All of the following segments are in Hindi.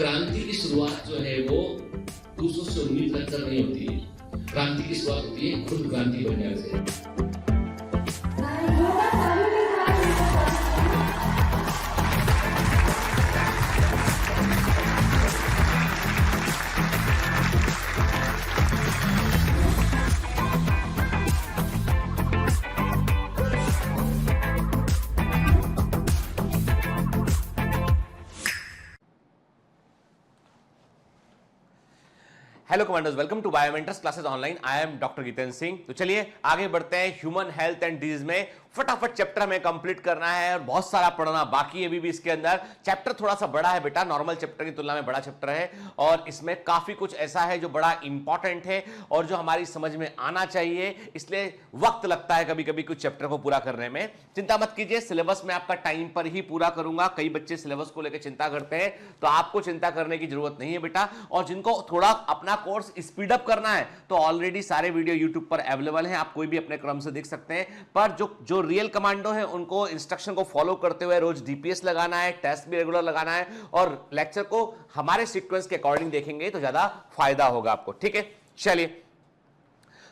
क्रांति की शुरुआत जो है वो दूसरों से उम्मीद रखकर नहीं होती है। क्रांति की शुरुआत होती है खुद क्रांति बनने से। Hello commanders, welcome to Biomentors classes online. I am doctor Jitendra Singh. तो चलिए आगे बढ़ते हैं। ह्यूमन हेल्थ एंड डिजीज में फटाफट चैप्टर हमें कंप्लीट करना है और बहुत सारा पढ़ना बाकी है अभी भी इसके अंदर। चैप्टर थोड़ा सा बड़ा है बेटा, नॉर्मल चैप्टर की तुलना में बड़ा चैप्टर है और इसमें काफी कुछ ऐसा है जो बड़ा इंपॉर्टेंट है और जो हमारी समझ में आना चाहिए, इसलिए वक्त लगता है कभी कभी कुछ चैप्टर को पूरा करने में। चिंता मत कीजिए, सिलेबस में आपका टाइम पर ही पूरा करूंगा। कई बच्चे सिलेबस को लेकर चिंता करते हैं, तो आपको चिंता करने की जरूरत नहीं है बेटा। और जिनको थोड़ा अपना कोर्स स्पीड अप करना है तो ऑलरेडी सारे वीडियो YouTube पर अवेलेबल हैं, आप कोई भी अपने क्रम से देख सकते हैं। पर जो रियल कमांडो हैं उनको इंस्ट्रक्शन को फॉलो करते हुए रोज DPS लगाना है, टेस्ट भी रेगुलर लगाना है और लेक्चर को हमारे सीक्वेंस के अकॉर्डिंग देखेंगे तो ज्यादा फायदा होगा आपको। ठीक है, चलिए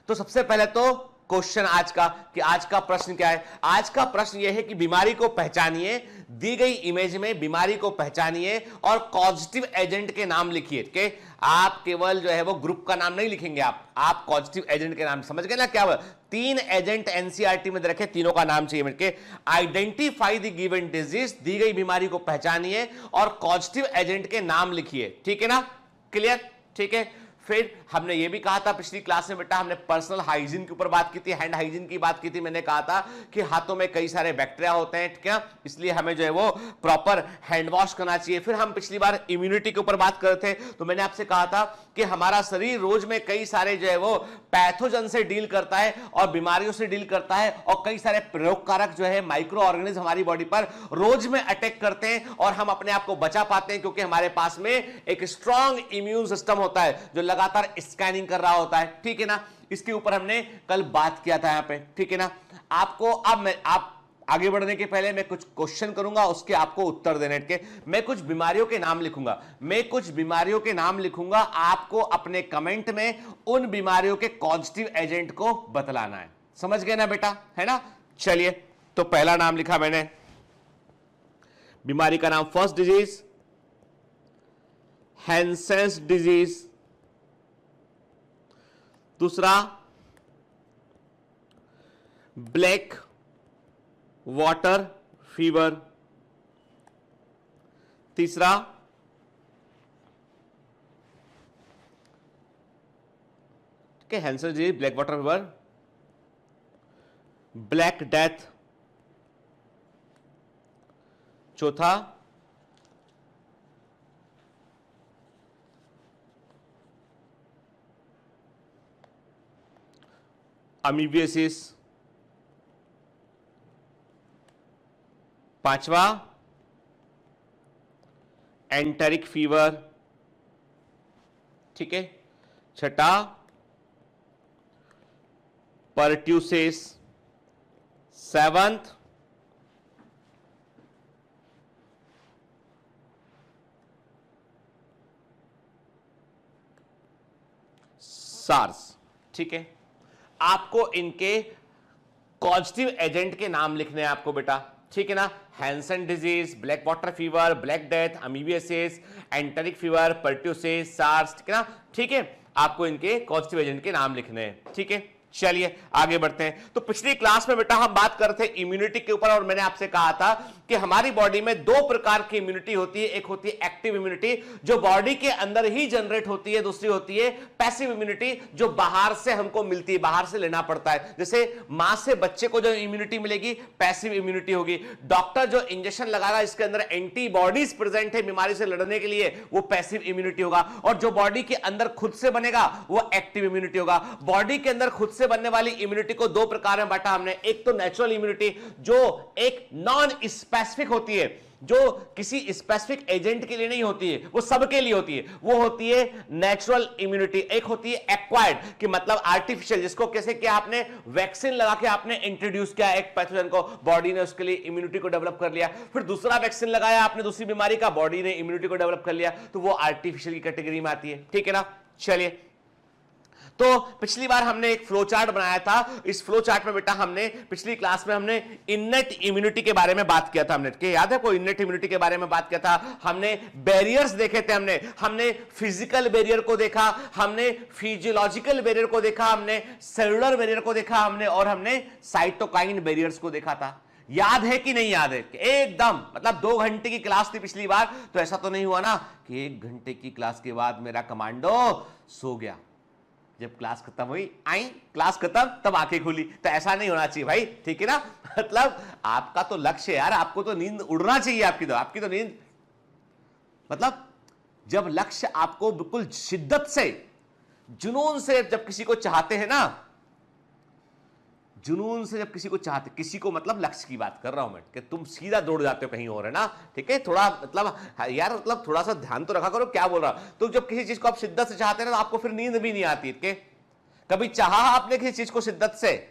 तो सबसे पहले तो क्वेश्चन आज का प्रश्न क्या है। आज का प्रश्न यह है कि बीमारी को पहचानिए, दी गई इमेज में बीमारी को पहचानिए और कॉजेटिव एजेंट के नाम लिखिए। ठीक है, आप केवल जो है वो ग्रुप का नाम नहीं लिखेंगे, आप कॉजेटिव एजेंट के नाम समझ गए ना। क्या हुआ, 3 एजेंट एनसीईआरटी में रखे, तीनों का नाम चाहिए मिल के। आइडेंटिफाई द गिवन डिजीज, दी गई बीमारी को पहचानिए और कॉजेटिव एजेंट के नाम लिखिए। ठीक है ना, क्लियर। ठीक है, फिर हमने ये भी कहा था पिछली क्लास में बेटा, हमने पर्सनल हाइजीन के ऊपर बात की थी, हैंड हाइजीन की बात की थी। मैंने कहा था कि हाथों में कई सारे बैक्टीरिया होते हैं, ठीक है, इसलिए हमें जो है वो प्रॉपर हैंड वॉश करना चाहिए। फिर हम पिछली बार इम्यूनिटी के ऊपर बात कर रहे थे, तो मैंने आपसे कहा था कि हमारा शरीर रोज में कई सारे जो है वो पैथोजन से डील करता है और बीमारियों से डील करता है और कई सारे प्रयोग कारक जो है माइक्रो ऑर्गेनिज्म हमारी बॉडी पर रोज में अटैक करते हैं और हम अपने आप को बचा पाते हैं क्योंकि हमारे पास में एक स्ट्रॉन्ग इम्यून सिस्टम होता है जो लगातार स्कैनिंग कर रहा होता है। ठीक है ना, इसके ऊपर हमने कल बात किया था यहाँ पे। ठीक है ना, आपको अब आप आगे बढ़ने के पहले मैं कुछ क्वेश्चन करूंगा, उसके आपको उत्तर देने के। मैं कुछ बीमारियों के नाम लिखूंगा, आपको अपने कमेंट में उन बीमारियों के कॉजेटिव एजेंट को बतलाना है। समझ गए ना बेटा, है ना। चलिए तो पहला नाम लिखा मैंने, बीमारी का नाम, फर्स्ट डिजीज हैंसेन्स डिजीज, दूसरा ब्लैक वाटर फीवर, तीसरा ठीक है Hansen's disease, black water fever, black death, चौथा अमीबियासिस, पांचवा एंटेरिक फीवर, ठीक है, छठा परट्यूसिस, सेवंथ सार्स। ठीक है, आपको इनके कॉजेटिव एजेंट के नाम लिखने हैं आपको बेटा। ठीक है ना, Hansen disease, black water fever, black death, amoebiasis, enteric fever, pertussis, SARS. ठीक है ना, ठीक है, आपको इनके कॉजेटिव एजेंट के नाम लिखने हैं। ठीक है, चलिए आगे बढ़ते हैं। तो पिछली क्लास में बेटा हम बात कर रहे थे इम्यूनिटी के ऊपर और मैंने आपसे कहा था कि हमारी बॉडी में 2 प्रकार की इम्यूनिटी होती है। एक होती है एक्टिव इम्यूनिटी जो बॉडी के अंदर ही जनरेट होती है, दूसरी होती है पैसिव इम्यूनिटी जो बाहर से हमको मिलती है, बाहर से लेना पड़ता है। जैसे मां से बच्चे को जो इम्यूनिटी मिलेगी पैसिव इम्यूनिटी होगी। डॉक्टर जो इंजेक्शन लगाएगा इसके अंदर एंटीबॉडीज प्रेजेंट है बीमारी से लड़ने के लिए, वो पैसिव इम्यूनिटी होगा। और जो बॉडी के अंदर खुद से बनेगा वो एक्टिव इम्यूनिटी होगा। बॉडी के अंदर खुद से बनने वाली इम्यूनिटी को 2 प्रकार में बांटा हमने। एक तो नेचुरल इम्यूनिटी जो एक नॉन स्पेसिफिक होती है, जो किसी स्पेसिफिक एजेंट के लिए नहीं होती है, वो सबके लिए होती है। वो होती है नेचुरल इम्यूनिटी, एक होती है एक्वायर्ड कि मतलब आर्टिफिशियल, जिसको कैसे कि आपने वैक्सीन लगा के आपने इंट्रोड्यूस किया एक पैथोजन को, बॉडी ने उसके लिए इम्यूनिटी को डेवलप कर लिया, फिर दूसरा वैक्सीन लगाया आपने दूसरी बीमारी का, बॉडी ने इम्यूनिटी को डेवलप कर लिया, तो वो आर्टिफिशियल की कैटेगरी में आती है। ठीक है ना। चलिए, तो पिछली बार हमने एक फ्लो चार्ट बनाया था। इस फ्लो चार्ट में बेटा हमने पिछली क्लास में हमने इननेट इम्यूनिटी के बारे में बात किया था। हमने कि याद है कोई इननेट इम्यूनिटी के बारे में बात किया था। हमने बैरियर्स देखे थे, हमने फिजिकल बैरियर को देखा, हमने फिजियोलॉजिकल बैरियर को देखा, हमने सेलुलर बैरियर को देखा, और हमने साइटोकाइन बैरियर्स को देखा था। याद है कि नहीं याद है? एकदम, मतलब 2 घंटे की क्लास थी पिछली बार, तो ऐसा तो नहीं हुआ ना कि 1 घंटे की क्लास के बाद मेरा कमांडो सो गया, जब क्लास खत्म हुई आई, क्लास खत्म तब आंखें खुली। तो ऐसा नहीं होना चाहिए भाई, ठीक है ना। मतलब आपका तो लक्ष्य यार, आपको तो नींद उड़ना चाहिए, आपकी तो नींद, मतलब जब लक्ष्य आपको बिल्कुल शिद्दत से, जुनून से जब किसी को चाहते हैं ना, जुनून से जब किसी को चाहते, किसी को मतलब लक्ष्य की बात कर रहा हूं मैं, कि तुम सीधा दौड़ जाते हो कहीं और, है ना, ठीक है। थोड़ा मतलब यार, मतलब थोड़ा सा ध्यान तो रखा करो क्या बोल रहा। तो जब किसी चीज को आप शिद्दत से चाहते हैं ना, तो आपको फिर नींद भी नहीं आती है। कभी चाहा आपने किसी चीज को शिद्दत से,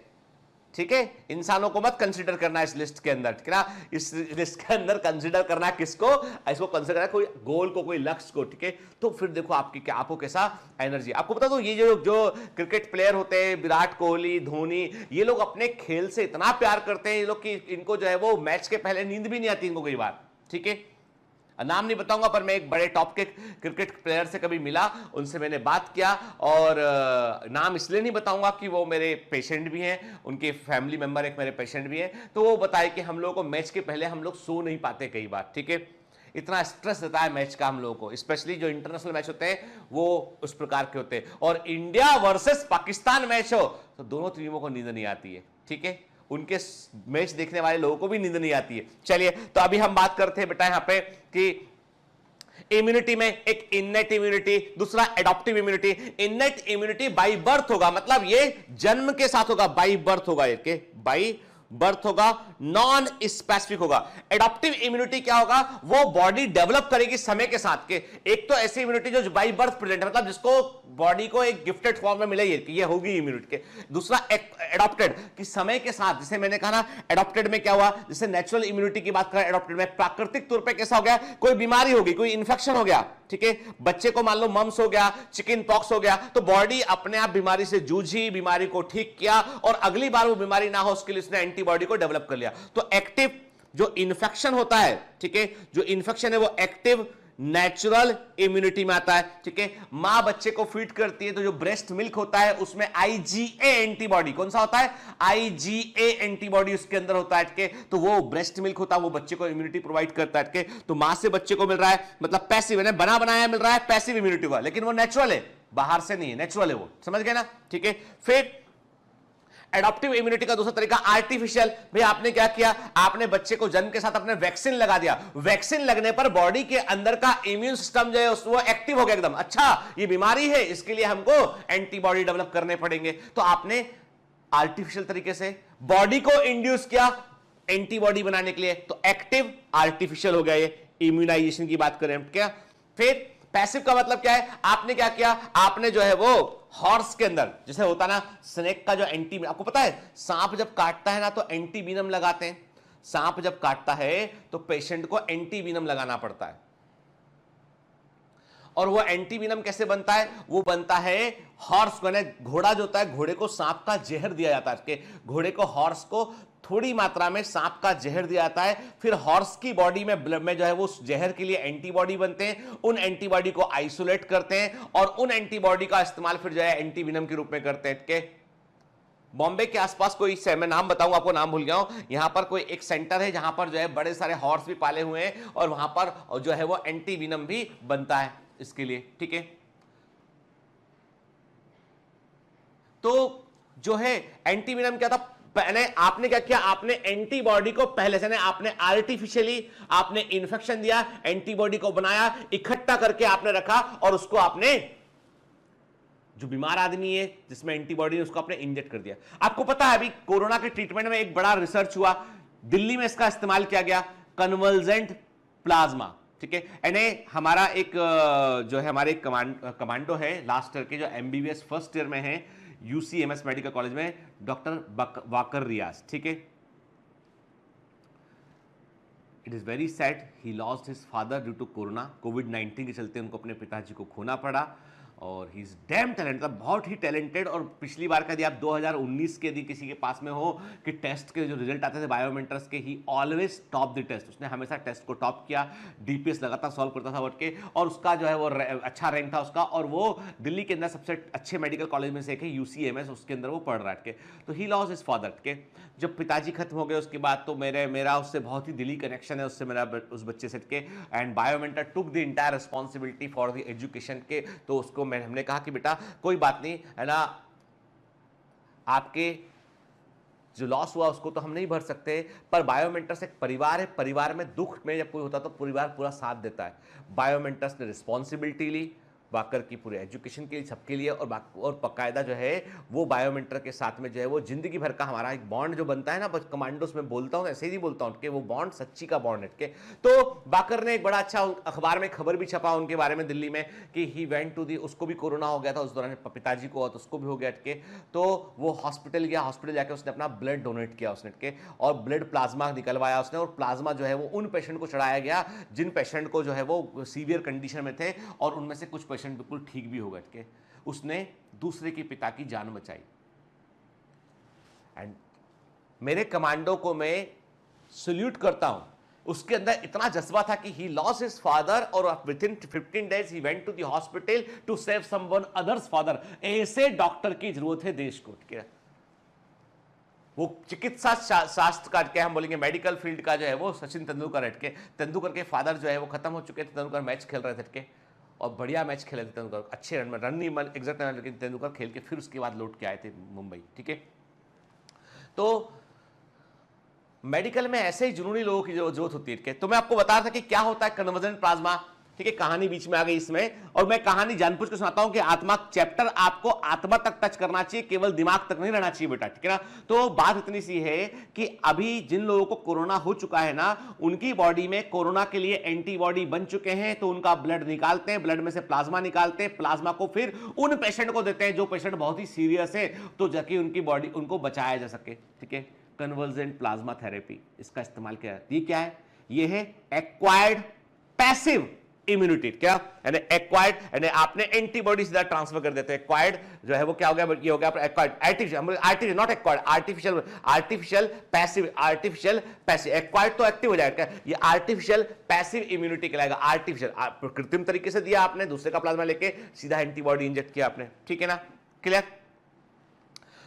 ठीक है, इंसानों को मत कंसीडर करना इस लिस्ट के अंदर, ठीक है ना। इस लिस्ट के अंदर कंसीडर करना है किसको? इसको कंसीडर करना कोई गोल को, कोई लक्ष्य को, ठीक है। तो फिर देखो आपको कैसा एनर्जी। आपको पता, तो ये जो क्रिकेट प्लेयर होते हैं, विराट कोहली, धोनी, ये लोग अपने खेल से इतना प्यार करते हैं ये लोग कि इनको जो है वो मैच के पहले नींद भी नहीं आती इनको कई बार, ठीक है। नाम नहीं बताऊंगा, पर मैं एक बड़े टॉप के क्रिकेट प्लेयर से कभी मिला, उनसे मैंने बात किया, और नाम इसलिए नहीं बताऊंगा कि वो मेरे पेशेंट भी हैं, उनके फैमिली मेंबर एक मेरे पेशेंट भी हैं। तो वो बताए कि हम लोगों को मैच के पहले हम लोग सो नहीं पाते कई बार, ठीक है। इतना स्ट्रेस रहता है मैच का हम लोगों को, स्पेशली जो इंटरनेशनल मैच होते हैं वो उस प्रकार के होते हैं, और इंडिया वर्सेस पाकिस्तान मैच हो तो दोनों टीमों को नींद नहीं आती है, ठीक है। उनके मैच देखने वाले लोगों को भी नींद नहीं आती है। चलिए, तो अभी हम बात करते हैं बेटा यहां पे कि इम्यूनिटी में एक इननेट इम्यूनिटी, दूसरा adaptive immunity. Innate immunity by birth होगा, मतलब ये जन्म के साथ होगा, बाई बर्थ होगा, ये बाई बर्थ होगा, नॉन स्पेसिफिक होगा। एडॉप्टिव इम्यूनिटी क्या होगा? वो बॉडी डेवलप करेगी समय के साथ के। एक तो ऐसी इम्यूनिटी जो बाई बर्थ प्रेजेंट है, मतलब जिसको बॉडी को एक गिफ्टेड फॉर्म में मिले कि ये होगी इम्यूनिटी के। दूसरा एडॉप्टेड, कि समय के साथ, जैसे मैंने कहा ना, एडॉप्टेड में क्या हुआ, जैसे नेचुरल इम्यूनिटी की बात करें, एडॉप्टेड में प्राकृतिक तौर पे कैसा हो गया, कोई बीमारी होगी, कोई इंफेक्शन हो गया, ठीक है, बच्चे को मान लो मम्स हो गया, चिकन पॉक्स हो गया, तो बॉडी अपने आप बीमारी से जूझी, बीमारी को ठीक किया, और अगली बार वो बीमारी ना हो उसके लिए उसने एंटीबॉडी को डेवलप कर लिया। तो एक्टिव जो इन्फेक्शन होता है, ठीक है, जो इन्फेक्शन है वो एक्टिव नेचुरल इम्यूनिटी में आता है, ठीक है। मां बच्चे को फीड करती है, तो जो ब्रेस्ट मिल्क होता है उसमें आईजीए एंटीबॉडी, कौन सा होता है? आईजीए एंटीबॉडी उसके अंदर होता है, ठीक है। तो वो ब्रेस्ट मिल्क होता है, वो बच्चे को इम्यूनिटी प्रोवाइड करता है, ठीक है। तो मां से बच्चे को मिल रहा है, मतलब पैसिव है, बना बनाया मिल रहा है, पैसिव इम्यूनिटी का, लेकिन वो नेचुरल है, बाहर से नहीं है, नेचुरल है वो, समझ गए ना, ठीक है। फिर एडॉप्टिव इम्यूनिटी का दूसरा तरीका आर्टिफिशियल। भाई आपने क्या किया, आपने बच्चे को जन्म के साथ अपने वैक्सीन लगा दिया, वैक्सीन लगने पर बॉडी के अंदर का इम्यून सिस्टम जो है वो एक्टिव हो गया एकदम, अच्छा ये बीमारी है, इसके लिए हमको एंटीबॉडी डेवलप करने पड़ेंगे। तो आपने आर्टिफिशियल तरीके से बॉडी को इंड्यूस किया एंटीबॉडी बनाने के लिए, तो एक्टिव आर्टिफिशियल हो गया, ये इम्यूनाइजेशन की बात करें क्या। फिर पैसिव का मतलब क्या है, आपने क्या किया, आपने जो है वो हॉर्स के अंदर, जैसे होता ना स्नेक का जो एंटी, आपको पता है सांप जब काटता है ना तो एंटीवीनम लगाते हैं, सांप जब काटता है तो पेशेंट को एंटीवीनम लगाना पड़ता है। और वो एंटीवीनम कैसे बनता है? वो बनता है हॉर्स को, घोड़ा जो होता है, घोड़े को सांप का जहर दिया जाता है, घोड़े को, हॉर्स को थोड़ी मात्रा में सांप का जहर दिया जाता है, फिर हॉर्स की बॉडी में ब्लड में जो है वो जहर के लिए एंटीबॉडी बनते हैं, उन एंटीबॉडी को आइसोलेट करते हैं, और उन एंटीबॉडी का इस्तेमाल फिर जो है एंटीवीनम के रूप में करते हैं, के बॉम्बे के आसपास कोई, मैं नाम बताऊंगा आपको, नाम भूल गया हूं, यहां पर कोई एक सेंटर है जहां पर जो है बड़े सारे हॉर्स भी पाले हुए हैं, और वहां पर जो है वो एंटीवीनम भी बनता है इसके लिए, ठीक है। तो जो है एंटीवीनम क्या था, पहले आपने क्या किया, आपने एंटीबॉडी को पहले से आपने आर्टिफिशियली आपने इंफेक्शन दिया, एंटीबॉडी को बनाया, इकट्ठा करके आपने रखा, और उसको आपने, जो बीमार आदमी है जिसमें एंटीबॉडी है, उसको आपने इंजेक्ट कर दिया। आपको पता है अभी कोरोना के ट्रीटमेंट में एक बड़ा रिसर्च हुआ, दिल्ली में इसका इस्तेमाल किया गया, कन्वर्जेंट प्लाज्मा, ठीक है। यानी हमारा एक जो है हमारे कमांडो है लास्ट ईयर के जो एमबीबीएस फर्स्ट ईयर में है यूसीएमएस मेडिकल कॉलेज में, डॉक्टर वाकर रियाज, ठीक है। It is very sad, he lost his father due to corona, कोविड-19 के चलते उनको अपने पिताजी को खोना पड़ा। और ही इज डैम टैलेंटेड, बहुत ही टैलेंटेड। और पिछली बार का यदि आप 2019 के यदि किसी के पास में हो कि टेस्ट के जो रिजल्ट आते थे बायोमेंटर्स के, he always top the test, उसने हमेशा टेस्ट को टॉप किया, डीपीएस लगातार सॉल्व करता था वर्ड के, और उसका जो है वो अच्छा रैंक था उसका, और वो दिल्ली के अंदर सबसे अच्छे मेडिकल कॉलेज में से एक है यूसीएमएस, उसके अंदर वो पढ़ रहा है। तो ही लॉस्ट हिज फादर के, जब पिताजी खत्म हो गए उसके बाद तो मेरा उससे बहुत ही दिली कनेक्शन है, उससे मेरा उस बच्चे से के, and biomentor took the entire responsibility for the education के। तो उसको हमने कहा कि बेटा कोई बात नहीं है ना, आपके जो लॉस हुआ उसको तो हम नहीं भर सकते, पर बायोमेंटर्स एक परिवार है, परिवार में दुख में जब कोई होता तो परिवार पूरा साथ देता है। बायोमेंटर्स ने रिस्पॉन्सिबिलिटी ली वाकर की पूरे एजुकेशन के लिए, सबके लिए, और बाकायदा जो है वो बायोमेंटर के साथ में जो है वो जिंदगी भर का हमारा एक बॉन्ड जो बनता है ना, बस कमांडोस में बोलता हूँ ऐसे ही बोलता हूँ कि वो बॉन्ड सच्ची का बॉन्ड है। तो बाकर ने एक बड़ा अच्छा अखबार में खबर भी छपा उनके बारे में दिल्ली में कि ही वेंट टू दी, उसको भी कोरोना हो गया था उस दौरान, पिताजी को तो उसको भी हो गया के, तो वो हॉस्पिटल गया, हॉस्पिटल जाके उसने अपना ब्लड डोनेट किया उसने के, और ब्लड प्लाज्मा निकलवाया उसने, और प्लाज्मा जो है वो उन पेशेंट को चढ़ाया गया जिन पेशेंट को जो है वो सीवियर कंडीशन में थे, और उनमें से कुछ पेशेंट बिल्कुल ठीक भी हो गए के। उसने दूसरे के पिता की जान बचाई। एंड मेरे कमांडो को मैं सल्यूट करता हूं, उसके अंदर इतना जज्बा था कि ही लॉस्ट हिज फादर, और within 15 days he went to the hospital to save someone others father. ऐसे डॉक्टर की जरूरत है देश को। वो चिकित्सा शास्त्र का क्या हम बोलेंगे मेडिकल फील्ड का जो है वो सचिन तेंदुलकर हटके, तेंदुलकर के फादर जो है वो खत्म हो चुके थे, तेंदुलकर मैच खेल रहे थे हटके, और बढ़िया मैच खेले थे तेंदुलकर, अच्छे रन में, रन नहीं एग्जैक्ट, लेकिन तेंदुलकर खेल के फिर उसके बाद लौट के आए थे मुंबई, ठीक है। तो मेडिकल में ऐसे ही जुनूनी लोगों की जरूरत होती है। तो मैं आपको बता रहा था कि क्या होता है कन्वर्जेंट प्लाज्मा, ठीक है। कहानी बीच में आ गई इसमें, और मैं कहानी जानबूझ के सुनाता हूं कि आत्मा चैप्टर आपको आत्मा तक टच करना चाहिए, केवल दिमाग तक नहीं रहना चाहिए बेटा, ठीक है ना। तो बात इतनी सी है कि अभी जिन लोगों को कोरोना हो चुका है ना, उनकी बॉडी में कोरोना के लिए एंटीबॉडी बन चुके हैं, तो उनका ब्लड निकालते हैं, ब्लड में से प्लाज्मा निकालते हैं, प्लाज्मा को फिर उन पेशेंट को देते हैं जो पेशेंट बहुत ही सीरियस है, तो जाके उनकी बॉडी उनको बचाया जा सके, ठीक है। कन्वर्जेंट प्लाज्मा थेरेपी, इसका इस्तेमाल किया जाता है। ये क्या है? ये है एक्वायर्ड पैसिव इम्यूनिटी। क्या यानी एक्वायर्ड, यानी आपने एंटीबॉडी सीधा ट्रांसफर कर देते हैं। एक्वायर्ड जो है वो क्या हो गया, ये हो गया acquired, artificial not acquired, artificial passive. Acquired तो एक्टिव हो जाएगा, ये आर्टिफिशियल पैसिव इम्यूनिटी कहलाएगा। आर्टिफिशियल कृत्रिम तरीके से दिया आपने, दूसरे का प्लाज्मा लेके सीधा एंटीबॉडी इंजेक्ट किया आपने, ठीक है ना, क्लियर।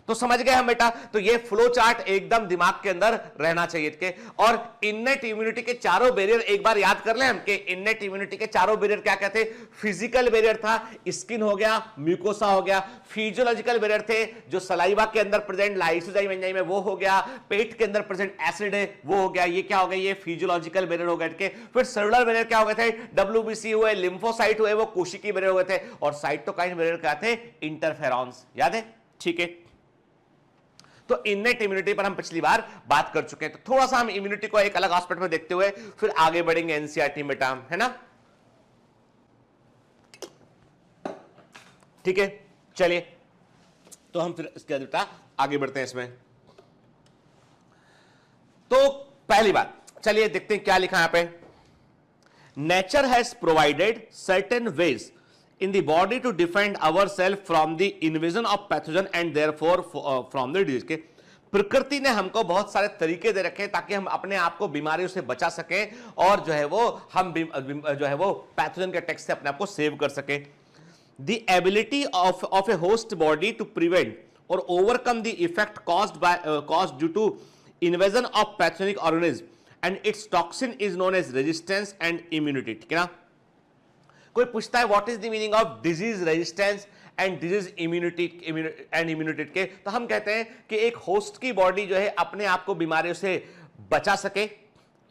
तो समझ गए हम बेटा। तो ये फ्लो चार्ट एकदम दिमाग के अंदर रहना चाहिए के। और इननेट इम्यूनिटी के चारों बैरियर एक बार याद कर लें हम कि इननेट इम्यूनिटी के चारों बैरियर क्या कहते हैं? फिजिकल बैरियर था, स्किन हो गया, म्यूकोसा हो गया। फिजियोलॉजिकल बैरियर थे जो सलाइवा के अंदर प्रेजेंट लाइसोजाइम एंजाइम है वो हो गया, पेट के अंदर प्रेजेंट एसिड है वो हो गया, ये क्या हो गया, ये फिजियोलॉजिकल बैरियर हो गए। फिर सेलुलर बैरियर क्या हो गए थे? डब्ल्यूबीसी हुए, लिम्फोसाइट हुए, वो कोशिकीय बैरियर हो गए थे। और साइटोकाइन बैरियर क्या थे? इंटरफेरॉन्स, याद है, ठीक है। तो इननेट इम्यूनिटी पर हम पिछली बार बात कर चुके हैं। तो थोड़ा सा हम इम्यूनिटी को एक अलग एस्पेक्ट में देखते हुए फिर आगे बढ़ेंगे एनसीईआरटी में बेटा, है ना, ठीक है। चलिए तो हम फिर इसके बेटा आगे बढ़ते हैं इसमें। तो पहली बात चलिए देखते हैं क्या लिखा है यहां पे। Nature has provided certain veg in the body to defend ourselves from the invasion of pathogen and therefore from the disease। के प्रकृति ने हमको बहुत सारे तरीके दे रखे हैं ताकि हम अपने आप को बीमारियों से बचा सकें और जो है वो हम जो है वो पैथोजन के अटैक से अपने आप को सेव कर सकें। The ability of a host body to prevent or overcome the effect caused due to invasion of pathogenic organism and its toxin is known as resistance and immunity। ठीक है ना। कोई पूछता है what is the meaning of disease resistance and disease immunity and immunity के, तो हम कहते हैं कि एक होस्ट की बॉडी जो है अपने आप को बीमारियों से बचा सके,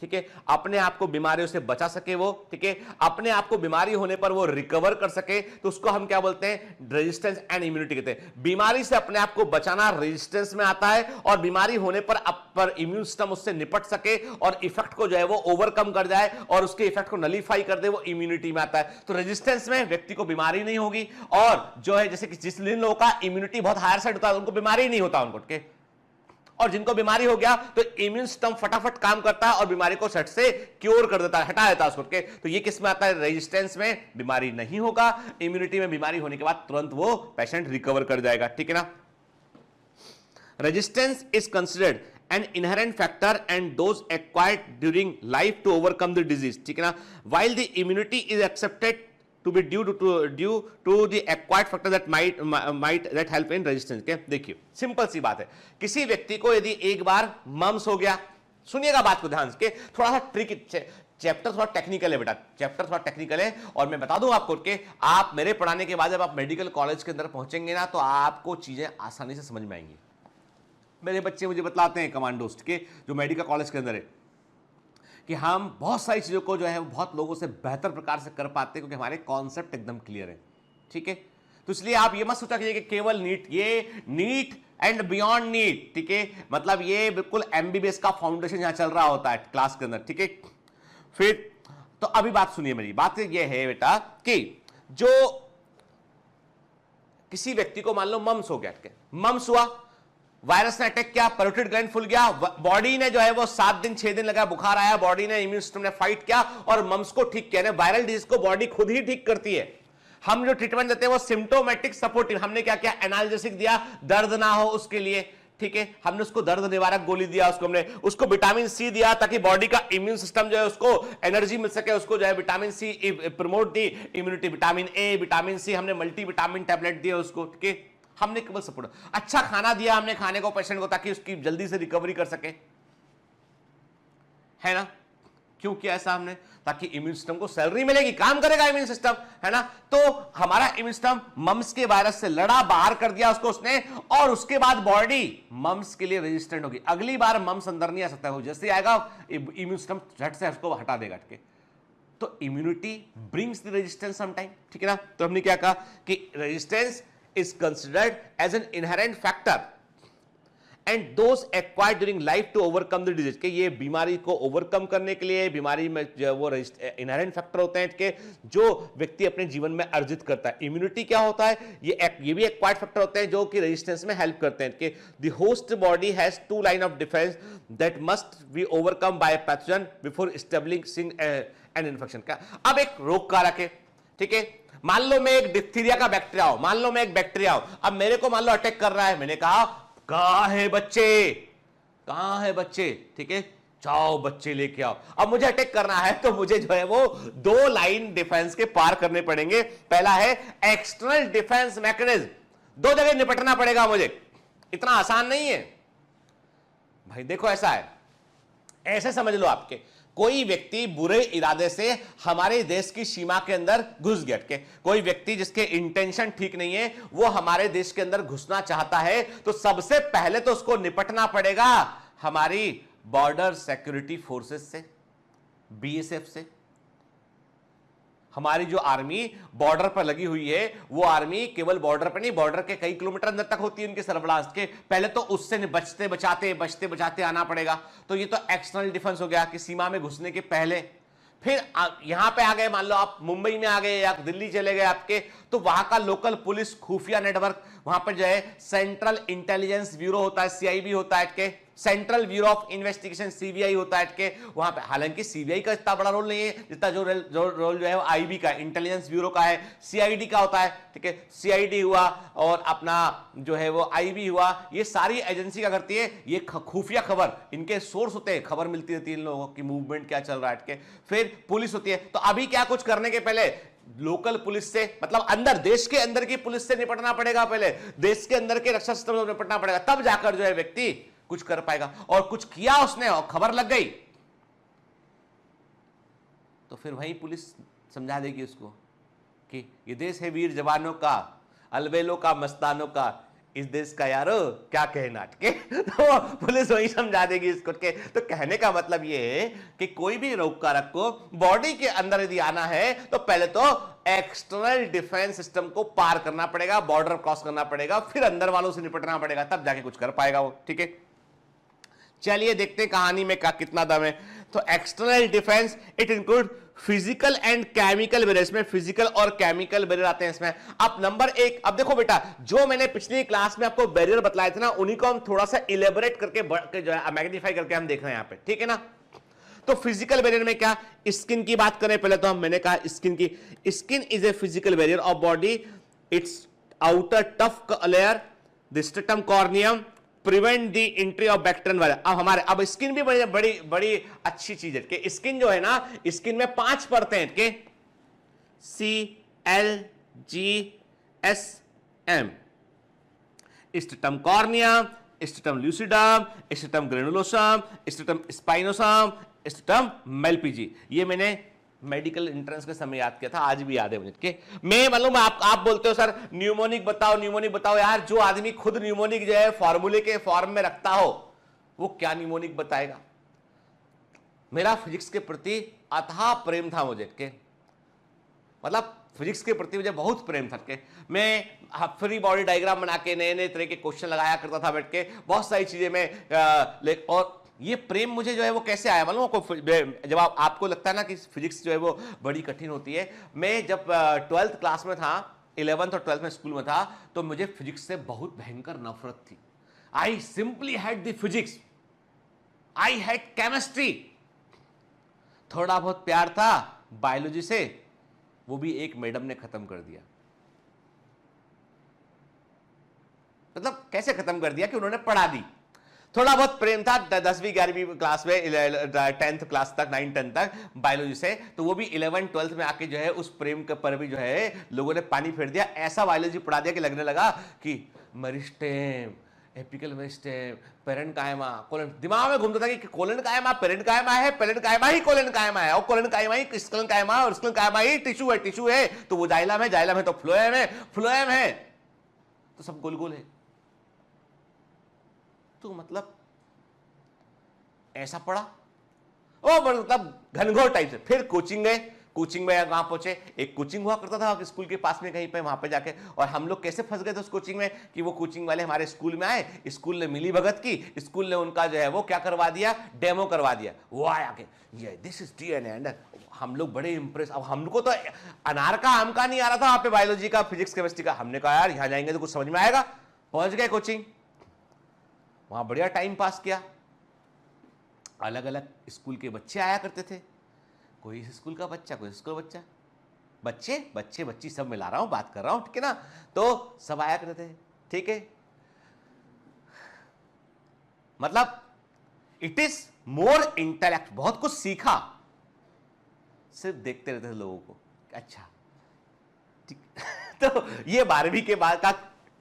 ठीक है, अपने आप को बीमारियों से बचा सके वो, ठीक है, अपने आप को बीमारी होने पर वो रिकवर कर सके, तो उसको हम क्या बोलते हैं, रेजिस्टेंस एंड इम्यूनिटी कहते हैं। बीमारी से अपने आप को बचाना रेजिस्टेंस में आता है, और बीमारी होने पर इम्यून सिस्टम उससे निपट सके और इफेक्ट को जो है वो ओवरकम कर जाए और उसके इफेक्ट को नलीफाई कर दे, वो इम्यूनिटी में आता है। तो रेजिस्टेंस में व्यक्ति को बीमारी नहीं होगी, और जो है जैसे कि जिन लोगों का इम्यूनिटी बहुत हायर साइड होता है उनको बीमारी नहीं होता उनको, ठीक है, और जिनको बीमारी हो गया तो इम्यून सिस्टम फटाफट काम करता है और बीमारी को सट से क्योर कर देता है, हटा देता है उसको, के तो ये किस में आता है, रेजिस्टेंस में बीमारी नहीं होगा, इम्यूनिटी में बीमारी होने के बाद तुरंत वो पेशेंट रिकवर कर जाएगा, ठीक है ना। Resistance is considered an inherent factor and those acquired during life to overcome the disease, ठीक है ना, while the immunity is accepted to be due to the acquired factor that might that help in resistance, okay? देखिए सिंपल सी बात है, किसी व्यक्ति को यदि एक बार मम्स हो गया, सुनिएगा बात को ध्यान से, थोड़ा सा ट्रिक, चैप्टर थोड़ा टेक्निकल है बेटा, चैप्टर थोड़ा टेक्निकल है, और मैं बता दूं आपको कि आप मेरे पढ़ाने के बाद जब आप मेडिकल कॉलेज के अंदर पहुंचेंगे ना, तो आपको चीजें आसानी से समझ में आएंगी। मेरे बच्चे मुझे बतलाते हैं कमांडोस्ट के जो मेडिकल कॉलेज के अंदर है, कि हम बहुत सारी चीज़ों को जो है वो बहुत लोगों से बेहतर प्रकार से कर पाते हैं, क्योंकि हमारे कॉन्सेप्ट एकदम क्लियर है, ठीक है। तो इसलिए आप ये मत सोचा कीजिए कि केवल नीट, ये नीट एंड बियॉन्ड नीट, ठीक है, मतलब ये बिल्कुल एमबीबीएस का फाउंडेशन यहां चल रहा होता है क्लास के अंदर, ठीक है। फिर तो अभी बात सुनिए, मेरी बात ये है बेटा कि जो किसी व्यक्ति को मान लो मम्स हो गया, मम्स हुआ, वायरस ने अटैक किया, पैरोटिड ग्लैंड फुल गया, बॉडी ने जो है वो 7 दिन 6 दिन लगा, बुखार आया, बॉडी ने इम्यून सिस्टम ने फाइट किया और मम्स को ठीक किया। वायरल डिजीज को बॉडी खुद ही ठीक करती है। हम जो ट्रीटमेंट देते हैं वो सिम्टोमेटिक सपोर्टिव, हमने क्या किया, एनाल्जेसिक दिया, दर्द ना हो उसके लिए, ठीक है, हमने उसको दर्द निवारक गोली दिया, हमने उसको विटामिन सी दिया ताकि बॉडी का इम्यून सिस्टम जो है उसको एनर्जी मिल सके, उसको जो है vitamin C promote the immunity, vitamin A, vitamin C, हमने मल्टी विटामिन टैबलेट दिया उसको, ठीक है, हमने केवल सपोर्ट, अच्छा खाना दिया हमने खाने को पेशेंट को ताकि उसकी जल्दी से रिकवरी कर सके, है ना। क्यों किया ऐसा हमने, ताकि इम्यून सिस्टम को सैलरी मिलेगी, काम करेगा इम्यून सिस्टम, है ना। तो हमारा इम्यून सिस्टम मम्स के वायरस से लड़ा, बाहर कर दिया उसको उसने, और उसके बाद बॉडी मम्स के लिए रेजिस्टेंट होगी, अगली बार मम्स अंदर नहीं आ सकता, वो जैसे आएगा इम्यून सिस्टम झट से उसको हटा देगा, ठीक है। तो immunity brings the resistance sometime, ठीक है ना। तो हमने क्या कहा कि resistance is considered as an inherent factor and those acquired during life to overcome the disease, कि ये बीमारी को ओवरकम करने के लिए, बीमारी में जो वो इनहेरेंट फैक्टर होते हैं कि जो व्यक्ति अपने जीवन में अर्जित करता है। इम्यूनिटी क्या होता है, ये भी एक्वायर्ड फैक्टर होते हैं जो कि रेजिस्टेंस में हेल्प करते हैं, कि the host body has 2 line of defence that must be overcome bye pathogen before establishing an infection. का अब एक रोग कारक है, ठीक है, मान लो मैं एक डिप्थीरिया का बैक्टीरिया हूं, मान लो मैं एक बैक्टीरिया हूं, अब मेरे को मान लो अटैक कर रहा है, मैंने कहा कहां है बच्चे, कहां है बच्चे, ठीक है, जाओ बच्चे लेके आओ। अब मुझे अटैक करना है तो मुझे जो है वो 2 लाइन डिफेंस के पार करने पड़ेंगे। पहला है एक्सटर्नल डिफेंस मैकेनिज्म, 2 जगह निपटना पड़ेगा मुझे, इतना आसान नहीं है भाई। देखो ऐसा है, ऐसे समझ लो, आपके कोई व्यक्ति बुरे इरादे से हमारे देश की सीमा के अंदर घुस गया, के कोई व्यक्ति जिसके इंटेंशन ठीक नहीं है वो हमारे देश के अंदर घुसना चाहता है, तो सबसे पहले तो उसको निपटना पड़ेगा हमारी बॉर्डर सिक्योरिटी फोर्सेस से, बीएसएफ से। हमारी जो आर्मी बॉर्डर पर लगी हुई है, वो आर्मी केवल बॉर्डर पर नहीं, बॉर्डर के कई किलोमीटर अंदर तक होती है उनके सरबराह के, पहले तो उससे बचते बचाते आना पड़ेगा। तो ये तो एक्सटर्नल डिफेंस हो गया कि सीमा में घुसने के पहले। फिर यहां पे आ गए, मान लो आप मुंबई में आ गए या दिल्ली चले गए आपके, तो वहां का लोकल पुलिस खुफिया नेटवर्क, वहां पर जो है सेंट्रल इंटेलिजेंस ब्यूरो होता है, सीआईबी होता है, के central bureau of investigation CBI होता है, के वहां पे हालांकि सीबीआई का इतना बड़ा रोल नहीं है जितना जो रोल जो है वो आईबी का, इंटेलिजेंस ब्यूरो का है, सीआईडी का होता है, ठीक है, सीआईडी हुआ और अपना जो है वो आईबी हुआ, ये सारी एजेंसी क्या करती है, ये खुफिया खबर, इनके सोर्स होते हैं, खबर मिलती रहती है इन लोगों की मूवमेंट क्या चल रहा है, के फिर पुलिस होती है। तो अभी क्या कुछ करने के पहले लोकल पुलिस से, मतलब अंदर देश के अंदर की पुलिस से निपटना पड़ेगा, पहले देश के अंदर के रक्षा सिस्टम से निपटना पड़ेगा, तब जाकर जो है व्यक्ति कुछ कर पाएगा। और कुछ किया उसने और खबर लग गई तो फिर वही पुलिस समझा देगी उसको कि ये देश है वीर जवानों का, अलबेलों का, मस्तानों का, इस देश का यारो क्या कहना, ठीक है। तो पुलिस वही समझा देगी इसको के। तो कहने का मतलब ये है कि कोई भी रोग कारक को बॉडी के अंदर यदि आना है तो पहले तो एक्सटर्नल डिफेंस सिस्टम को पार करना पड़ेगा, बॉर्डर क्रॉस करना पड़ेगा, फिर अंदर वालों से निपटना पड़ेगा, तब जाके कुछ कर पाएगा वो, ठीक है। चलिए देखते हैं कहानी में कितना दम है। तो external defence it include physical and chemical barrier, इसमें फिजिकल और केमिकल बैरियर आते हैं इसमें। अब नंबर एक, अब देखो बेटा, जो मैंने पिछली क्लास में आपको बैरियर बतलाए थे ना, उन्हीं को हम थोड़ा सा इलेबोरेट करके जो है मैग्नीफाई करके हम देख रहे हैं यहां पे, ठीक है ना। तो फिजिकल बैरियर में क्या, स्किन की बात करें पहले तो मैंने कहा स्किन की, skin is a physical barrier of body, it's outer tough layer the stratum corneum prevent the entry of bacterial virus. अब स्किन भी बड़ी बड़ी अच्छी चीज है कि स्किन जो है ना, स्किन में 5 परतें हैं कि CLGSM, stratum corneum, stratum lucidum, stratum granulosum, stratum spinosum, stratum malpighii. ये मैंने मेडिकल एंट्रेंस के समय याद किया था, आज भी याद है मुझे के। मैं मालूम आप बोलते हो सर न्यूमोनिक बताओ, न्यूमोनिक बताओ। यार जो आदमी खुद न्यूमोनिक जो है फॉर्मूले के फॉर्म में रखता हो वो क्या न्यूमोनिक बताएगा। मेरा फिजिक्स के प्रति अथाह प्रेम था मुझे के, मतलब फिजिक्स के प्रति मुझे बहुत प्रेम था के। मैं फ्री बॉडी डायग्राम बना के नए नए तरह के क्वेश्चन लगाया करता था बैठ के, बहुत सारी चीजें मैं और ये प्रेम मुझे जो है वो कैसे आया मालूम आपको, जब आपको लगता है ना कि फिजिक्स जो है वो बड़ी कठिन होती है। मैं जब 12th क्लास में था, 11th और 12th में स्कूल में था, तो मुझे फिजिक्स से बहुत भयंकर नफरत थी। I simply had the physics, I had chemistry, थोड़ा बहुत प्यार था बायोलॉजी से, वो भी एक मैडम ने खत्म कर दिया। मतलब कैसे खत्म कर दिया कि उन्होंने पढ़ा दी। थोड़ा बहुत प्रेम था 10वीं 11वीं क्लास में, 10th क्लास तक, 9-10 तक बायोलॉजी से, तो वो भी 11th 12th में आके जो है उस प्रेम के पर भी जो है लोगों ने पानी फेर दिया। ऐसा बायोलॉजी पढ़ा दिया कि लगने लगा कि meristem, apical meristem, parenchyma, colon, दिमाग में घूमता था कि कोलेनकाइमा पेरेन्काइमा है, पेरेन्काइमा ही कोलेनकाइमा है, और कोलेनकाइमा ही स्क्लेनकाइमा, और स्क्लेनकाइमा ही टिश्यू है, तो वो जाइलम है, जाइलम है तो फ्लोएम है, फ्लोएम है तो सब गोल गोल है। तो मतलब ऐसा पड़ा ओ, मतलब घनघोर टाइप से। फिर कोचिंग गए, कोचिंग में कहां पहुंचे, एक कोचिंग हुआ करता था स्कूल के पास में कहीं पे, वहां पे जाके, और हम लोग कैसे फंस गए थे उस कोचिंग में कि वो कोचिंग वाले हमारे स्कूल में आए, स्कूल ने मिली भगत की, स्कूल ने उनका जो है वो क्या करवा दिया, डेमो करवा दिया। वो आया के ये दिस इज डीएनए एंड हम लोग बड़े इंप्रेस। अब हमको तो अनार का आम का नहीं आ रहा था वहां पे, बायोलॉजी का, फिजिक्स, केमिस्ट्री का। हमने कहा यार यहां जाएंगे तो कुछ समझ में आएगा। पहुंच गए कोचिंग, वहां बढ़िया टाइम पास किया। अलग अलग स्कूल के बच्चे आया करते थे, कोई इस स्कूल का बच्चा, कोई स्कूल बच्चा, बच्चे बच्ची सब मिला रहा हूं, बात कर रहा हूं, ठीक है ना। तो सब आया करते थे, ठीक है। मतलब इट इज मोर इंटेलेक्ट, बहुत कुछ सीखा, सिर्फ देखते रहते थे लोगों को। अच्छा ठीक तो ये 12वीं के बाद का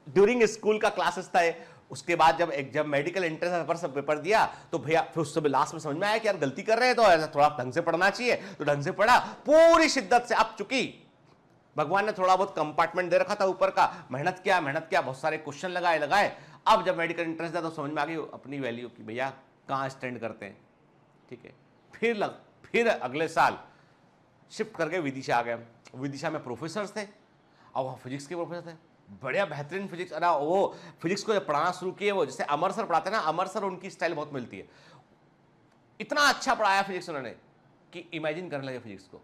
ड्यूरिंग स्कूल का क्लासेस था। उसके बाद जब मेडिकल एंट्रेंस पेपर दिया तो भैया फिर उस समय लास्ट में समझ में आया कि यार गलती कर रहे हैं, तो थोड़ा ढंग से पढ़ना चाहिए, तो ढंग से पढ़ा पूरी शिद्दत से। अब चुकी भगवान ने थोड़ा बहुत कंपार्टमेंट दे रखा था ऊपर का, मेहनत किया, बहुत सारे क्वेश्चन लगाए। अब जब मेडिकल एंट्रेंस दिया तो समझ में आ गई अपनी वैल्यू की, भैया कहाँ स्टैंड करते हैं, ठीक है। फिर अगले साल शिफ्ट करके विदिशा आ गए। विदिशा में प्रोफेसर थे और वहाँ फिजिक्स के प्रोफेसर थे, बढ़िया बेहतरीन फिजिक्स। अरे वो फिजिक्स को जब पढ़ाना शुरू किए, वो जैसे अमर सर पढ़ाते हैं ना, अमर सर उनकी स्टाइल बहुत मिलती है। इतना अच्छा पढ़ाया फिजिक्स उन्होंने कि इमेजिन करने लगे फिजिक्स को।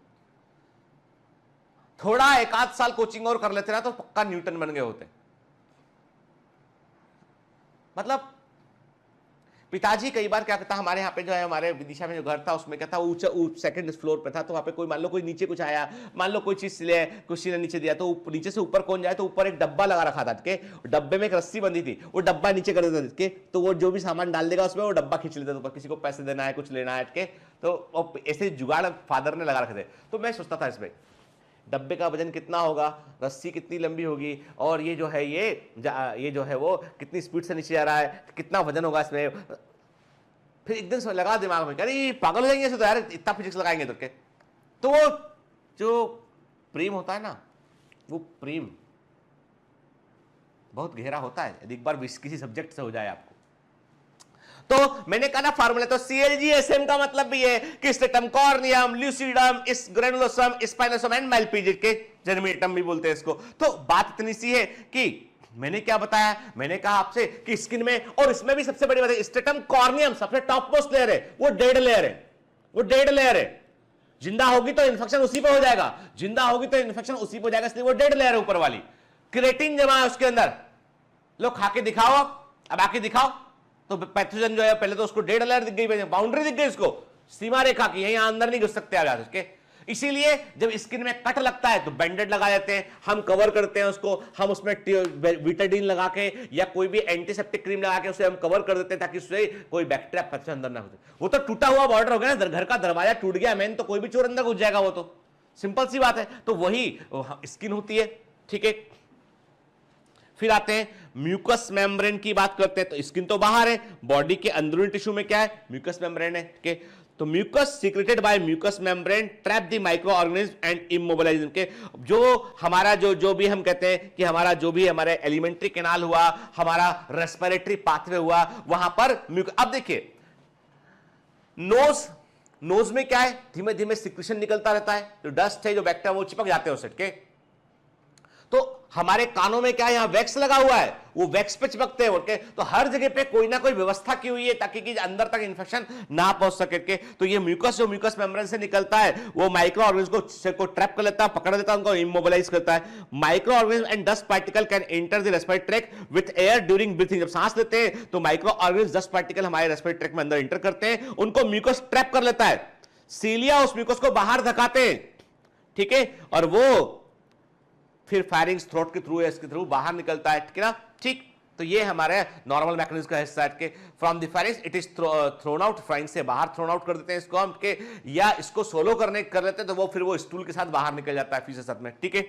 थोड़ा एक आध साल कोचिंग और कर लेते ना तो पक्का न्यूटन बन गए होते। मतलब पिताजी कई बार क्या कहता, हमारे यहाँ पे जो है, हमारे विदिशा में जो घर था उसमें क्या था, ऊंचा सेकंड फ्लोर पे था, तो वहाँ पे कोई मान लो कोई नीचे कुछ आया, मान लो कोई चीज ले, किसी ने नीचे दिया, तो नीचे से ऊपर कौन जाए, तो ऊपर एक डब्बा लगा रखा था के, डब्बे में एक रस्सी बंधी थी, वो डब्बा नीचे कर देता के, तो वो जो भी सामान डाल देगा उसमें वो डब्बा खींच लेता था, किसी को पैसे देना है, कुछ लेना है के, तो ऐसे जुगाड़ फादर ने लगा रखे थे। तो मैं सोचता था इसमें डब्बे का वजन कितना होगा, रस्सी कितनी लंबी होगी, और ये जो है ये जो है वो कितनी स्पीड से नीचे जा रहा है, कितना वजन होगा इसमें। फिर एकदम से लगा दिमाग में, अरे पागल हो जाएंगे ऐसे तो यार, इतना फिजिक्स लगाएंगे तो के। तो वो जो प्रेम होता है ना, वो प्रेम बहुत गहरा होता है यदि एक बार किसी सब्जेक्ट से हो जाए आपको। तो मैंने कहा ना फार्मूला, तो CLGSM का मतलब भी है कि stratum corneum, lucidum, granulosum, spinosum and malpighii के जर्मिनेटम भी बोलते हैं इसको। तो बात इतनी सी है कि मैंने क्या बताया, मैंने कहा आपसे कि स्किन में और इसमें भी सबसे बड़ी बात है स्ट्रेटम कॉर्नियम सबसे टॉप मोस्ट लेयर है, वो डेड लेयर है, वो डेड लेयर है। जिंदा होगी तो इन्फेक्शन उसी पे हो जाएगा, जिंदा होगी तो इन्फेक्शन उसी पे हो जाएगा, इसलिए वो डेड लेयर है ऊपर वाली। क्रिएटिन जमा है उसके अंदर, लो खा के दिखाओ, अब आके दिखाओ। तो पैथोजन जो है पहले तो उसको डेड लेयर दिख गई, बाउंड्री दिख गई उसको, सीमा रेखा की, यहां अंदर नहीं घुस सकते आप उसके। इसीलिए जब स्किन में कट लगता है तो बैंडेड लगा देते हैं, हम कवर करते हैं उसको, हम उसमें विटाडिन लगा के या कोई भी एंटीसेप्टिक क्रीम लगा के उसे हम कवर कर देते हैं ताकि उससे कोई बैक्टीरिया पैथोजन अंदर ना घुसे। वो तो टूटा हुआ बॉर्डर हो गया ना, घर का दरवाजा टूट गया मेन, तो कोई भी चोर अंदर घुस जाएगा, वो तो सिंपल सी बात है। तो वही स्किन होती है, ठीक है। फिर आते हैं म्यूकस मेम्ब्रेन की बात करते हैं। तो स्किन तो बाहर है, बॉडी के अंदरूनी टिश्यू में क्या है, म्यूकस मेम्ब्रेन है, ठीक है। तो mucus secreted by mucus membrane trap the microorganism and immobilise के, जो हमारा जो भी हम कहते हैं कि हमारा जो भी हमारे एलिमेंट्री कैनाल हुआ, हमारा रेस्पिरेटरी पाथवे हुआ, वहां पर अब देखिए नोज में क्या है, धीमे धीमे सिक्रेशन निकलता रहता है, जो डस्ट है जो बैक्टीरिया वो चिपक जाते हैं उस के। तो हमारे कानों में क्या है, यहां वैक्स लगा हुआ है, वो वैक्स पे चिपकते हैं ओके। तो हर जगह पे कोई ना कोई व्यवस्था की हुई है ताकि कि अंदर तक इंफेक्शन ना पहुंच सके के। तो ये म्यूकस जो म्यूकस मेम्ब्रेन से निकलता है वो माइक्रो ऑर्गेनिज्म को ट्रैप कर लेता है, पकड़ लेता है, उनको इमोबिलाइज करता है। Micro organism and dust particle can enter the respiratory tract with air during breathing. जब सांस लेते हैं तो माइक्रो ऑर्गेनिज्म डस्ट पार्टिकल हमारे रेस्पिरेटरी ट्रैक्ट में अंदर एंटर करते हैं, उनको म्यूकस ट्रैप कर लेता है, सीलिया उस म्यूकस को बाहर धकाते हैं, ठीक है, और वो फिर फायरिंग्स थ्रोट के थ्रू, इसके थ्रू बाहर निकलता है, ठीक है ना, ठीक। तो ये हमारे नॉर्मल मैकेनिज्म का हिस्सा है के। From the firings it is thrown out, firing से बाहर थ्रोन आउट कर देते हैं इसको हम के, या इसको सोलो कर लेते हैं तो वो फिर वो स्टूल के साथ बाहर निकल जाता है फीस साथ में, ठीक है।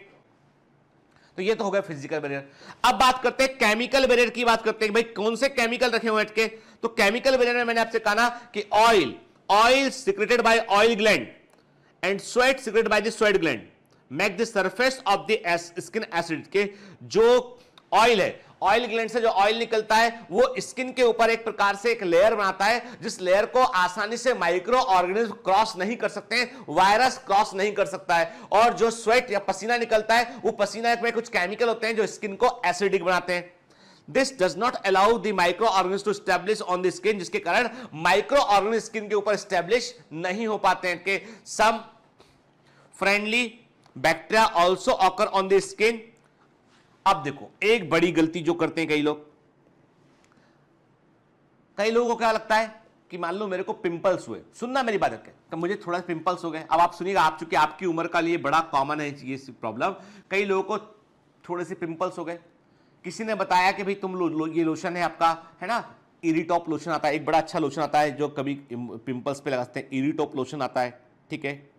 तो ये तो हो गया फिजिकल बैरियर। अब बात करते हैं केमिकल बैरियर की, बात करते हैं भाई कौन से केमिकल रखे हुए हैं। तो केमिकल बैरियर में मैंने आपसे कहा ना कि oil secreted by oil gland and sweat secreted by the sweat gland make the surface of the skin acid के। जो ऑयल है, ऑयल ग्लैंड से जो ऑयल निकलता है वो स्किन के ऊपर एक प्रकार से एक लेयर बनाता है, जिस लेयर को आसानी से माइक्रो ऑर्गेनिज्म क्रॉस नहीं कर सकते हैं, वायरस क्रॉस नहीं कर सकता है। और जो स्वेट या पसीना निकलता है वो पसीना में कुछ केमिकल होते हैं जो स्किन को एसिडिक बनाते हैं। This does not allow the microorganism to establish on the skin, जिसके कारण माइक्रो ऑर्गेनिज्म स्किन के ऊपर स्टैब्लिश नहीं हो पाते हैं। कि some friendly bacteria also occur on the skin. अब देखो एक बड़ी गलती जो करते हैं कई लोगों को क्या लगता है कि मान लो मेरे को पिंपल्स हुए, सुनना मेरी बात है, तो मुझे थोड़ा पिंपल्स हो गए। अब आप सुनिएगा, आप चूंकि आपकी उम्र का लिए बड़ा कॉमन है ये प्रॉब्लम, कई लोगों को थोड़े से पिंपल्स हो गए। किसी ने बताया कि भाई तुम ये लोशन है आपका, है ना, इरिटॉप लोशन आता है, एक बड़ा अच्छा लोशन आता है जो कभी पिंपल्स पे लगाते हैं, इरिटॉप लोशन आता है, ठीक है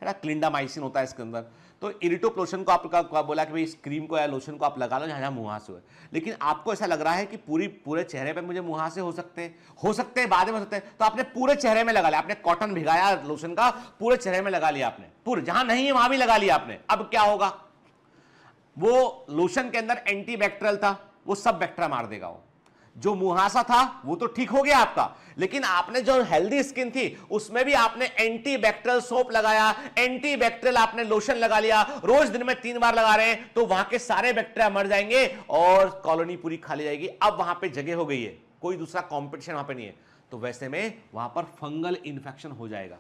ना, क्लिंडामाइसिन होता है इसके अंदर। तो इरिटॉप लोशन को आपका बोला कि भाई इस क्रीम को या लोशन को आप लगा लो जहां मुहासे हुए, लेकिन आपको ऐसा लग रहा है कि पूरे चेहरे पे मुझे मुहासे हो सकते हैं बाद में हो सकते हैं, तो आपने पूरे चेहरे में लगा लिया, आपने कॉटन भिगाया लोशन का, पूरे चेहरे में लगा लिया आपने, पूरे जहां नहीं है वहां भी लगा लिया आपने। अब क्या होगा, वो लोशन के अंदर एंटीबैक्टीरियल था, वो सब बैक्टीरिया मार देगा। वो जो मुहासा था वो तो ठीक हो गया आपका, लेकिन आपने जो हेल्दी स्किन थी उसमें भी आपने एंटीबैक्टीरियल सोप लगाया, एंटीबैक्टीरियल आपने लोशन लगा लिया, रोज दिन में 3 बार लगा रहे हैं, तो वहां के सारे बैक्टीरिया मर जाएंगे और कॉलोनी पूरी खाली जाएगी। अब वहां पे जगह हो गई है, कोई दूसरा कॉम्पिटिशन वहां पे नहीं है, तो वैसे में वहां पर फंगल इंफेक्शन हो जाएगा,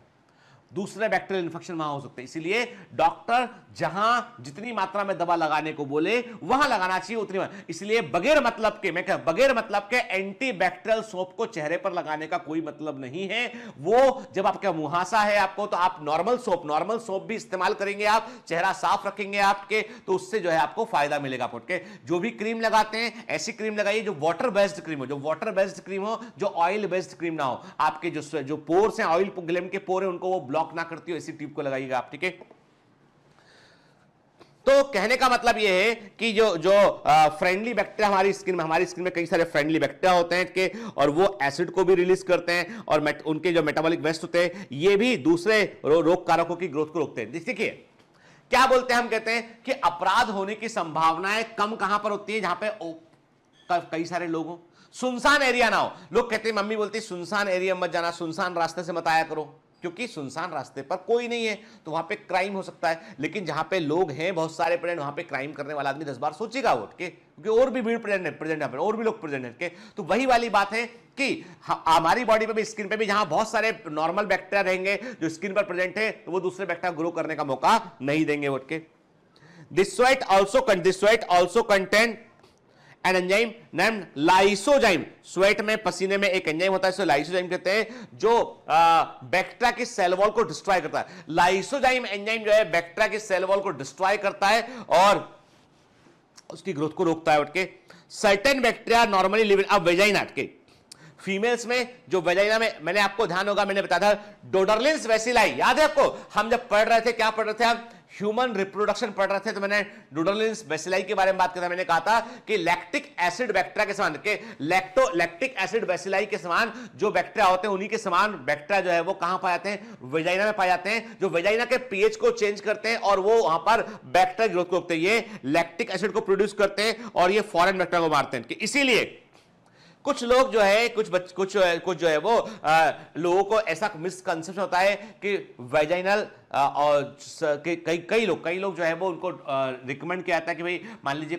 दूसरे बैक्टीरियल इन्फेक्शन वहां हो सकते हैं। इसीलिए डॉक्टर जहां जितनी मात्रा में दवा लगाने को बोले वहां लगाना चाहिए उतनी। इसलिए बगैर मतलब के एंटीबैक्टीरियल सोप को चेहरे पर लगाने का कोई मतलब नहीं है। वो जब आपका मुहासा है आपको, तो आप नॉर्मल सोप भी इस्तेमाल करेंगे, आप चेहरा साफ रखेंगे आपके, तो उससे जो है आपको फायदा मिलेगा। के जो भी क्रीम लगाते हैं ऐसी क्रीम लगाइए जो वाटर बेस्ड क्रीम हो, जो ऑयल बेस्ड क्रीम ना हो। आपके जो पोर्स हैं, ऑयल ग्लैंड के पोर हैं, उनको वो ब्लॉक ना करती हो ऐसी ट्यूब को लगाइएगा आप, ठीक है। तो कहने का मतलब यह है कि जो फ्रेंडली बैक्टीरिया हमारी स्किन में कई सारे फ्रेंडली बैक्टीरिया होते हैं कि, और वो एसिड को भी रिलीज करते हैं, और उनके जो मेटाबॉलिक वेस्ट होते हैं ये भी दूसरे रोग कारकों की ग्रोथ को रोकते हैं। देखिए क्या बोलते हैं, हम कहते हैं कि अपराध होने की संभावनाएं कम कहां पर होती है, जहां पे कई सारे लोग हो, सुनसान एरिया ना हो। लोग कहते हैं, मम्मी बोलती सुनसान एरिया मत जाना, सुनसान रास्ते से मत आया करो, क्योंकि सुनसान रास्ते पर कोई नहीं है तो वहां पे क्राइम हो सकता है। लेकिन जहां पे लोग हैं बहुत सारे प्रेजेंट, वहां पे क्राइम करने वाला आदमी 10 बार सोचेगा उठ के, क्योंकि और भी भीड़ प्रेजेंट है, और भी लोग प्रेजेंट है। तो वही वाली बात है कि हमारी बॉडी पे भी, स्किन पे भी, जहां बहुत सारे नॉर्मल बैक्टीरिया रहेंगे जो स्किन पर प्रेजेंट है, तो वो दूसरे बैक्टीरिया ग्रो करने का मौका नहीं देंगे उठ के। This sweat also contain an enzyme named lysozyme. Sweat में, पसीने में एक एंजाइम होता है, इसे लाइसोजाइम कहते हैं, जो बैक्टीरिया की सेल वॉल को डिस्ट्रॉय करता है। लाइसोजाइम एंजाइम जो है बैक्टीरिया की सेल वॉल को डिस्ट्रॉय करता है और उसकी ग्रोथ को रोकता है उठ के। Certain bacteria normally live in a vagina के। फीमेल्स में, जो वेजाइना में, मैंने आपको ध्यान होगा मैंने बताया था डोडरलिन्स बेसिलाई, याद है आपको, हम जब पढ़ रहे थे, क्या पढ़ रहे थे हम, ह्यूमन रिप्रोडक्शन पढ़ रहे थे, तो मैंने डोडरलिन्स बेसिलाई के बारे में बात करता, मैंने कहा था कि लैक्टिक एसिड बैक्टीरिया के समान, के लैक्टिक एसिड बेसिलाई के समान जो बैक्टीरिया होते हैं, उन्हीं के समान बैक्टीरिया जो है वो कहां पाए जाते हैं, वेजाइना में पाए जाते हैं, जो वेजाइना के पीएच को चेंज करते हैं और वो वहां पर बैक्टीरिया ग्रोथ को रोकते हैं। ये लैक्टिक एसिड को प्रोड्यूस करते हैं और ये फॉरेन बैक्टीरिया को मारते हैं। कि इसीलिए कुछ लोग जो है, कुछ जो है वो लोगों को ऐसा मिसकंसेप्शन होता है कि वेजाइनल और कई लोग जो है वो उनको रिकमेंड किया जाता है कि भाई मान लीजिए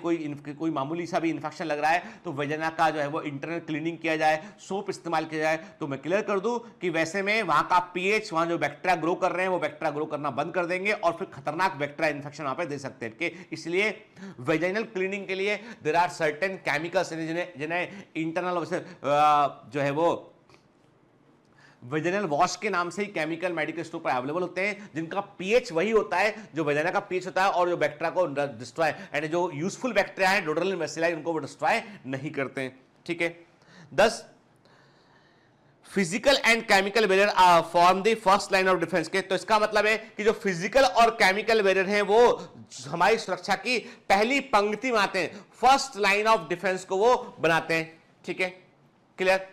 कोई मामूली सा भी इन्फेक्शन लग रहा है तो वेजाइना का जो है वो इंटरनल क्लीनिंग किया जाए, सोप इस्तेमाल किया जाए। तो मैं क्लियर कर दूं कि वैसे में वहां का पीएच, वहां जो बैक्टीरिया ग्रो कर रहे हैं वो बैक्टीरिया ग्रो करना बंद कर देंगे और फिर खतरनाक बैक्टीरिया इन्फेक्शन वहां पे दे सकते हैं। कि इसलिए वेजाइनल क्लीनिंग के लिए देयर आर सर्टेन केमिकल्स जिन्हें इंटरनल जो है वो वेजाइनल वॉश के नाम से ही केमिकल मेडिकल स्टोर पर अवेलेबल होते हैं, जिनका पीएच वही होता है जो वेजाइना का पीएच होता है और जो बैक्टीरिया को डिस्ट्रॉय, यानी जो यूजफुल बैक्टीरिया है डोडरलिन बेसिलाई, उनको वो डिस्ट्रॉय नहीं करते हैं। ठीक है। 10 physical and chemical barrier form the first line of defence के। तो इसका मतलब है कि जो फिजिकल और केमिकल बैरियर हैं वो हमारी सुरक्षा की पहली पंक्ति में आते हैं, फर्स्ट लाइन ऑफ डिफेंस को वो बनाते हैं। ठीक है, क्लियर।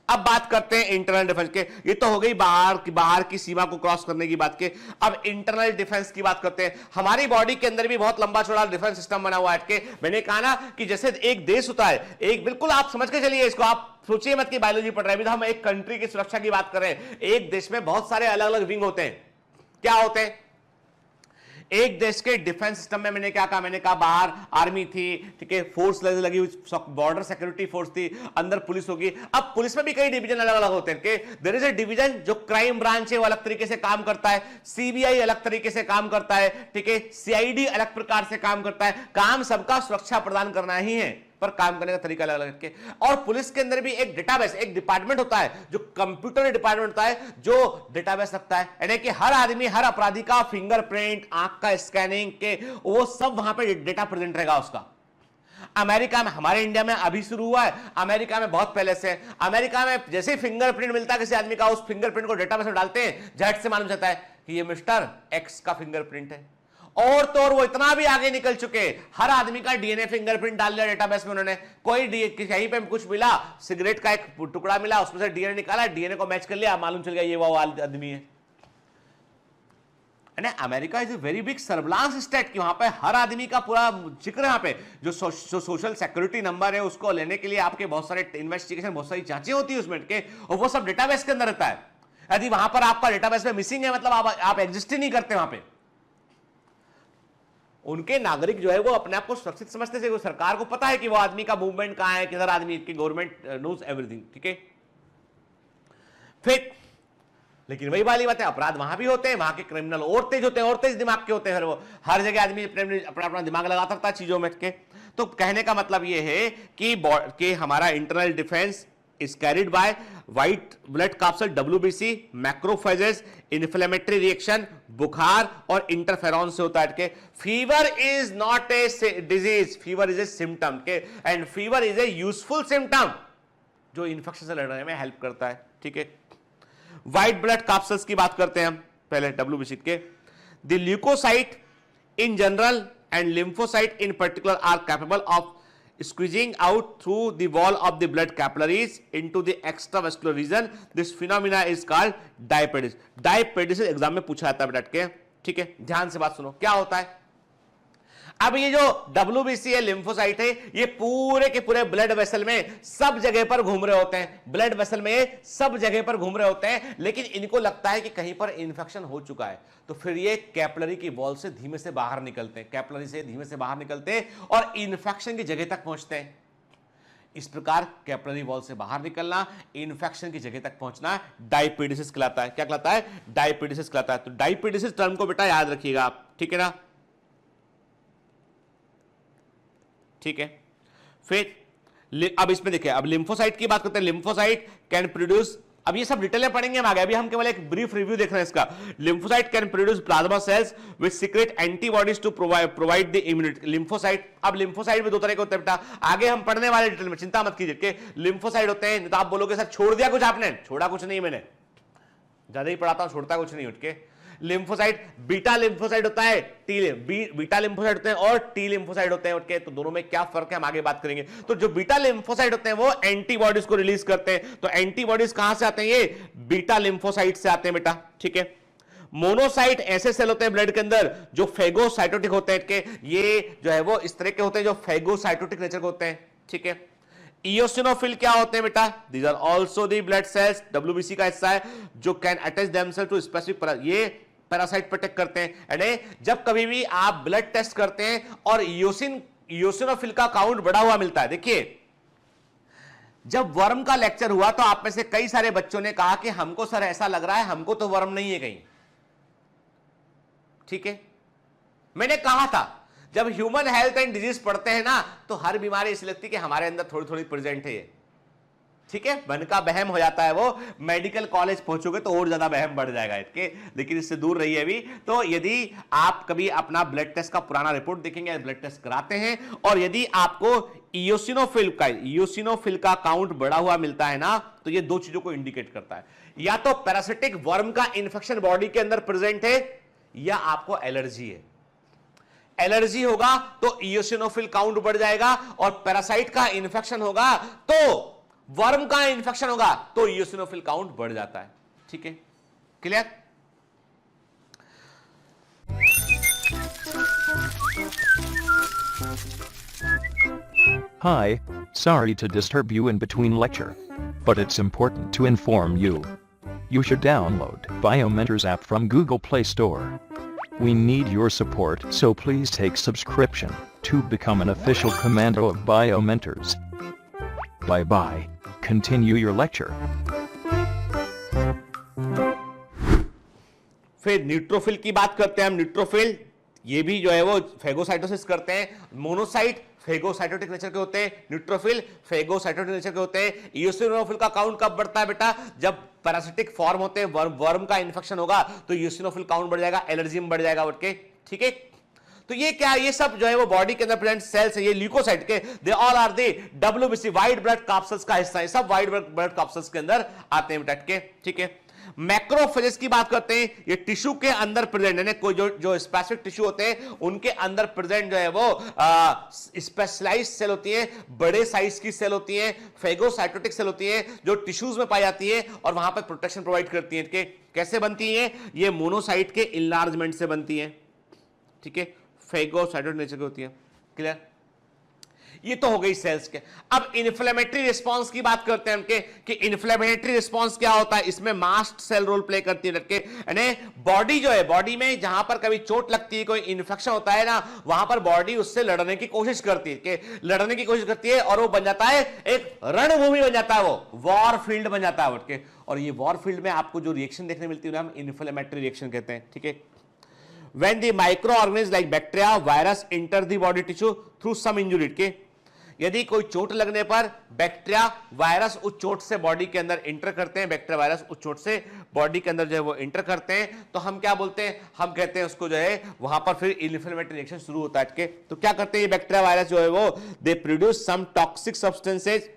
अब बात करते हैं इंटरनल डिफेंस के। ये तो हो गई बाहर की सीमा को क्रॉस करने की बात के। अब इंटरनल डिफेंस की बात करते हैं। हमारी बॉडी के अंदर भी बहुत लंबा चौड़ा डिफेंस सिस्टम बना हुआ है के। मैंने कहा ना कि जैसे एक देश होता है, एक, बिल्कुल आप समझ के चलिए इसको, आप सोचिए मत कि बायोलॉजी पढ़ रहे हैं, हम एक कंट्री की सुरक्षा की बात कर रहे हैं। एक देश में बहुत सारे अलग अलग विंग होते हैं। क्या होते हैं? एक देश के डिफेंस सिस्टम में मैंने क्या कहा, मैंने कहा बाहर आर्मी थी, ठीक है, फोर्स लगी हुई, बॉर्डर सिक्योरिटी फोर्स थी, अंदर पुलिस होगी। अब पुलिस में भी कई डिवीजन अलग अलग होते हैं। देयर इज अ डिवीजन जो क्राइम ब्रांच है, वो अलग तरीके से काम करता है, सीबीआई अलग तरीके से काम करता है, ठीक है, सीआईडी अलग प्रकार से काम करता है। काम सबका सुरक्षा प्रदान करना ही है, पर काम करने का तरीका अलग अलग के। और पुलिस के अंदर भी एक डेटाबेस, एक डिपार्टमेंट होता है जो कंप्यूटर डिपार्टमेंट होता है, जो डेटाबेस रखता है, यानी कि हर आदमी, हर अपराधी का फिंगरप्रिंट, आंख का स्कैनिंग के, वो सब वहां पे डेटा प्रेजेंट रहेगा उसका। अमेरिका में, हमारे इंडिया में अभी शुरू हुआ है, अमेरिका में बहुत पहले से। अमेरिका में जैसे फिंगरप्रिंट मिलता है किसी आदमी का, उस फिंगरप्रिंट को डेटाबेस में डालते हैं, झट से मालूम चलता है कि ये मिस्टर एक्स का फिंगरप्रिंट है। और तो और वो इतना भी आगे निकल चुके, हर आदमी का डीएनए फिंगरप्रिंट डाल दिया डेटाबेस में उन्होंने। कोई कहीं पे कुछ मिला, सिगरेट का एक टुकड़ा मिला, उसमें से डीएनए निकाला, डीएनए को मैच कर लिया, मालूम चल गया ये वो आदमी है। America is a very big surveillance state कि वहां पे हर आदमी का पूरा जिक्र है। वहां पे जो सोशल सिक्योरिटी नंबर है उसको लेने के लिए आपके बहुत सारे इन्वेस्टिगेशन, बहुत सारी जांचें होती है उसमें के, और वो सब डेटाबेस के अंदर रहता है। यदि वहां पर आपका डेटाबेस में मिसिंग है, मतलब आप एग्जिस्ट ही नहीं करते वहां पे। उनके नागरिक जो है वो अपने आप को सुरक्षित समझते थे, सरकार को पता है कि वो आदमी का मूवमेंट कहां है, किधर आदमी की, गवर्नमेंट नोज एवरीथिंग। ठीक है, फिर लेकिन वही वाली बात है, अपराध वहां भी होते हैं, वहां के क्रिमिनल और तेज होते हैं, और तेज दिमाग के होते हैं। वो हर जगह आदमी अपना दिमाग लगा सकता है चीजों में के। तो कहने का मतलब ये है कि हमारा internal defence is carried by white blood capsule WBC, macrophages, inflammatory reaction, बुखार और इंटरफेरॉन से होता है के। Fever is not a disease, fever is a symptom के, and fever is a useful symptom जो इन्फेक्शन से लड़ने में हेल्प करता है। ठीक है, व्हाइट ब्लड कैप्सूल्स की बात करते हैं हम पहले WBC के। The leucocyte in general and lymphocyte in particular are capable of squeezing out through the wall of the blood capillaries into the extravascular region. This phenomena is called diapetes. Diapetes exam में पूछा जाता है बेटा के, ठीक है, ध्यान से बात सुनो क्या होता है। अब ये जो WBC है, लिम्फोसाइट है, ये पूरे के पूरे ब्लड वेसल में सब जगह पर घूम रहे होते हैं, ब्लड वेसल में ये सब जगह पर घूम रहे होते हैं, लेकिन इनको लगता है कि कहीं पर इंफेक्शन हो चुका है, तो फिर ये कैपिलरी की वॉल से धीमे से बाहर निकलते हैं, कैपिलरी से धीमे से बाहर निकलते हैं और इंफेक्शन की जगह तक पहुंचते हैं। इस प्रकार कैपिलरी वॉल से बाहर निकलना, इंफेक्शन की जगह तक पहुंचना डायपीडिसिस कहलाता है। क्या कहलाता है? डायपीडिसिस कहलाता है। तो डायपीडिसिस टर्म को बेटा याद रखिएगा आप, ठीक है ना। ठीक है, फिर अब इसमें देखिए, अब लिम्फोसाइट की बात करते हैं। लिम्फोसाइट कैन प्रोड्यूस, अब ये सब डिटेल में पढ़ेंगे हम आगे, अभी हम केवल एक ब्रीफ रिव्यू देख रहे हैं इसका। Lymphocyte can produce plasma cells which secrete antibodies to provide the immunity. Lymphocyte, अब लिम्फोसाइट में दो तरह के होते हैं बेटा, आगे हम पढ़ने वाले डिटेल में, चिंता मत कीजिए कि लिम्फोसाइट होते हैं। तो आप बोलोगे सर छोड़ दिया कुछ आपने, छोड़ा कुछ नहीं, मैंने ज्यादा ही पढ़ाता हूं, छोड़ता कुछ नहीं उठ के। लिम्फोसाइट, बीटा लिम्फोसाइट होता है, बीटा लिम्फोसाइट होते हैं और टी लिम्फोसाइट होते हैं, ओके। तो दोनों में क्या फर्क है हम आगे बात करेंगे। तो जो बीटा लिम्फोसाइट होते हैं वो एंटीबॉडीज को रिलीज करते हैं। तो एंटीबॉडीज कहां से आते हैं? ये बीटा लिम्फोसाइट से आते हैं बेटा, ठीक है। मोनोसाइट ऐसे सेल होते हैं ब्लड के अंदर जो फेगोसाइटोटिक होते हैं, के ये जो है वो इस तरह के होते हैं जो फेगोसाइटोटिक नेचर के होते हैं, ठीक है। इयोसिनोफिल क्या होते हैं बेटा? These are also the blood cells, WBC का हिस्सा है, जो can attach themselves to specific, ये पैरासाइट प्रोटेक्ट करते हैं। यानी जब कभी भी आप ब्लड टेस्ट करते हैं और इयोसिनोफिल का काउंट बढ़ा हुआ मिलता है, देखिए जब वर्म का लेक्चर हुआ तो आप में से कई सारे बच्चों ने कहा कि हमको सर ऐसा लग रहा है हमको तो वर्म नहीं है कहीं, ठीक है। मैंने कहा था जब ह्यूमन हेल्थ एंड डिजीज पढ़ते हैं ना तो हर बीमारी इसलिए लगती है कि हमारे अंदर थोड़ी थोड़ी प्रेजेंट है ये, ठीक है। मन का बहम हो जाता है वो, मेडिकल कॉलेज पहुंचोगे तो और ज्यादा बहम बढ़ जाएगा इसके, लेकिन इससे दूर रहिए अभी। तो यदि आप कभी अपना ब्लड टेस्ट का पुराना रिपोर्ट देखेंगे, ब्लड टेस्ट कराते हैं और यदि आपको इयोसिनोफिल का काउंट बढ़ा हुआ मिलता है ना, तो ये दो चीजों को इंडिकेट करता है, या तो पैरासिटिक वर्म का इंफेक्शन बॉडी के अंदर प्रेजेंट है या आपको एलर्जी है। एलर्जी होगा तो इयोसिनोफिल काउंट बढ़ जाएगा और पैरासाइट का इंफेक्शन होगा तो वर्म का इंफेक्शन होगा तो इयोसिनोफिल काउंट बढ़ जाता है, ठीक है। Clear? Hi, sorry to disturb you in between lecture, but it's important to inform you. You should download Biomentors app from Google Play Store. We need your support, so please take subscription to become an official commando of Biomentors. Bye bye. Continue your lecture. फिर न्यूट्रोफिल की बात करते हैं हम। न्यूट्रोफिल ये भी जो है वो फेगोसाइटोसिस करते हैं। मोनोसाइट फेगोसाइटोटिक नेचर के होते हैं, न्यूट्रोफिल फेगोसाइटोटिक नेचर के होते हैं। इयोसिनोफिल का काउंट कब बढ़ता है बेटा? जब पैरासिटिक फॉर्म होते हैं, वर्म का इन्फेक्शन होगा तो इयोसिनोफिल काउंट बढ़ जाएगा, एलर्जी में बढ़ जाएगा उठ के, ठीक है। तो ये क्या, ये सब जो है वो बॉडी के अंदर प्रेजेंट सेल्स है, ये ल्यूकोसाइट के, they all are the WBC white blood corpuscles का हिस्सा है, सब व्हाइट ब्लड कार्पसेल्स के अंदर आते हैं बेटा, ठीक है। मैक्रोफेजेस की बात करते हैं, ये टिश्यू के अंदर प्रेजेंट है, कोई जो स्पेसिफिक टिश्यू होते हैं उनके अंदर प्रेजेंट जो है वो स्पेशलाइज्ड सेल होती है, बड़े साइज की सेल होती है, फेगोसाइटोटिक सेल होती है जो टिश्यूज में पाई जाती है और वहां पर प्रोटेक्शन प्रोवाइड करती है। इनके कैसे बनती है? ये मोनोसाइट के इनलार्जमेंट से बनती है, ठीक है, फेगोसाइटोटिक नेचर की होती है। क्लियर? ये तो हो गई सेल्स के। अब इन्फ्लेमेटरी रिस्पांस की बात करते हैं हम कि इन्फ्लेमेटरी रिस्पांस क्या होता है। इसमें मास्ट सेल रोल प्ले करती है लड़के, यानी बॉडी जो है, बॉडी में जहां पर कभी चोट लगती है, कोई इन्फेक्शन होता है ना, वहां पर बॉडी उससे लड़ने की कोशिश करती है, कि लड़ने की कोशिश करती है और वो बन जाता है एक रणभूमि बन जाता है, वो वॉर फील्ड बन जाता है उठ के। और ये वॉर फील्ड में आपको जो रिएक्शन देखने मिलती है हम इन्फ्लेमेटरी रिएक्शन कहते हैं, ठीक है। When the microorganisms like bacteria, virus enter the body tissue through some injury, के यदि कोई चोट लगने पर बैक्टीरिया वायरस उस चोट से बॉडी के अंदर इंटर करते हैं, बैक्टीरिया वायरस उस चोट से बॉडी के अंदर जो है वो इंटर करते हैं, तो हम क्या बोलते हैं? हम कहते हैं उसको जो है वहां पर फिर इन्फ्लेमेटरी रिएक्शन शुरू होता है। तो क्या करते हैं ये बैक्टीरिया वायरस जो है वो, they produce some toxic substances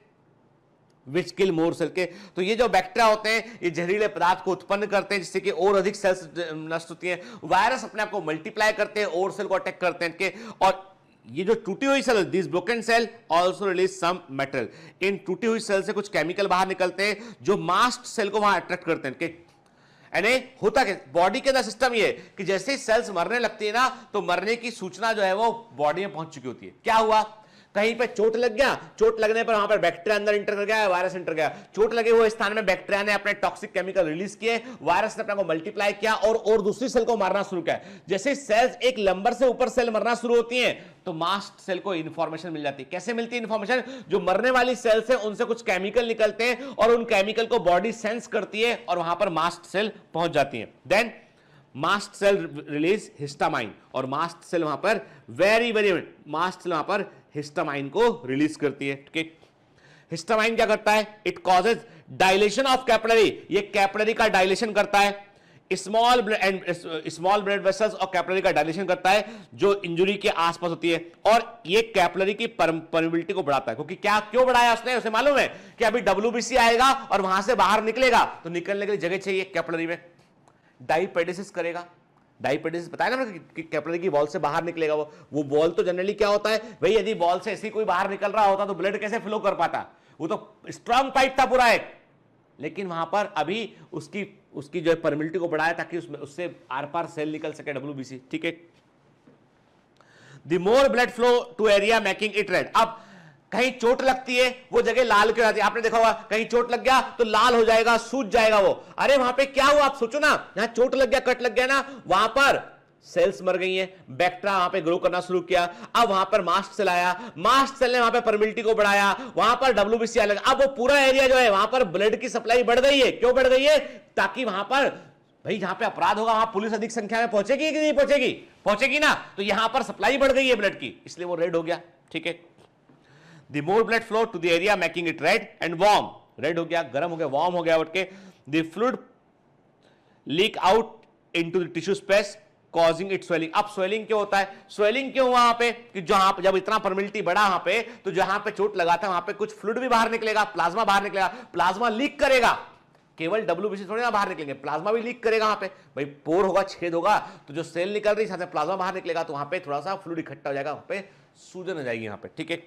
which kill more cell, के तो ये जो बैक्टीरिया होते हैं ये जहरीले पदार्थ को उत्पन्न करते हैं जिससे कि और अधिक सेल्स नष्ट होती हैं। वायरस अपने आप को मल्टीप्लाई करते हैं और सेल को अटैक करते हैं के, और ये जो टूटी हुई cell, this broken cell also release some material. इन टूटी हुई सेल से कुछ केमिकल बाहर निकलते हैं जो मास्ट सेल को वहां अट्रैक्ट करते हैं के, यानी होता क्या, बॉडी के अंदर सिस्टम ये है कि जैसे ही सेल्स मरने लगती है ना, तो मरने की सूचना जो है वो बॉडी में पहुंच चुकी होती है। क्या हुआ, कहीं पे चोट लग गया, चोट लगने पर वहां पर बैक्टीरिया अंदर इंटर कर गया, वायरस इंटर गया, चोट लगे हुए स्थान में बैक्टीरिया ने अपने टॉक्सिक केमिकल रिलीज किए, वायरस ने अपने को मल्टीप्लाई किया और दूसरी सेल को मारना शुरू किया। जैसे सेल्स एक नंबर से ऊपर सेल मरना शुरू होती हैं, तो मास्ट सेल को इंफॉर्मेशन मिल जाती है। कैसे मिलती है इंफॉर्मेशन, जो मरने वाली सेल्स है उनसे कुछ केमिकल निकलते हैं और उन केमिकल को बॉडी सेंस करती है और वहां पर मास्ट सेल पहुंच जाती है। Then mast cell release histamine, और मास्ट सेल वहां पर मास्ट सेल वहां पर हिस्टामाइन को रिलीज करती है। ठीक है, हिस्टामाइन क्या करता है, it causes dilation of capillary, ये कैपिलरी का डायलेशन करता है, स्मॉल ब्लड वेसल्स और कैपिलरी का डायलेशन करता है जो इंजरी के आसपास होती है, और ये कैपिलरी की परमिबिलिटी को बढ़ाता है। क्योंकि क्यों बढ़ाया उसने, उसे मालूम है कि अभी WBC आएगा और वहां से बाहर निकलेगा, तो निकलने के लिए जगह चाहिए कैपिलरी में, डाइपेडिसिस करेगा। डाइपेडिसिस बताया ना कि कैपिलरी की बॉल से बाहर निकलेगा। वो बॉल तो जनरली क्या होता है भाई, यदि बॉल से ऐसी कोई बाहर निकल रहा होता तो ब्लड कैसे फ्लो कर पाता, वो तो स्ट्रांग पाइप था पूरा एक, लेकिन वहां पर अभी उसकी जो परमिबिलिटी को बढ़ाया ताकि उससे आर पार सेल निकल सके WBC। ठीक है, the more blood flow to area making it red. अब कहीं चोट लगती है वो जगह लाल क्यों जाती है, आपने देखा होगा कहीं चोट लग गया तो लाल हो जाएगा, सूज जाएगा वो। अरे वहां पे क्या हुआ, आप सोचो ना, यहां चोट लग गया, कट लग गया ना, वहां पर सेल्स मर गई हैं, बैक्टीरिया वहां पे ग्रो करना शुरू किया, अब वहां पर मास्ट सेल आया, मास्ट सेल ने वहां पे परमिबिलिटी को बढ़ाया, वहां पर WBC आने लगा। अब वो पूरा एरिया जो है वहां पर ब्लड की सप्लाई बढ़ गई है। क्यों बढ़ गई है, ताकि वहां पर भाई जहां पे अपराध होगा वहां पुलिस अधिक संख्या में पहुंचेगी कि नहीं पहुंचेगी, पहुंचेगी ना, तो यहां पर सप्लाई बढ़ गई है ब्लड की, इसलिए वो रेड हो गया। ठीक है, the more blood flow to the area making it red and warm, red हो गया, गर्म हो गया, वार्म हो गया, उठ के the fluid leak out into the tissue space causing it swelling. अब स्वेलिंग क्यों होता है, स्वेलिंग क्यों वहां पे, कि जहां जब इतना परमिबिलिटी बढ़ा वहां पे, तो जहां पे चोट लगा था वहां पे कुछ फ्लूइड भी बाहर निकलेगा, प्लाज्मा बाहर निकलेगा, प्लाज्मा लीक करेगा, केवल WBC थोड़ी ना बाहर निकलेंगे, प्लाज्मा भी लीक करेगा। वहां पे भाई पोर होगा, छेद होगा, तो जो सेल निकल रही है प्लाज्मा बाहर निकलेगा, तो वहां पे थोड़ा सा फ्लूइड इकट्ठा हो जाएगा, वहां पे सूजन हो जाएगी यहाँ पे। ठीक है,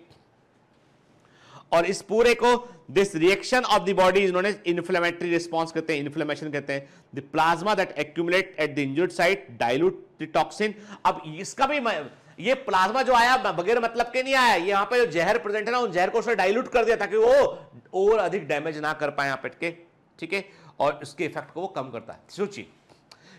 और इस पूरे को this reaction of the body is known as inflammatory response कहते हैं, इन्फ्लेमेशन कहते हैं। The plasma that accumulate at the injured site dilute the toxin. अब इसका भी ये प्लाज्मा जो आया बगैर मतलब के नहीं आया, ये यहाँ पे जो जहर प्रेजेंट है ना, उन जहर को उसने डाइल्यूट कर दिया ताकि वो और अधिक डैमेज ना कर पाए यहाँ पे के। ठीक है, और उसके इफेक्ट को वो कम करता है। सोचिए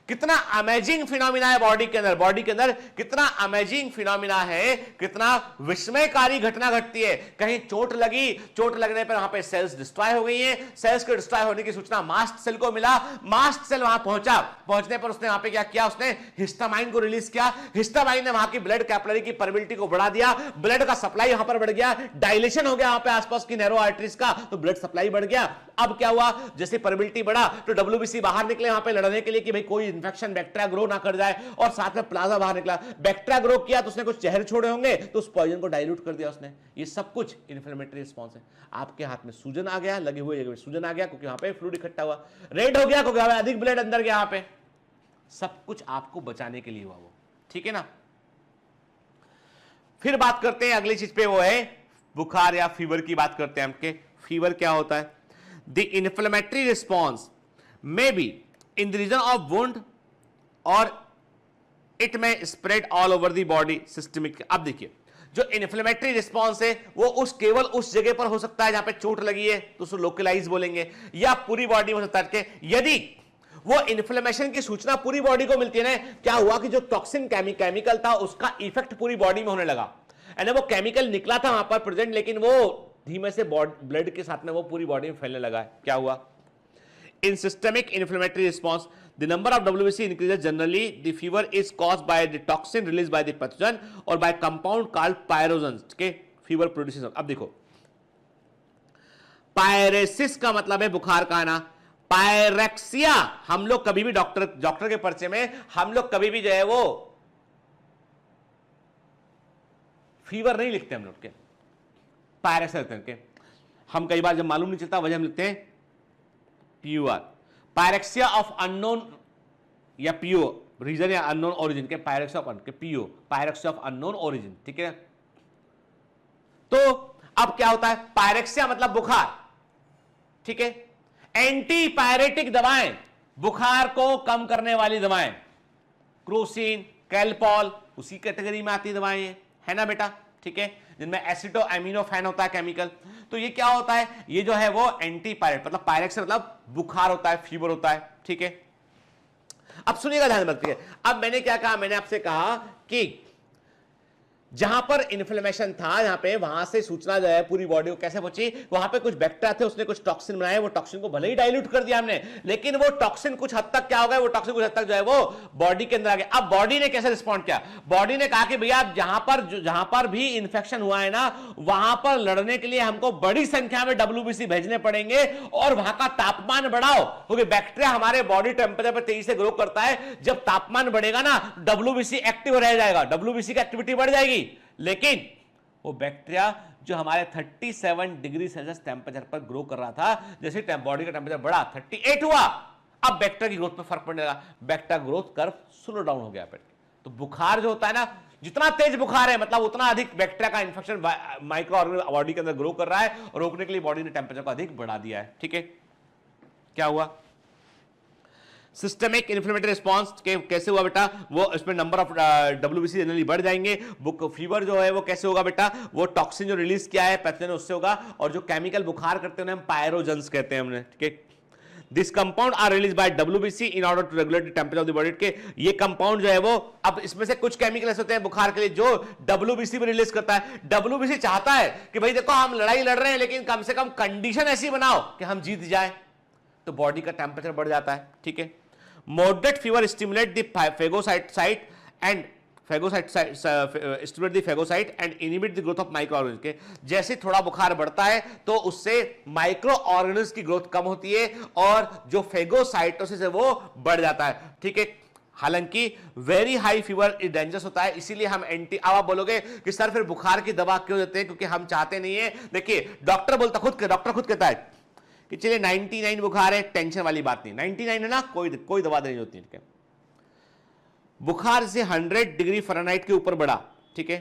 कितना अमेजिंग फिनोमिना है बॉडी के अंदर कितना अमेजिंग फिनोमिना है, कितना विस्मयकारी घटना घटती है। कहीं चोट लगी, चोट लगने पर वहां पे सेल्स डिस्ट्रॉय हो गई हैं, सेल्स के डिस्ट्रॉय होने की सूचना मास्ट सेल को मिला, मास्ट सेल वहां पहुंचा, पहुंचने पर उसने वहां पे क्या किया, उसने हिस्टामाइन को रिलीज किया, हिस्टामाइन ने वहां की ब्लड कैपिलरी की परमिबिलिटी को बढ़ा दिया, ब्लड का सप्लाई वहां पर बढ़ गया, डायलेशन हो गया वहां पे आसपास की नैरो आर्टरीज का, तो ब्लड सप्लाई बढ़ गया। अब क्या हुआ, जैसे परमिबिलिटी बढ़ा तो WBC बाहर निकले वहां पे लड़ने के लिए कि भाई कोई इंफेक्शन बैक्टीरिया ग्रो ना कर जाए, और साथ में प्लाज्मा बाहर निकला, बैक्टीरिया ग्रो किया तो उसने कुछ जहर छोड़े होंगे, तो उस पॉइजन को डाइल्यूट कर दिया उसने। ये सब कुछ इन्फ्लेमेटरी रिस्पांस है। आपके हाथ में सूजन आ गया, लगे हुए जगह में सूजन आ गया क्योंकि वहां पे फ्लूइड इकट्ठा हुआ, रेड हो गया क्योंकि अधिक ब्लड अंदर गया वहां पे, सब कुछ आपको बचाने के लिए हुआ वो। ठीक है ना, फिर बात करते हैं अगली चीज पे, वो है बुखार या फीवर की बात करते हैं। हमके फीवर क्या होता है, the inflammatory response may be in the region of wound और it may spread all over the body systemic. अब देखिए जो इन्फ्लेमेटरी रिस्पॉन्स है वो केवल उस जगह पर हो सकता है जहां पे चोट लगी है, तो उसको लोकलाइज बोलेंगे, या पूरी बॉडी में हो सकता है कि यदि वो इन्फ्लेमेशन की सूचना पूरी बॉडी को मिलती है ना, क्या हुआ कि जो टॉक्सिन केमिकल था उसका इफेक्ट पूरी बॉडी में होने लगा, यानी वो केमिकल निकला था वहां पर प्रेजेंट, लेकिन वो धीमे से ब्लड के साथ में वो पूरी बॉडी में फैलने लगा है। क्या हुआ, in systemic inflammatory response the number of WBC increases. Generally the fever is caused by the toxin released by the pathogen or by compound called pyrogens. Okay, fever produces. अब देखो पायरेसिस का मतलब है बुखार का आना, पायरेक्सिया हम लोग कभी भी डॉक्टर के पर्चे में हम लोग कभी भी जो है वो फीवर नहीं लिखते हम लोग के, पायरेक्सिया लिखते हैं। हम कई बार जब मालूम नहीं चलता वजह हम लिखते हैं PUR, पायरेक्सिया ऑफ अननोन या PO रीजन या अननोन ओरिजिन के, पायरेक्सिया ऑफ के PO pyrexia of unknown origin. ठीक है, तो अब क्या होता है, पायरेक्सिया मतलब बुखार। ठीक है, एंटी पायरेटिक दवाएं बुखार को कम करने वाली दवाएं, क्रोसिन, कैलपॉल, उसी कैटेगरी में आती दवाएं है ना बेटा, ठीक है, जिनमें एसिडो एमिनोफेन होता है केमिकल। तो ये क्या होता है, ये जो है वो एंटी पायरेट, मतलब पायरेट से मतलब बुखार होता है, फीवर होता है, ठीक है। अब सुनिएगा ध्यान रखिए, अब मैंने क्या कहा, मैंने आपसे कहा कि जहां पर इन्फ्लेमेशन था, यहां पे वहां से सूचना जो है पूरी बॉडी को कैसे पहुंची, वहां पे कुछ बैक्टीरिया थे, उसने कुछ टॉक्सिन बनाए, वो टॉक्सिन को भले ही डाइल्यूट कर दिया हमने, लेकिन वो टॉक्सिन कुछ हद तक क्या हो गया, वो टॉक्सिन कुछ हद तक जो है वो बॉडी के अंदर आ गया। अब बॉडी ने कैसे रिस्पॉन्ड किया, बॉडी ने कहा कि भैया जहां पर भी इंफेक्शन हुआ है ना, वहां पर लड़ने के लिए हमको बड़ी संख्या में WBC भेजने पड़ेंगे और वहां का तापमान बढ़ाओ, क्योंकि बैक्टीरिया हमारे बॉडी टेम्परेचर पर तेजी से ग्रो करता है। जब तापमान बढ़ेगा ना, WBC एक्टिव रह जाएगा, WBC की एक्टिविटी बढ़ जाएगी। लेकिन वो बैक्टीरिया जो हमारे 37 डिग्री सेल्सियस टेम्परेचर पर ग्रो कर रहा था, जैसे बॉडी का टेम्परेचर बढ़ा 38 हुआ, अब बैक्टीरिया की ग्रोथ में फर्क पड़ने लगा, bacteria growth curve slow down हो गया। तो बुखार जो होता है ना, जितना तेज बुखार है मतलब उतना अधिक बैक्टीरिया का इंफेक्शन माइक्रो ऑर्गेनिज्म बॉडी के अंदर ग्रो कर रहा है, और रोकने के लिए बॉडी ने टेम्परेचर को अधिक बढ़ा दिया है, ठीक है। क्या हुआ, सिस्टमिक इन्फ्लेमेटरी रिस्पांस कैसे हुआ बेटा, वो इसमें नंबर ऑफ WBC जनरली बढ़ जाएंगे। बुक फीवर जो है वो कैसे होगा बेटा, वो टॉक्सिन जो रिलीज किया है पैथोजन उससे होगा, और जो केमिकल बुखार करते हैं हम पायरोजेंस कहते हैं हमने, ठीक है। This compound are release by WBC in order to regulate the temperature of the body के, ये कंपाउंड जो है वो, अब इसमें से कुछ केमिकल ऐसे होते हैं बुखार के लिए जो WBC में रिलीज करता है। WBC चाहता है कि भाई देखो हम लड़ाई लड़ रहे हैं, लेकिन कम से कम कंडीशन ऐसी बनाओ कि हम जीत जाए, तो बॉडी का टेम्परेचर बढ़ जाता है, ठीक है। Moderate fever stimulate the phagocyte and stimulate the phagocyte and inhibit the growth of microorganisms के, जैसे थोड़ा बुखार बढ़ता है तो उससे माइक्रो ऑर्गेनिज्म की ग्रोथ कम होती है और जो फेगोसाइटोसिस है वो बढ़ जाता है, ठीक है। हालांकि वेरी हाई फीवर डेंजरस होता है, इसीलिए हम अब आप बोलोगे कि सर फिर बुखार की दवा क्यों देते हैं, क्योंकि हम चाहते नहीं है। देखिए डॉक्टर खुद कहता है कि चलिए 99 बुखार है, टेंशन वाली बात नहीं, 99 है ना, कोई दवा देनी होती है, ठीक है। बुखार से 100 डिग्री फ़ारेनहाइट के ऊपर बढ़ा, ठीक है,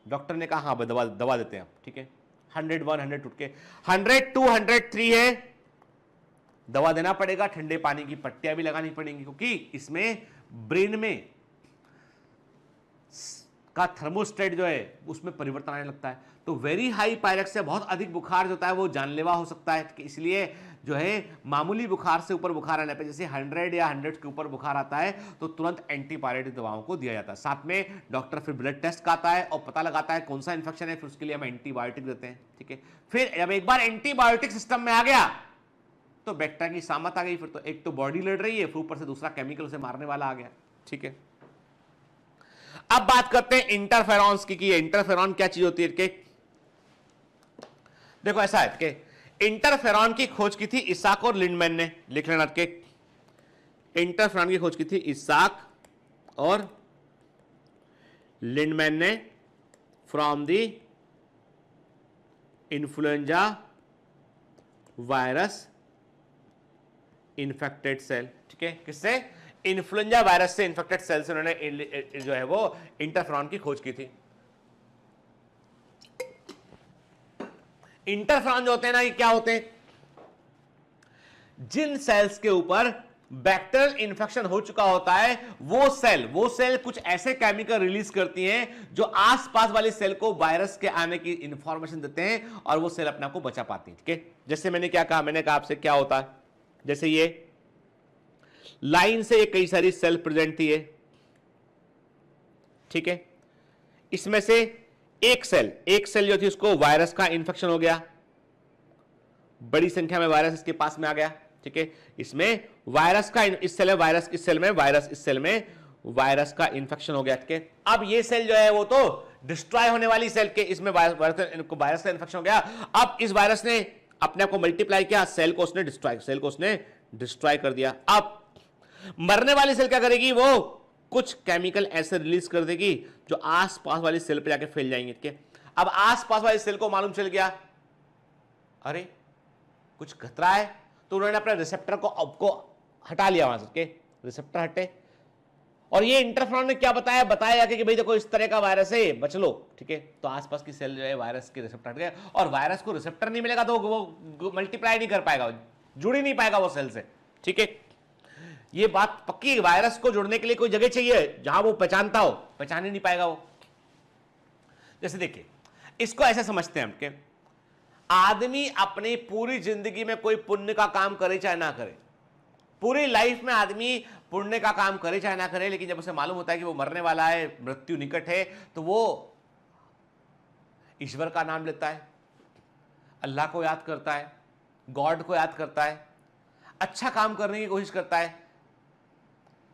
डॉक्टर ने कहा हाँ दवा देते हैं, ठीक है। 101 100 उठ के 102 103 है, दवा देना पड़ेगा, ठंडे पानी की पट्टियां भी लगानी पड़ेंगी, क्योंकि इसमें ब्रेन में का थर्मोस्टेट जो है उसमें परिवर्तन आने लगता है। तो वेरी हाई पायरेक्स से बहुत अधिक बुखार जो होता है वो जानलेवा हो सकता है, इसलिए जो है मामूली बुखार से ऊपर बुखार आने पे, जैसे 100 या 100 के ऊपर बुखार आता है तो तुरंत एंटीपायरेटिक दवाओं को दिया जाता है। साथ में डॉक्टर फिर ब्लड टेस्ट करता है और पता लगाता है कौन सा इन्फेक्शन है, फिर उसके लिए हम एंटीबायोटिक देते हैं, ठीक है। फिर जब एक बार एंटीबायोटिक सिस्टम में आ गया तो बैक्टीरिया की सामत आ गई, फिर तो एक तो बॉडी लड़ रही है, फिर ऊपर से दूसरा केमिकल उसे मारने वाला आ गया, ठीक है। अब बात करते हैं इंटरफेरॉन्स की, इंटरफेरॉन क्या चीज होती है कि देखो ऐसा है कि इंटरफेरॉन की खोज की थी इसाक और लिंडमैन ने, लिख लेना के इंटरफेरॉन की खोज की थी इसाक और लिंडमैन ने from the influenza virus infected cell, ठीक है। किससे, इन्फ्लुएंजा वायरस से इन्फेक्टेड सेल से उन्होंने जो है वो इंटरफेरॉन की खोज की थी। इंटरफेरॉन जो होते हैं ना, ये क्या होते हैं, जिन सेल्स के ऊपर बैक्टीरियल इंफेक्शन हो चुका होता है वो सेल कुछ ऐसे केमिकल रिलीज करती हैं जो आसपास वाली सेल को वायरस के आने की इंफॉर्मेशन देते हैं और वो सेल अपने आप को बचा पाती है, ठीक है। जैसे मैंने क्या कहा, मैंने कहा आपसे क्या होता है, जैसे ये लाइन से ये कई सारी सेल प्रेजेंट थी, ठीक है। इसमें से एक सेल जो थी उसको वायरस का इंफेक्शन हो गया, बड़ी संख्या में वायरस इसके पास में आ गया, ठीक है। इसमें वायरस का इस सेल में वायरस का इंफेक्शन हो गया, ठीक है। अब ये सेल जो है वो तो डिस्ट्रॉय होने वाली सेल के, इसमें वायरस का इंफेक्शन हो गया। अब इस वायरस ने अपने आप को मल्टीप्लाई किया, सेल को उसने डिस्ट्रॉय कर दिया। अब मरने वाली सेल क्या करेगी, वो कुछ केमिकल ऐसे रिलीज कर देगी जो आसपास वाली सेल पे जाके फैल जाएंगे, ठीक है। अब आसपास वाली सेल को मालूम चल गया अरे कुछ खतरा है, तो उन्होंने अपने रिसेप्टर को हटा लिया वहां से, रिसेप्टर हटे, और ये इंटरफेरॉन ने क्या बताया कि भाई देखो इस तरह का वायरस है, बच लो, ठीक है। तो आसपास की सेल जो है वायरस के रिसेप्टर हट गए, और वायरस को रिसेप्टर नहीं मिलेगा तो वो मल्टीप्लाई नहीं कर पाएगा, जुड़ ही नहीं पाएगा वो सेल से, ठीक है। ये बात पक्की है, वायरस को जोड़ने के लिए कोई जगह चाहिए जहां वो पहचानता हो, पहचान ही नहीं पाएगा वो। जैसे देखिए, इसको ऐसे समझते हैं हम कि आदमी अपनी पूरी जिंदगी में कोई पुण्य का काम करे चाहे ना करे, पूरी लाइफ में आदमी पुण्य का काम करे चाहे ना करे, लेकिन जब उसे मालूम होता है कि वो मरने वाला है, मृत्यु निकट है, तो वो ईश्वर का नाम लेता है, अल्लाह को याद करता है, गॉड को याद करता है, अच्छा काम करने की कोशिश करता है।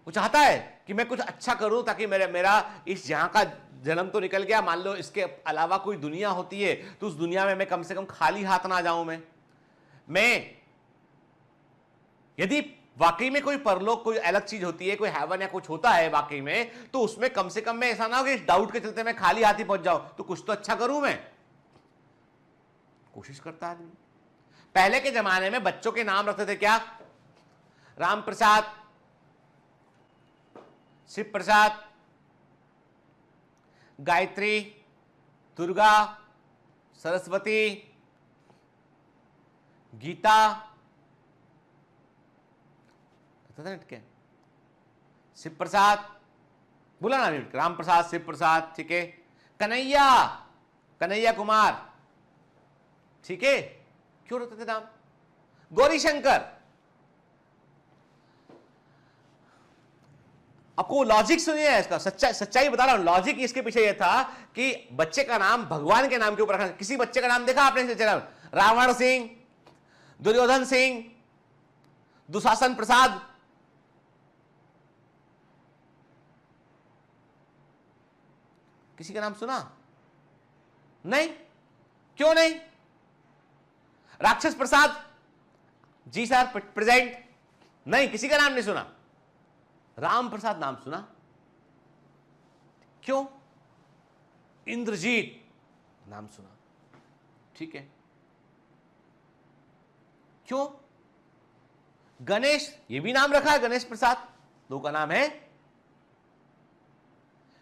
वो चाहता है कि मैं कुछ अच्छा करूं ताकि मेरा इस जहां का जन्म तो निकल गया, मान लो इसके अलावा कोई दुनिया होती है तो उस दुनिया में मैं कम से कम खाली हाथ ना जाऊं। मैं यदि वाकई में कोई परलोक, कोई अलग चीज होती है, कोई हेवन या कुछ होता है वाकई में, तो उसमें कम से कम मैं ऐसा ना हो कि इस डाउट के चलते मैं खाली हाथ ही पहुंच जाऊं, तो कुछ तो अच्छा करूं, मैं कोशिश करता आदमी। पहले के जमाने में बच्चों के नाम रखते थे क्या? राम प्रसाद, शिव प्रसाद, गायत्री, दुर्गा, सरस्वती, गीता, शिव प्रसाद बोला ना, राम प्रसाद, शिव प्रसाद, ठीक है, कन्हैया, कन्हैया कुमार, ठीक है, क्यों रखते थे नाम? गौरी शंकर। आपको लॉजिक सुनिए इसका, सच्चाई बता रहा हूं। लॉजिक इसके पीछे यह था कि बच्चे का नाम भगवान के नाम के ऊपर रखना। किसी बच्चे का नाम देखा आपने? रावण सिंह, दुर्योधन सिंह, दुशासन प्रसाद, किसी का नाम सुना? नहीं। क्यों नहीं? राक्षस प्रसाद, जी सर प्रेजेंट, नहीं, किसी का नाम नहीं सुना। राम प्रसाद नाम सुना? क्यों? इंद्रजीत नाम सुना, ठीक है, क्यों? गणेश, ये भी नाम रखा है, गणेश प्रसाद, दो का नाम है,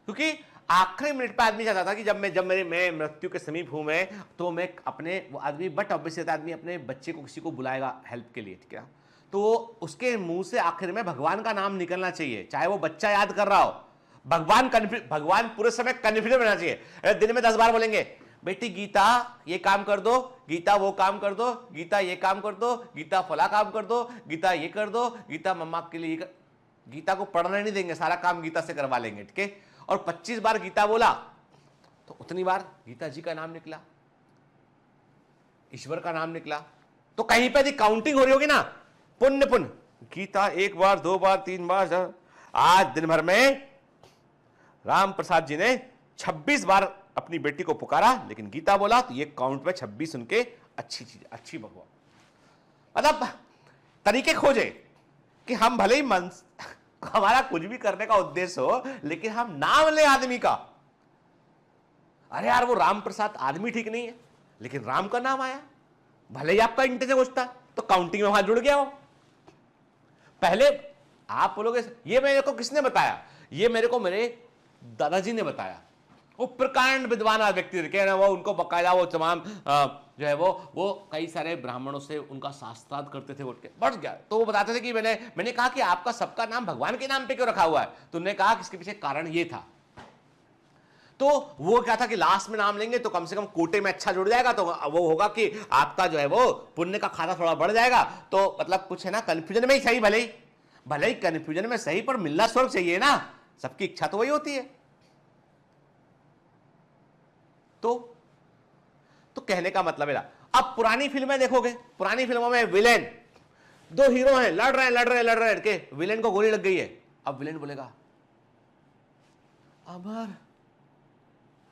क्योंकि आखिरी मिनट पे आदमी चाहता था कि जब मैं मृत्यु के समीप हूं मैं, तो मैं अपने, वो आदमी, बट ऑब्वियसली आदमी अपने बच्चे को, किसी को बुलाएगा हेल्प के लिए, ठीक है, तो उसके मुंह से आखिर में भगवान का नाम निकलना चाहिए, चाहे वो बच्चा याद कर रहा हो। भगवान पूरे समय कन्फ्यूजन रहना चाहिए। दिन में 10 बार बोलेंगे, बेटी गीता ये काम कर दो, गीता वो काम कर दो, गीता ये काम कर दो, गीता फला काम कर दो, गीता ये कर दो, गीता मम्मा के लिए गीता को पढ़ने नहीं देंगे, सारा काम गीता से करवा लेंगे, ठीक है। और 25 बार गीता बोला तो उतनी बार गीता जी का नाम निकला, ईश्वर का नाम निकला। तो कहीं पे यदि काउंटिंग हो रही होगी ना, पुण्य पुण्य, गीता 1 बार 2 बार 3 बार, आज दिन भर में राम प्रसाद जी ने 26 बार अपनी बेटी को पुकारा, लेकिन गीता बोला, तो ये काउंट में 26 उनके अच्छी चीज, अच्छी भगवान। मतलब तरीके खोजे कि हम भले ही मन हमारा कुछ भी करने का उद्देश्य हो, लेकिन हम नाम ले आदमी का। अरे यार, वो राम प्रसाद आदमी ठीक नहीं है, लेकिन राम का नाम आया, भले ही आपका इंटेंशन कुछ था, तो काउंटिंग में वहां जुड़ गया वो। पहले आप बोलोगे ये मेरे को किसने बताया? ये मेरे को मेरे दादाजी ने बताया। वो प्रकांड विद्वान व्यक्ति थे ना, वो उनको बकायदा वो तमाम जो है वो कई सारे ब्राह्मणों से उनका शास्त्रार्थ करते थे, उठ के बढ़ गया। तो वो बताते थे कि मैंने कहा कि आपका सबका नाम भगवान के नाम पे क्यों रखा हुआ है? तो उन्होंने कहा कि इसके पीछे कारण ये था। तो वो क्या था कि लास्ट में नाम लेंगे तो कम से कम कोटे में अच्छा जुड़ जाएगा, तो वो होगा कि आपका जो है वो पुण्य का खाता थोड़ा बढ़ जाएगा। तो मतलब कुछ है ना, कंफ्यूजन में ही सही, भले ही कंफ्यूजन में सही, पर मिलना स्वर्ग चाहिए ना, सबकी इच्छा तो वही होती है। तो कहने का मतलब है, अब पुरानी फिल्में देखोगे, पुरानी फिल्मों में विलेन, 2 हीरो हैं, लड़ रहे हैं के विलेन को गोली लग गई है। अब विलेन बोलेगा अमर,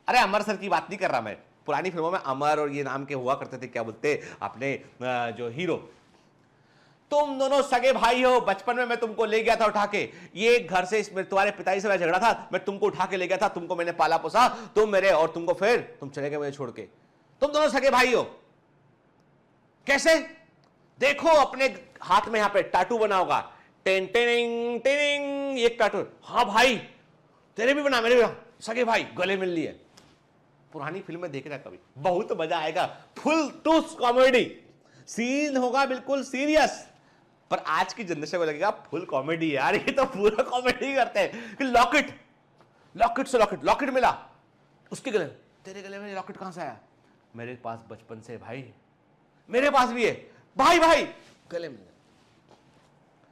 अरे अमर सर की बात नहीं कर रहा मैं, पुरानी फिल्मों में अमर और ये नाम के हुआ करते थे, क्या बोलते अपने जो हीरो, तुम दोनों सगे भाई हो, बचपन में मैं तुमको ले गया था उठा के, ये घर से तुम्हारे पिताजी से झगड़ा था, मैं तुमको उठा के ले गया था, तुमको मैंने पाला पोसा, तुम मेरे, और तुमको फिर तुम चले गए मुझे छोड़ के, तुम दोनों सगे भाई हो। कैसे? देखो अपने हाथ में यहां पे टाटू बना होगा, टेन टेनिंग टेनिंग, एक टाटू, हाँ भाई तेरे भी बना, मेरे भी, सगे भाई, गले मिल लिए। पुरानी फिल्में देखना कभी, बहुत मजा आएगा, फुल टूस कॉमेडी, सीन होगा बिल्कुल सीरियस, पर आज की जनरेशन को लगेगा फुल कॉमेडी है यार, ये तो पूरा कॉमेडी करते हैं कि लॉकेट से लॉकेट मिला उसके गले में, तेरे गले में लॉकेट कहां से आया? मेरे पास बचपन से भाई, मेरे पास भी है भाई गले में।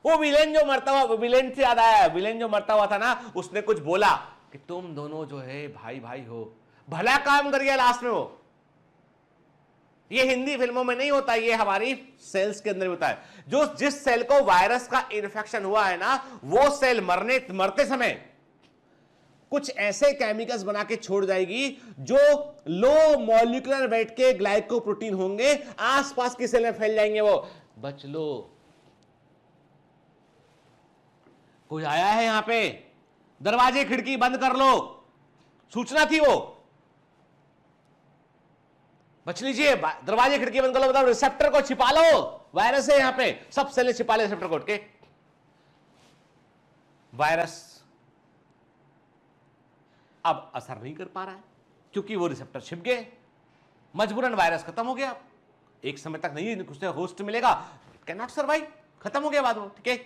वो विलेन जो मरता हुआ, विलेन से याद आया, विलेन जो मरता हुआ था ना, उसने कुछ बोला कि तुम दोनों जो है भाई हो, भला काम कर गया लास्ट में वो। ये हिंदी फिल्मों में नहीं होता, ये हमारी सेल्स के अंदर होता है। जो जिस सेल को वायरस का इन्फेक्शन हुआ है ना, वो सेल मरते समय कुछ ऐसे केमिकल्स बना के छोड़ जाएगी जो लो मॉलिक्यूलर वेट के ग्लाइकोप्रोटीन होंगे, आसपास की सेल में फैल जाएंगे। वो बच लो, कोई आया है यहां पे, दरवाजे खिड़की बंद कर लो, सूचना थी वो, बच लीजिए, दरवाजे खिड़की बंद कर लो, मतलब रिसेप्टर को छिपा लो, वायरस है यहां पे, सब सेलें छिपा ले रिसेप्टर को उठ के। वायरस अब असर नहीं कर पा रहा है क्योंकि वो रिसेप्टर छिप गए, मजबूरन वायरस खत्म हो गया, एक समय तक नहीं उसे होस्ट मिलेगा, कैन नॉट सर्वाइव, खत्म हो गया बाद में, ठीक है।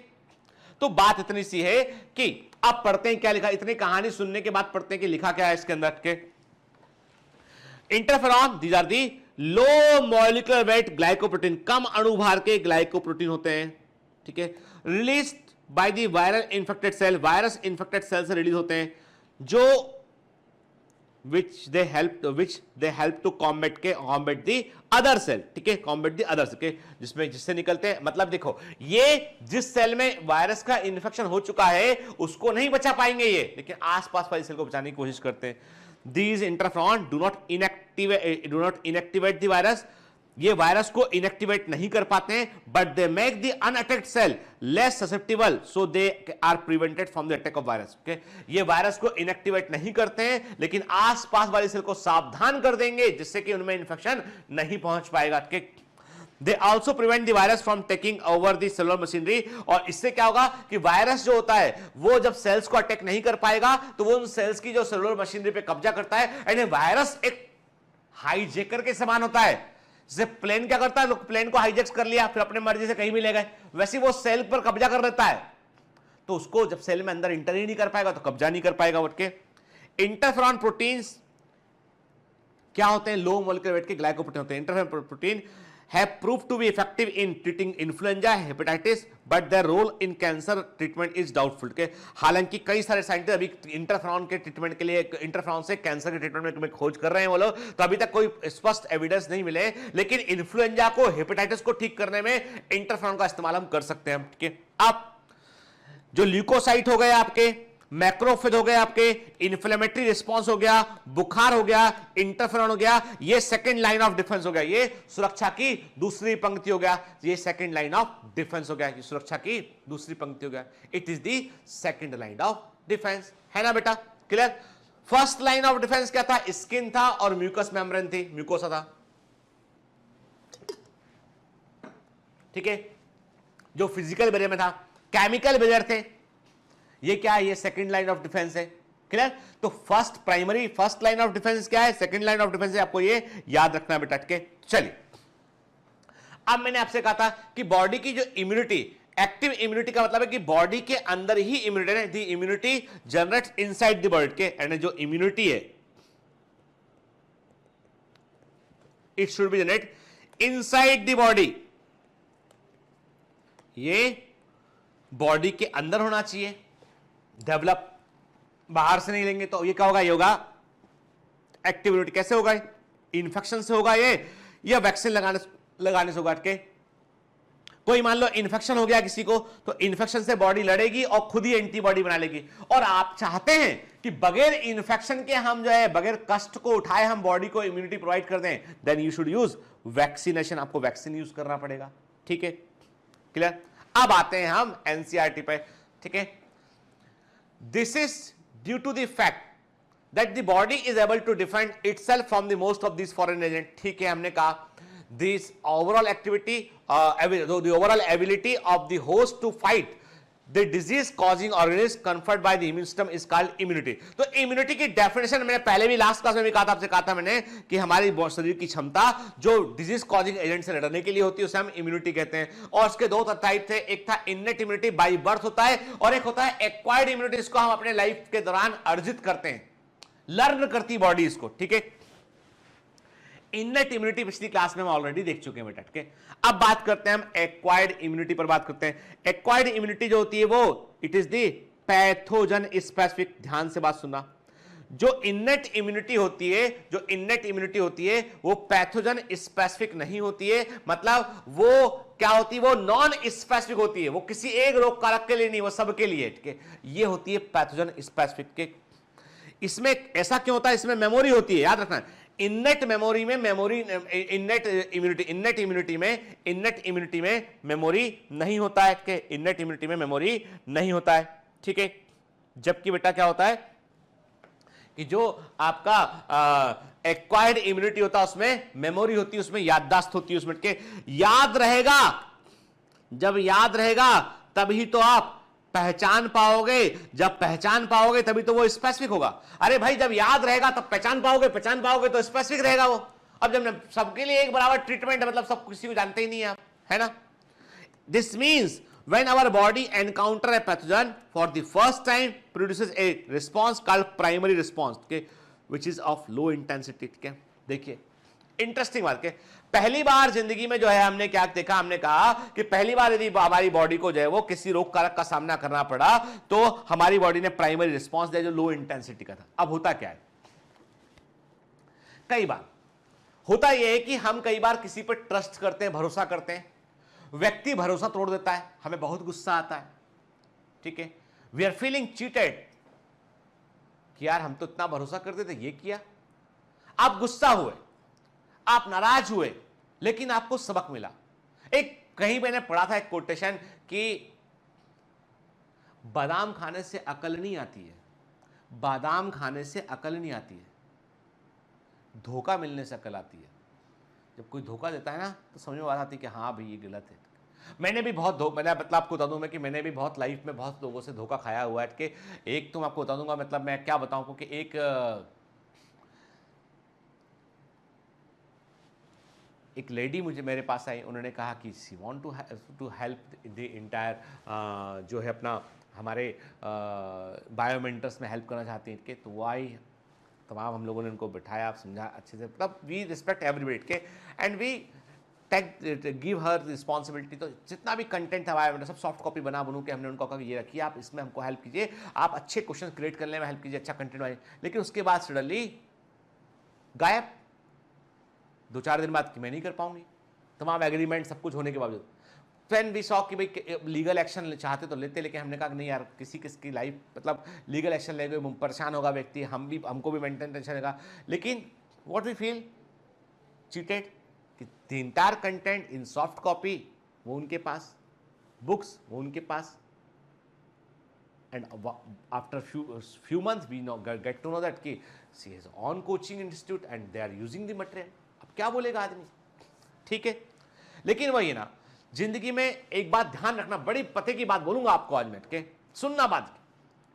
तो बात इतनी सी है कि अब पढ़ते हैं क्या लिखा, इतनी कहानी सुनने के बाद पढ़ते हैं कि लिखा क्या है इसके अंदर के। Interferon, these are the low molecular weight glycoprotein, कम अणुभार के ग्लाइकोप्रोटीन होते हैं, ठीक है। Release by the viral infected cell, virus infected cell से रिलीज होते हैं, जो which they help to combat the other cell, ठीक है, combat the other cell के, जिससे निकलते हैं। मतलब देखो, ये जिस सेल में वायरस का इन्फेक्शन हो चुका है उसको नहीं बचा पाएंगे ये, लेकिन आसपास वाली सेल को बचाने की कोशिश करते हैं। These interferon do not inactivate the virus, ये वायरस को इनएक्टिवेट नहीं कर पाते हैं, but they make the unattacked cell less susceptible, so they are prevented from the attack of virus. Okay, ये वायरस को इनएक्टिवेट नहीं करते हैं लेकिन आसपास वाली सेल को सावधान कर देंगे जिससे कि उनमें इंफेक्शन नहीं पहुंच पाएगा। They also prevent the virus from taking over the cellular machinery, और इससे क्या होगा कि वायरस जो होता है वो जब सेल्स को अटैक नहीं कर पाएगा तो वो उन सेल्स की जो सेलुलर मशीनरी पे कब्जा करता है। एंड वायरस एक हाईजेकर के समान होता है, जैसे प्लेन क्या करता है, लोग प्लेन को हाईजैक कर लिया फिर अपने मर्जी से कहीं भी ले गए, वैसे वो सेल पर कब्जा कर लेता है, तो उसको जब सेल में अंदर इंटर ही नहीं कर पाएगा तो कब्जा नहीं कर पाएगा उठ के। इंटरफेरॉन प्रोटीन्स क्या होते हैं, लो मॉलिक्यूलर वेट के ग्लाइकोप्रोटीन होते हैं। Interferon protein have proved to be effective in treating influenza, hepatitis, but their role in cancer treatment is doubtful। के हालांकि कई सारे साइंटिस्ट अभी इंटरफेरॉन के ट्रीटमेंट के लिए, इंटरफेरॉन से कैंसर के ट्रीटमेंट में खोज कर रहे हैं वो लोग, तो अभी तक कोई स्पष्ट एविडेंस नहीं मिले, लेकिन इन्फ्लुएंजा को, हेपेटाइटिस को ठीक करने में इंटरफेरॉन का इस्तेमाल हम कर सकते हैं, ठीक है। अब जो ल्यूकोसाइट हो गए आपके, मैक्रोफेज हो गए आपके, इन्फ्लेमेटरी रिस्पांस हो गया, बुखार हो गया, इंटरफेरॉन हो गया, ये सेकंड लाइन ऑफ डिफेंस हो गया, ये सुरक्षा की दूसरी पंक्ति हो गया, ये सेकंड लाइन ऑफ डिफेंस हो गया, ये सुरक्षा की दूसरी पंक्ति हो गया। It is the second line of defence, है ना बेटा, clear. First line of defence क्या था, स्किन था और म्यूकस मेम्ब्रेन थी, म्यूकोसा था, ठीक है, जो फिजिकल बैरियर में था। केमिकल बैरियर थे, ये क्या है, ये सेकंड लाइन ऑफ डिफेंस है, क्लियर। तो फर्स्ट लाइन ऑफ डिफेंस क्या है, सेकंड लाइन ऑफ डिफेंस है, आपको ये याद रखना है बेटा, ठीक है। चलिए, अब मैंने आपसे कहा था कि बॉडी की जो इम्यूनिटी, एक्टिव इम्यूनिटी का मतलब है कि बॉडी के अंदर ही इम्यूनिटी है, the immunity generates inside the body के, एंड जो इम्यूनिटी है it should be generate inside the body, ये बॉडी के अंदर होना चाहिए, डेवलप बाहर से नहीं लेंगे तो ये क्या होगा, ये होगा एक्टिव इम्यूनिटी। कैसे होगा, इन्फेक्शन से होगा ये, या वैक्सीन लगाने से होगा। के कोई मान लो इन्फेक्शन हो गया किसी को, तो इन्फेक्शन से बॉडी लड़ेगी और खुद ही एंटीबॉडी बना लेगी, और आप चाहते हैं कि बगैर इन्फेक्शन के हम जो है, बगैर कष्ट को उठाए हम बॉडी को इम्यूनिटी प्रोवाइड कर दें, then you should use vaccination, आपको वैक्सीन यूज करना पड़ेगा, ठीक है, क्लियर। अब आते हैं हम एनसीईआरटी पे, ठीक है। This is due to the fact that the body is able to defend itself from the most of these foreign agents, ठीक है, हमने कहा this overall activity, the overall ability of the host to fight the disease causing organism conferred by the immune system is called immunity. तो इम्यूनिटी की डेफिनेशन मैंने पहले भी लास्ट क्लास में भी कहा था, आपसे कहा था मैंने कि हमारी शरीर की क्षमता जो डिजीज कॉजिंग एजेंट से लड़ने के लिए होती है उसे हम इम्यूनिटी कहते हैं। और उसके दो टाइप थे, एक था इननेट इम्यूनिटी बाय बर्थ होता है, और एक होता है एक्वायर्ड इम्यूनिटी, जिसको हम अपने लाइफ के दौरान अर्जित करते हैं, लर्न करती बॉडी इसको, ठीक है। इननेट इम्यूनिटी पिछली क्लास में हम ऑलरेडी देख चुके हैं बेटा, ठीक है। अब बात करते हैं हम एक्वायर्ड इम्यूनिटी पर बात करते हैं। एक्वायर्ड इम्यूनिटी जो होती है वो it is the pathogen specific, ध्यान से बात सुनना। जो इननेट इम्यूनिटी होती है, जो इननेट इम्यूनिटी होती है वो पैथोजन स्पेसिफिक नहीं होती है, मतलब वो क्या होती है, वो नॉन स्पेसिफिक होती है, वो किसी एक रोग कारक के लिए नहीं, वो सबके लिए, ठीक है। ये होती है पैथोजन स्पेसिफिक के। इसमें ऐसा क्यों होता है, इसमें मेमोरी होती है, याद रखना। इननेट मेमोरी में इननेट इम्यूनिटी में मेमोरी नहीं होता है, कि इननेट इम्यूनिटी में मेमोरी नहीं होता है, ठीक है। जबकि बेटा क्या होता है कि जो आपका एक्वायर्ड इम्यूनिटी होता है उसमें मेमोरी होती है, उसमें याददाश्त होती है, उसमें के याद रहेगा। जब याद रहेगा तभी तो आप पहचान पाओगे, जब पहचान पाओगे तभी तो वो स्पेसिफिक होगा। अरे भाई जब याद रहेगा तब पहचान पाओगे, पहचान पाओगे तो स्पेसिफिक रहेगा वो। अब जब सबके लिए एक बराबर ट्रीटमेंट है, मतलब सब किसी को जानते ही नहीं है आप, है ना। This means when our body encounter a pathogen for the first time produces a response called primary response, okay, which is of low intensity, ठीक है। देखिए इंटरेस्टिंग बात के पहली बार जिंदगी में जो है हमने क्या देखा, हमने कहा कि पहली बार यदि हमारी बॉडी को जो है वो किसी रोग कारक का सामना करना पड़ा तो हमारी बॉडी ने प्राइमरी रिस्पॉन्स दिया जो लो इंटेंसिटी का था। अब होता क्या है, कई बार होता यह है कि हम कई बार किसी पर ट्रस्ट करते हैं, भरोसा करते हैं, व्यक्ति भरोसा तोड़ देता है, हमें बहुत गुस्सा आता है, ठीक है। वी आर फीलिंग चीटेड कि यार हम तो इतना भरोसा करते थे, ये किया। आप गुस्सा हुए, आप नाराज हुए, लेकिन आपको सबक मिला। एक कहीं मैंने पढ़ा था एक कोटेशन कि बादाम खाने से अकल नहीं आती है, बादाम खाने से अकल नहीं आती है, धोखा मिलने से अकल आती है। जब कोई धोखा देता है ना तो समझ में बात आती है कि हाँ भाई ये गलत है। मैंने भी बहुत मैंने मतलब आपको बता दूं मैं कि मैंने भी बहुत लाइफ में बहुत लोगों से धोखा खाया हुआ है कि एक तो मैं आपको बता दूंगा, मतलब मैं क्या बताऊं कि एक लेडी मुझे मेरे पास आई, उन्होंने कहा कि she want to help the entire जो है अपना हमारे बायोमेंटर्स में हेल्प करना चाहती हैं, कि तो वो आई, तमाम हम लोगों ने उनको बिठाया, समझा अच्छे से, मतलब वी रिस्पेक्ट एवरीबडी के and we give her responsibility. तो जितना भी कंटेंट था बायोमेट्रिक सब सॉफ्ट कॉपी बनू के हमने उनको कहा कि ये रखिए, आप इसमें हमको हेल्प कीजिए, आप अच्छे क्वेश्चन क्रिएट करने में हेल्प कीजिए, अच्छा कंटेंट बनाइए। लेकिन उसके बाद सडनली गायब, 2-4 दिन बाद कि मैं नहीं कर पाऊंगी, तमाम एग्रीमेंट सब कुछ होने के बावजूद। फैन वी सॉ कि भाई लीगल एक्शन चाहते तो लेते, लेकिन हमने कहा कि नहीं यार, किसी लाइफ मतलब लीगल एक्शन लेंगे परेशान होगा व्यक्ति, हमको भी मेंटेन टेंशन रहेगा। लेकिन व्हाट वी फील चीटेड कि the entire content in soft copy वो उनके पास, बुक्स वो उनके पास, and after few months we get to know that कि she has own coaching institute and they are using the material। अब क्या बोलेगा आदमी, ठीक है। लेकिन वही ना, जिंदगी में एक बात ध्यान रखना, बड़ी पते की बात बोलूंगा आपको आज मैं, के सुनना बात।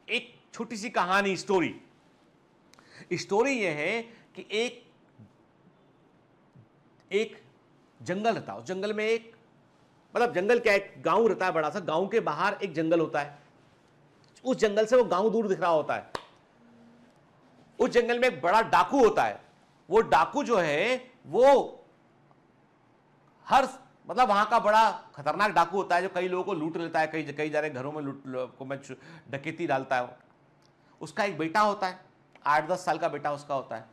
एक छोटी सी कहानी, स्टोरी यह है कि एक जंगल रहता है, उस जंगल में एक मतलब जंगल क्या, एक गांव रहता है बड़ा सा, गांव के बाहर एक जंगल होता है, उस जंगल से वो गांव दूर दिख रहा होता है। उस जंगल में एक बड़ा डाकू होता है, वो डाकू जो है वो हर मतलब वहां का बड़ा खतरनाक डाकू होता है, जो कई लोगों को लूट लेता है, कई सारे घरों में डकैती डालता है। उसका एक बेटा होता है, 8-10 साल का बेटा उसका होता है।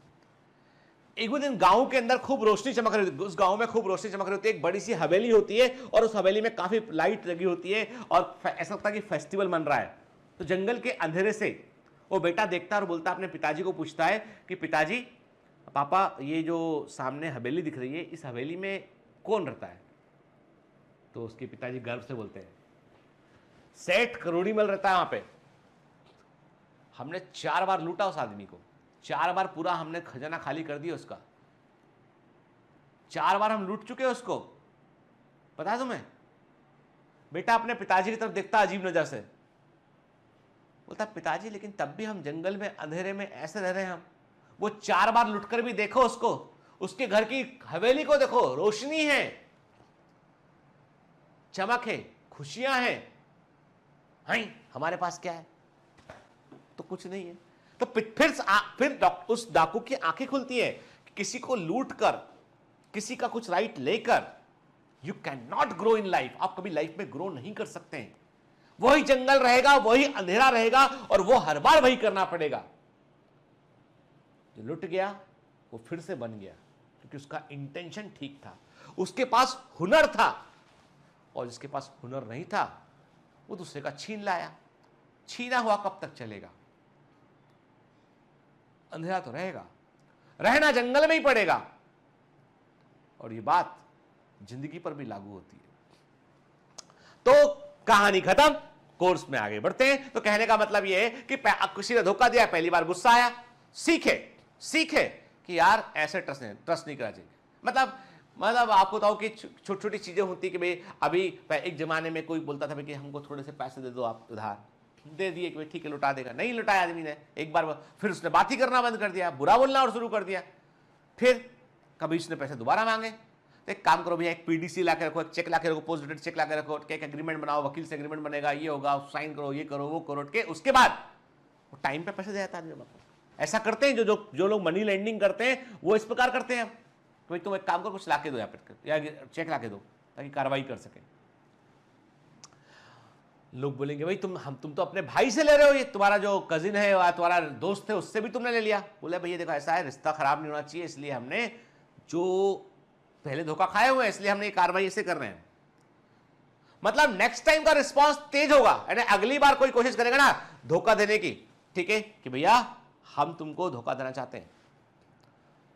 एक दिन गांव के अंदर खूब रोशनी चमक रही होती है, उस गांव में खूब रोशनी चमक रही होती है, एक बड़ी सी हवेली होती है और उस हवेली में काफी लाइट लगी होती है और ऐसा लगता है कि फेस्टिवल मन रहा है। तो जंगल के अंधेरे से वो बेटा देखता है और बोलता है, अपने पिताजी को पूछता है कि पिताजी, पापा ये जो सामने हवेली दिख रही है, इस हवेली में कौन रहता है? तो उसके पिताजी गर्व से बोलते हैं, सेठ करोड़ीमल रहता है वहां पे। हमने 4 बार लूटा उस आदमी को, 4 बार पूरा हमने खजाना खाली कर दिया उसका, 4 बार हम लूट चुके हैं उसको, पता है तुम्हें? बेटा अपने पिताजी की तरफ देखता अजीब नजर से, बोलता पिताजी लेकिन तब भी हम जंगल में अंधेरे में ऐसे रह रहे हैं हम। वो 4 बार लुटकर भी देखो उसको, उसके घर की हवेली को देखो, रोशनी है, चमक है, खुशियां हैं। हां, हमारे पास क्या है? तो कुछ नहीं है। तो फिर उस डाकू की आंखें खुलती है कि किसी को लूट कर, किसी का कुछ राइट लेकर you can not grow in life. आप कभी लाइफ में ग्रो नहीं कर सकते हैं। वही जंगल रहेगा, वही अंधेरा रहेगा और वो हर बार वही करना पड़ेगा। जो लुट गया वो फिर से बन गया, क्योंकि उसका इंटेंशन ठीक था, उसके पास हुनर था। और जिसके पास हुनर नहीं था वो दूसरे का छीन लाया। छीना हुआ कब तक चलेगा? अंधेरा तो रहेगा, रहना जंगल में ही पड़ेगा। और ये बात जिंदगी पर भी लागू होती है। तो कहानी खत्म, कोर्स में आगे बढ़ते हैं। तो कहने का मतलब यह है कि किसी ने धोखा दिया, पहली बार गुस्सा आया, सीखे कि यार ऐसे ट्रस्ट नहीं करना चाहिए। मतलब आपको बताओ कि छोटी छोटी चीजें होती कि भाई अभी एक जमाने में कोई बोलता था कि हमको थोड़े से पैसे दे दो, आप उधार दे दिए कि भाई ठीक है लुटा देगा, नहीं लुटाया आदमी ने एक बार, फिर उसने बात ही करना बंद कर दिया, बुरा बोलना और शुरू कर दिया। फिर कभी उसने पैसे दोबारा मांगे, तो एक काम करो भैया, एक पीडीसी ला के रखो, एक चेक ला के रखो, पोस्ट डेटेड चेक ला के रखो, एक एग्रीमेंट बनाओ, वकील से एग्रीमेंट बनेगा, ये होगा, साइन करो, ये करो, वो करो, के उसके बाद वो टाइम पे पैसे दे जाता है। ऐसा करते हैं जो लोग मनी लेंडिंग करते हैं, वो इस प्रकार करते हैं। तो भाई तुम एक काम करो, कुछ ला के दो, या चेक ला के दो ताकि कार्रवाई कर सके। लोग बोलेंगे भाई तुम तो अपने भाई से ले रहे हो, ये तुम्हारा जो कजिन है या तुम्हारा दोस्त है उससे भी तुमने ले लिया। बोले भैया देखो ऐसा है, रिश्ता खराब नहीं होना चाहिए, इसलिए हमने जो पहले धोखा खाए हुए हैं इसलिए हमने ये कार्रवाई ऐसे कर रहे हैं। मतलब नेक्स्ट टाइम का रिस्पांस तेज होगा, यानी अगली बार कोई कोशिश करेगा ना धोखा देने की, ठीक है, कि भैया हम तुमको धोखा देना चाहते हैं,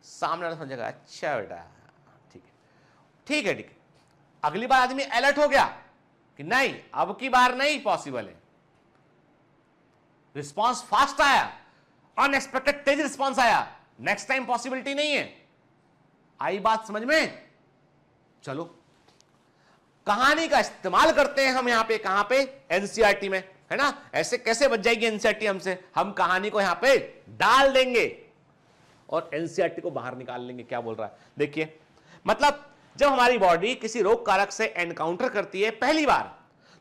सामने वाला समझेगा अच्छा बेटा ठीक है, अगली बार आदमी अलर्ट हो गया कि नहीं अब की बार नहीं पॉसिबल है। रिस्पांस फास्ट आया, अनएक्सपेक्टेड तेज रिस्पांस आया, नेक्स्ट टाइम पॉसिबिलिटी नहीं है। आई बात समझ में? चलो कहानी का इस्तेमाल करते हैं हम यहां पे, कहां पे? एनसीईआरटी में, है ना। ऐसे कैसे बच जाएगी एनसीईआरटी हमसे? हम कहानी को यहां पे डाल देंगे और एनसीईआरटी को बाहर निकाल लेंगे। क्या बोल रहा है देखिए, मतलब जब हमारी बॉडी किसी रोग कारक से एनकाउंटर करती है पहली बार,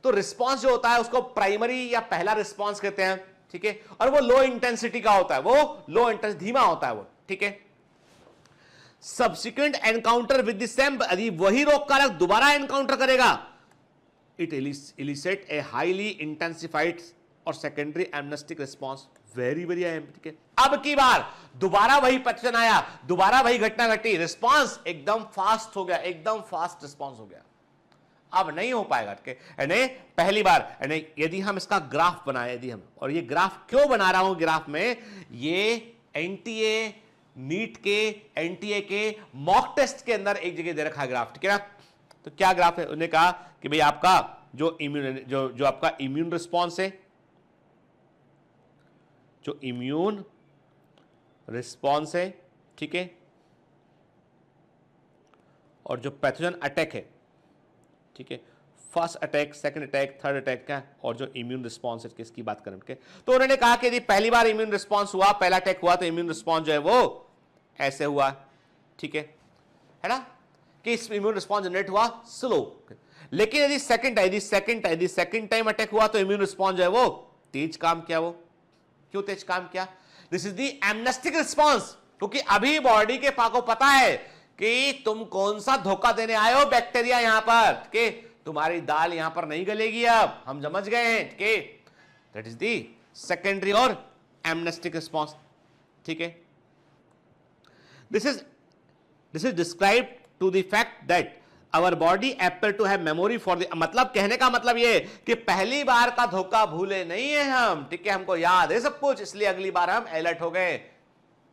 तो रिस्पांस जो होता है उसको प्राइमरी या पहला रिस्पांस कहते हैं, ठीक है, और वो लो इंटेंसिटी का होता है, वो लो इंटेंसिटी धीमा होता है वो, ठीक है। Subsequent encounter with the same, यदि वही रोग कारक दोबारा एनकाउंटर करेगा, it elicit a highly intensified और secondary amnestic response, very very अहम, ठीक है। अब की बार दोबारा वही पैटर्न आया, दोबारा वही घटना घटी, रिस्पांस एकदम फास्ट हो गया, एकदम फास्ट रिस्पांस हो गया। अब नहीं हो पाएगा, ठीक है। पहली बार यदि हम इसका ग्राफ बनाए, यदि हम, और ये ग्राफ क्यों बना रहा हूं ग्राफ में, ये एनटीए नीट के एनटीए के मॉक टेस्ट के अंदर एक जगह दे रखा है ग्राफ, ठीक है ना। तो क्या ग्राफ है? उन्होंने कहा कि भाई आपका जो आपका इम्यून रिस्पॉन्स है, जो इम्यून रिस्पॉन्स है, ठीक है, और जो पैथोजन अटैक है, ठीक है, first attack, second attack, third attack का, और जो इम्यून रिस्पॉन्स है किसकी बात करें, ठीक है। तो उन्होंने कहा कि यदि पहली बार इम्यून रिस्पॉन्स हुआ, पहला अटैक हुआ, तो इम्यून रिस्पॉन्स जो है वो ऐसे हुआ, ठीक है ना, कि इस इम्यून रिस्पॉन्स जनरेट हुआ स्लो। लेकिन यदि सेकंड टाइम अटैक हुआ तो इम्यून रिस्पॉन्स जो है वो तेज काम किया। वो क्यों तेज काम किया? This is the amnestic response, क्योंकि अभी बॉडी के पाको पता है कि तुम कौन सा धोखा देने आए हो, बैक्टीरिया यहां पर, कि तुम्हारी दाल यहां पर नहीं गलेगी, अब हम समझ गए हैं, ठीक है। दैट इज द सेकेंडरी और एमनेस्टिक रिस्पॉन्स, ठीक है। This is describe to the fact that our body appear to have memory for the, मतलब कहने का मतलब ये कि पहली बार का धोखा भूले नहीं है हम, ठीक है, हमको याद है सब कुछ, इसलिए अगली बार हम अलर्ट हो गए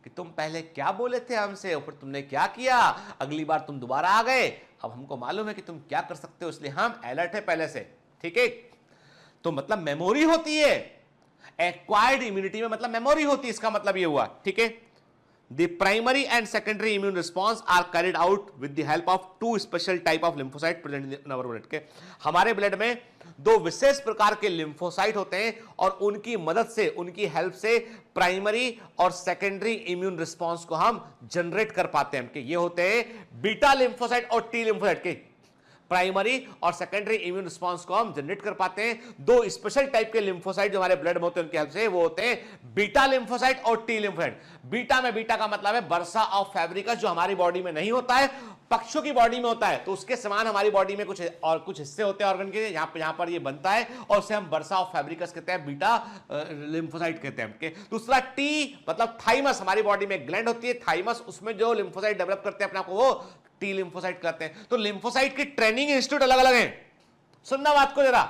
कि तुम पहले क्या बोले थे हमसे और फिर तुमने क्या किया, अगली बार तुम दोबारा आ गए, अब हमको मालूम है कि तुम क्या कर सकते हो, इसलिए हम अलर्ट है पहले से, ठीक है। तो मतलब मेमोरी होती है, एक्वायर्ड इम्यूनिटी में मतलब मेमोरी होती है, इसका मतलब ये हुआ, ठीक है। The primary and secondary immune response are carried out with the help of two special type of lymphocyte present in our blood के हमारे ब्लड में दो विशेष प्रकार के लिम्फोसाइट होते हैं और उनकी मदद से, उनकी हेल्प से प्राइमरी और सेकेंडरी इम्यून रिस्पांस को हम जनरेट कर पाते हैं कि ये होते हैं बीटा लिम्फोसाइट और टी लिम्फोसाइट के प्राइमरी और सेकेंडरी इम्यून रिस्पांस को हम जनरेट कर पाते हैं। दो स्पेशल टाइप के लिम्फोसाइट जो हमारे ब्लड में होते हैं उनकी हेल्प से, वो होते हैं बीटा लिम्फोसाइट और टी लिम्फोसाइट। बीटा में, बीटा का मतलब है बर्सा ऑफ फैब्रिकस, जो हमारी बॉडी में नहीं होता है, पक्षियों की बॉडी में होता है। तो उसके समान हमारी बॉडी में कुछ और कुछ हिस्से होते हैं ऑर्गन के, यहां पर ये बनता है और उसे हम बर्सा ऑफ फैब्रिकस कहते हैं, बीटा लिम्फोसाइट कहते हैं। दूसरा टी मतलब थाइमस, हमारी बॉडी में ग्लैंड होती है थाइमस, उसमें जो लिम्फोसाइट डेवलप करते हैं अपने आप को, वो टी लिम्फोसाइट कहते हैं। तो लिम्फोसाइट की ट्रेनिंग इंस्टीट्यूट अलग अलग है। सुनना बात को जरा,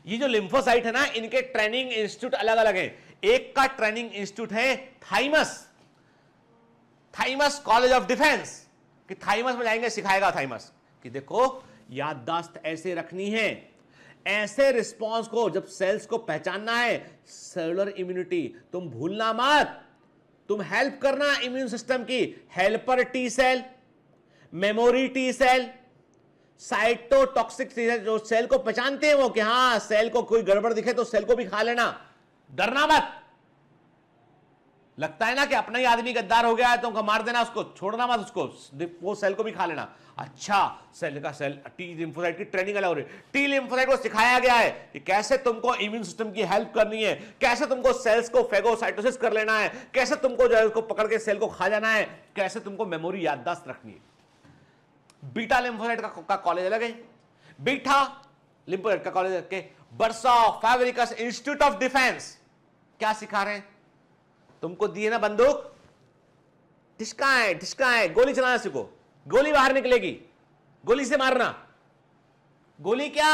ये जो लिम्फोसाइट है ना, इनके ट्रेनिंग इंस्टीट्यूट अलग अलग है। एक का ट्रेनिंग इंस्टीट्यूट है thymus, thymus college of defence, कि थाइमस में जाएंगे, सिखाएगा थाइमस कि देखो याददाश्त ऐसे रखनी है, ऐसे रिस्पांस को जब सेल्स को पहचानना है, सेलुलर इम्यूनिटी तुम भूलना मत, तुम हेल्प करना इम्यून सिस्टम की, helper T cell, memory T cell, cytotoxic T cell, जो सेल को पहचानते हैं वो कि हां सेल को कोई गड़बड़ दिखे तो सेल को भी खा लेना, डरना मत। लगता है ना कि अपना ही आदमी गद्दार हो गया है तो मार देना उसको, छोड़ना मत उसको, वो सेल को भी खा लेना। अच्छा, सेल का सेल टी लिम्फोसाइट की ट्रेनिंग अलग हो रही है। टी लिम्फोसाइट को सिखाया गया है कि कैसे तुमको इम्यून सिस्टम की हेल्प करनी है, कैसे तुमको सेल्स को फेगोसाइटोसिस कर लेना है, कैसे तुमको जो है उसको पकड़ के सेल को खा जाना है, कैसे तुमको मेमोरी याददाश्त रखनी है। बीटा लिम्फोसाइट का कॉलेज अलग है, बीटा लिम्फोसाइट का कॉलेज के bursa Fabricius institute of defence क्या सिखा रहे हैं? तुमको दिए ना बंदूक, ठिसकाएं, गोली चलाना सीखो, गोली बाहर निकलेगी, गोली से मारना। गोली क्या?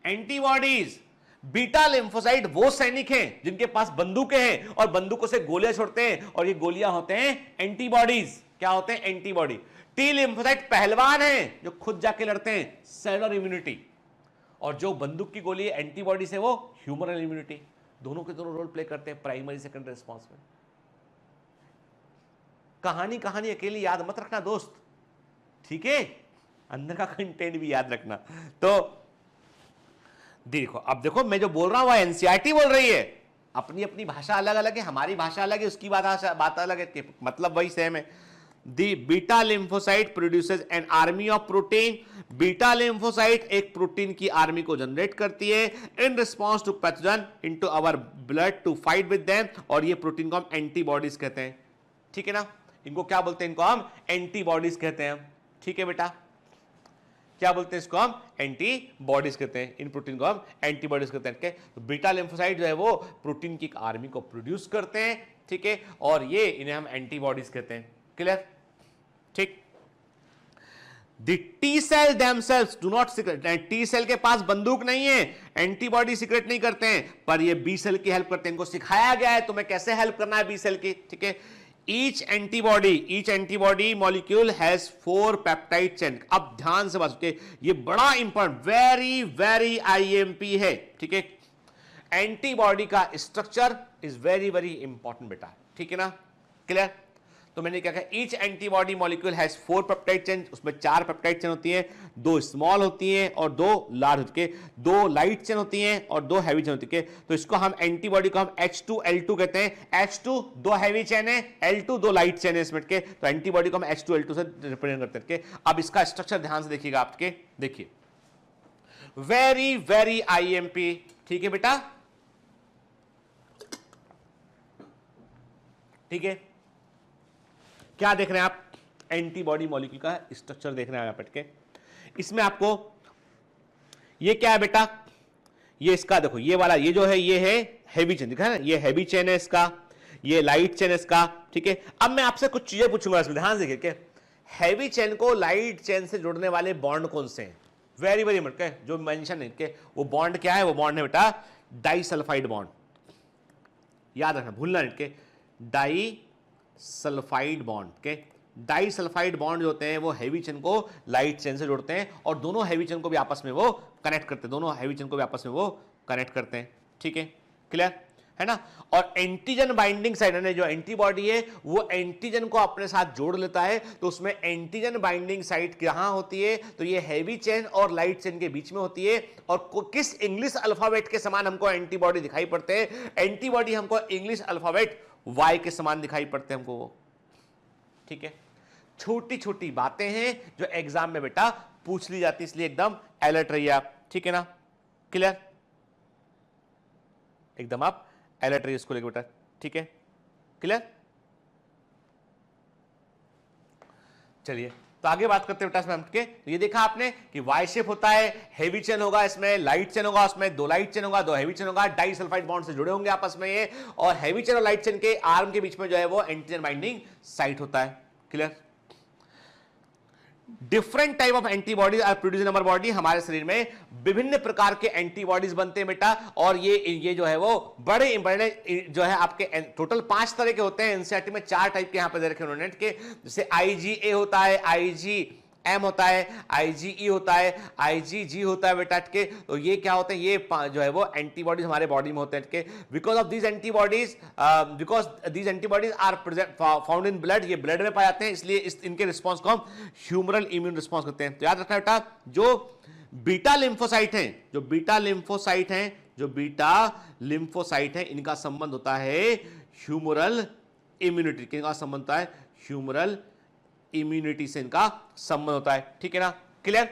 एंटीबॉडीज। बीटा लिम्फोसाइट वो सैनिक हैं जिनके पास बंदूकें हैं और बंदूकों से गोलियां छोड़ते हैं, और ये गोलियां होते हैं एंटीबॉडीज। क्या होते हैं? एंटीबॉडी। टी लिम्फोसाइट पहलवान हैं जो खुद जाके लड़ते हैं, सेलुलर इम्यूनिटी, और जो बंदूक की गोली है एंटीबॉडी से, वो ह्यूमरल इम्यूनिटी। दोनों के दोनों रोल प्ले करते हैं प्राइमरी सेकेंडरी रिस्पांस में। कहानी अकेली याद मत रखना दोस्त, ठीक है, अंदर का कंटेंट भी याद रखना। तो देखो, अब देखो मैं जो बोल रहा हूं वह एनसीईआरटी बोल रही है, अपनी अपनी भाषा अलग अलग है, हमारी भाषा अलग है, उसकी बात अलग है, मतलब वही सेम है। The beta lymphocyte produces an army of protein. Beta lymphocyte एक प्रोटीन की आर्मी को जनरेट करती है in response to pathogen into our blood to fight with them, और ये प्रोटीन को हम एंटीबॉडीज कहते हैं, ठीक है ना। इनको क्या बोलते हैं? इनको हम एंटीबॉडीज कहते हैं, ठीक है बेटा। क्या बोलते हैं इसको? हम एंटीबॉडीज कहते हैं, इन प्रोटीन को हम एंटीबॉडीज कहते हैं। तो बीटा लिम्फोसाइट जो है वो प्रोटीन की एक आर्मी को प्रोड्यूस करते हैं, ठीक है, और ये इन्हें हम एंटीबॉडीज कहते हैं। क्लियर? ठीक। The T cell themselves do not secrete. T cell के पास बंदूक नहीं है, एंटीबॉडी सीक्रेट नहीं करते हैं, पर ये बी सेल की हेल्प करते हैं। इनको सिखाया गया है तुम्हें कैसे हेल्प करना है बी सेल की, ठीक है। each antibody molecule has 4 peptide chain। अब ध्यान से बात, ये बड़ा इंपॉर्टेंट, वेरी IMP है, ठीक है। एंटीबॉडी का स्ट्रक्चर इज वेरी इंपॉर्टेंट बेटा, ठीक है ना। क्लियर? तो मैंने क्या कहा, each antibody molecule has 4 peptide chain, उसमें 4 पेप्टाइड चेन होती हैं, 2 स्मॉल होती हैं और 2 लार्ज होती है, 2 लाइट चेन होती हैं और 2 हैवी चेन होती है। तो इसको हम एंटीबॉडी को हम H2L2 कहते हैं। H2 2 हैवी चेन है, L2 2 लाइट चेन है इसमें के, तो एंटीबॉडी को हम H2L2 से रिप्रेजेंट करते हैं। अब इसका स्ट्रक्चर ध्यान से देखिएगा आपके, देखिए वेरी IMP, ठीक है बेटा, ठीक है। क्या देख रहे हैं आप? एंटीबॉडी मॉलिक्यूल का स्ट्रक्चर देख रहे हैं आप के। इसमें आपको ये क्या है बेटा? ये इसका देखो, ये वाला, ये जो है ये है हैवी चेन, दिखा है ना, ये हैवी चेन है इसका, ये लाइट चेन है इसका, ठीक है। अब मैं आपसे कुछ चीजें पूछूंगा इसमें, ध्यान से देखिए। हैवी चेन को लाइट चेन से जोड़ने वाले बॉन्ड कौन से हैं? वेरी इंपॉर्टेंट, जो मेंशन है के, वो बॉन्ड क्या है? वो बॉन्ड है बेटा डाइसल्फाइड बॉन्ड। याद रखना, भूलना नहीं के, डाई सल्फाइड बॉन्ड के। डाइसल्फाइड बॉन्ड जो होते हैं वो हैवी चेन को लाइट चेन से जोड़ते हैं और दोनों हैवी चेन को भी आपस में वो कनेक्ट करते हैं, दोनों हैवी चेन को भी आपस में वो कनेक्ट करते हैं, ठीक है। क्लियर? है ना। और एंटीजन बाइंडिंग साइट यानी जो एंटीबॉडी है वो एंटीजन को अपने साथ जोड़ लेता है, तो उसमें एंटीजन बाइंडिंग साइट कहां होती है, तो ये हैवी चेन और लाइट चेन के बीच में होती है। और किस इंग्लिश अल्फाबेट के समान हमको एंटीबॉडी दिखाई पड़ते हैं, एंटीबॉडी हमको इंग्लिश अल्फाबेट वाई के समान दिखाई पड़ते हैं हमको वो, ठीक है। छोटी छोटी बातें हैं जो एग्जाम में बेटा पूछ ली जाती है, इसलिए एकदम अलर्ट रहिए आप, ठीक है ना, क्लियर, एकदम आप अलर्ट रहिए इसको लेकर बेटा, ठीक है, क्लियर। चलिए तो आगे बात करते हैं बेटा इसमें के, तो ये देखा आपने कि वाई शेप होता है, हेवी चेन होगा, इसमें लाइट चेन होगा, उसमें 2 लाइट चेन होगा, 2 हेवी चेन होगा, डाई सल्फाइड बॉन्ड से जुड़े होंगे आपस में ये, और हेवी चेन और लाइट चेन के आर्म के बीच में जो है वो एंटीजन बाइंडिंग साइट होता है, clear. Different type of antibodies are produce in our body, हमारे शरीर में विभिन्न प्रकार के एंटीबॉडीज बनते हैं बेटा, और ये जो है वो बड़े बड़े जो है आपके टोटल 5 तरह के होते हैं, एनसीईआरटी में 4 टाइप के यहां पे दे रखे उन्होंने के, जैसे आईजीए होता है, आईजीएम होता है, आईजीई होता है, आईजीजी होता है बेटा के। तो ये क्या होते हैं, ये जो है वो एंटीबॉडीज हमारे बॉडी में होते हैं के, because these antibodies are found in blood, ये ब्लड में पाए जाते हैं, इसलिए इनके रिस्पॉन्स को हम ह्यूमरल इम्यून रिस्पॉन्स कहते हैं। तो याद रखना बेटा, जो बीटा लिम्फोसाइट हैं, इनका संबंध होता है ह्यूमरल इम्यूनिटी, किनका संबंध होता है, ह्यूमरल इम्यूनिटी से इनका संबंध होता है, ठीक है ना, क्लियर।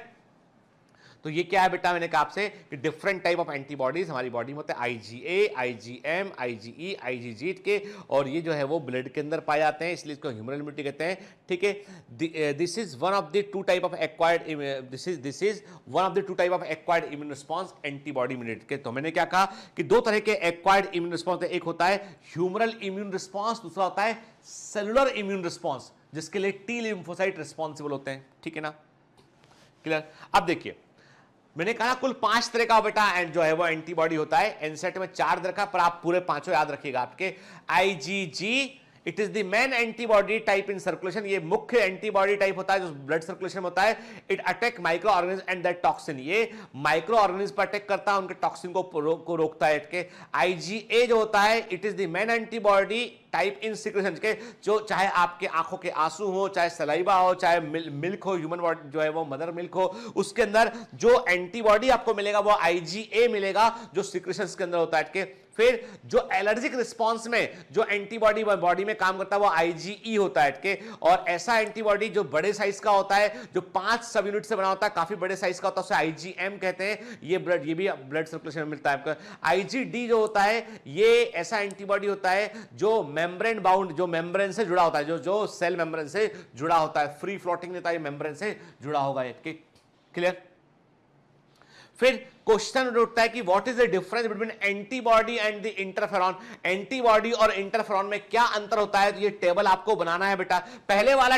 तो ये क्या है बेटा, मैंने कहा आपसे कि डिफरेंट टाइप ऑफ एंटीबॉडीज हमारी बॉडी में होते हैं, आईजीए, आईजीएम, आईजीई, आईजीजी के, और ये जो है वो ब्लड के अंदर पाए जाते हैं, इसलिए इसको ह्यूमरल इम्यूनिटी कहते हैं, ठीक है। This is one of the two type of acquired immune response antibody immunity के। तो मैंने क्या कहा कि 2 तरह के एक्वायर्ड इम्यून रिस्पॉन्स, एक होता है ह्यूमरल इम्यून रिस्पॉन्स, दूसरा होता है सेलुलर इम्यून रिस्पॉन्स, जिसके लिए टी लिम्फोसाइट रिस्पॉन्सिबल होते हैं, ठीक है ना, क्लियर। अब देखिए मैंने कहा कुल 5 तरह का बेटा जो है वो एंटीबॉडी होता है, एनसेट में 4 तरह का, पर आप पूरे 5 याद रखिएगा आपके। IgG, it is the main antibody type in circulation, ये मुख्य एंटीबॉडी टाइप होता है जो ब्लड सर्कुलेशन में होता है। It attack micro organism and that toxin, ये माइक्रो ऑर्गेनिज्म पर अटैक करता है, उनके टॉक्सिन को रोकता है के। आईजीए जो होता है, it is the main antibody type in secretion के, जो चाहे आपके आंखों के आंसू हो, चाहे सलाइवा हो, चाहे मिल्क हो, ह्यूमन बॉडी जो है वो मदर मिल्क हो, उसके अंदर जो एंटीबॉडी आपको मिलेगा वो आईजीए मिलेगा, जो सिक्रेशन के अंदर होता है के। फिर जो एलर्जिक रिस्पांस में जो एंटीबॉडी बॉडी में काम करता है वो आईजीई होता है के। और ऐसा एंटीबॉडी जो बड़े साइज का होता है, जो 5 सब यूनिट से बना होता है, काफी बड़े साइज का होता है, उसे आईजीएम कहते हैं। ये भी ब्लड सर्कुलेशन में मिलता है आपका। आईजीडी जो होता है, ये ऐसा एंटीबॉडी होता है जो मेम्ब्रेन बाउंड, जो मेम्ब्रेन से जुड़ा होता है, जो सेल मेम्ब्रेन से जुड़ा होता है, फ्री फ्लोटिंग नहीं होता है, मेम्ब्रेन से जुड़ा होगा। क्लियर। फिर क्वेश्चन उठता है कि what is the difference between antibody and the interferon, antibody और इंटरफेरॉन में क्या अंतर होता है। तो ये टेबल आपको बनाना है बेटा, पहले वाला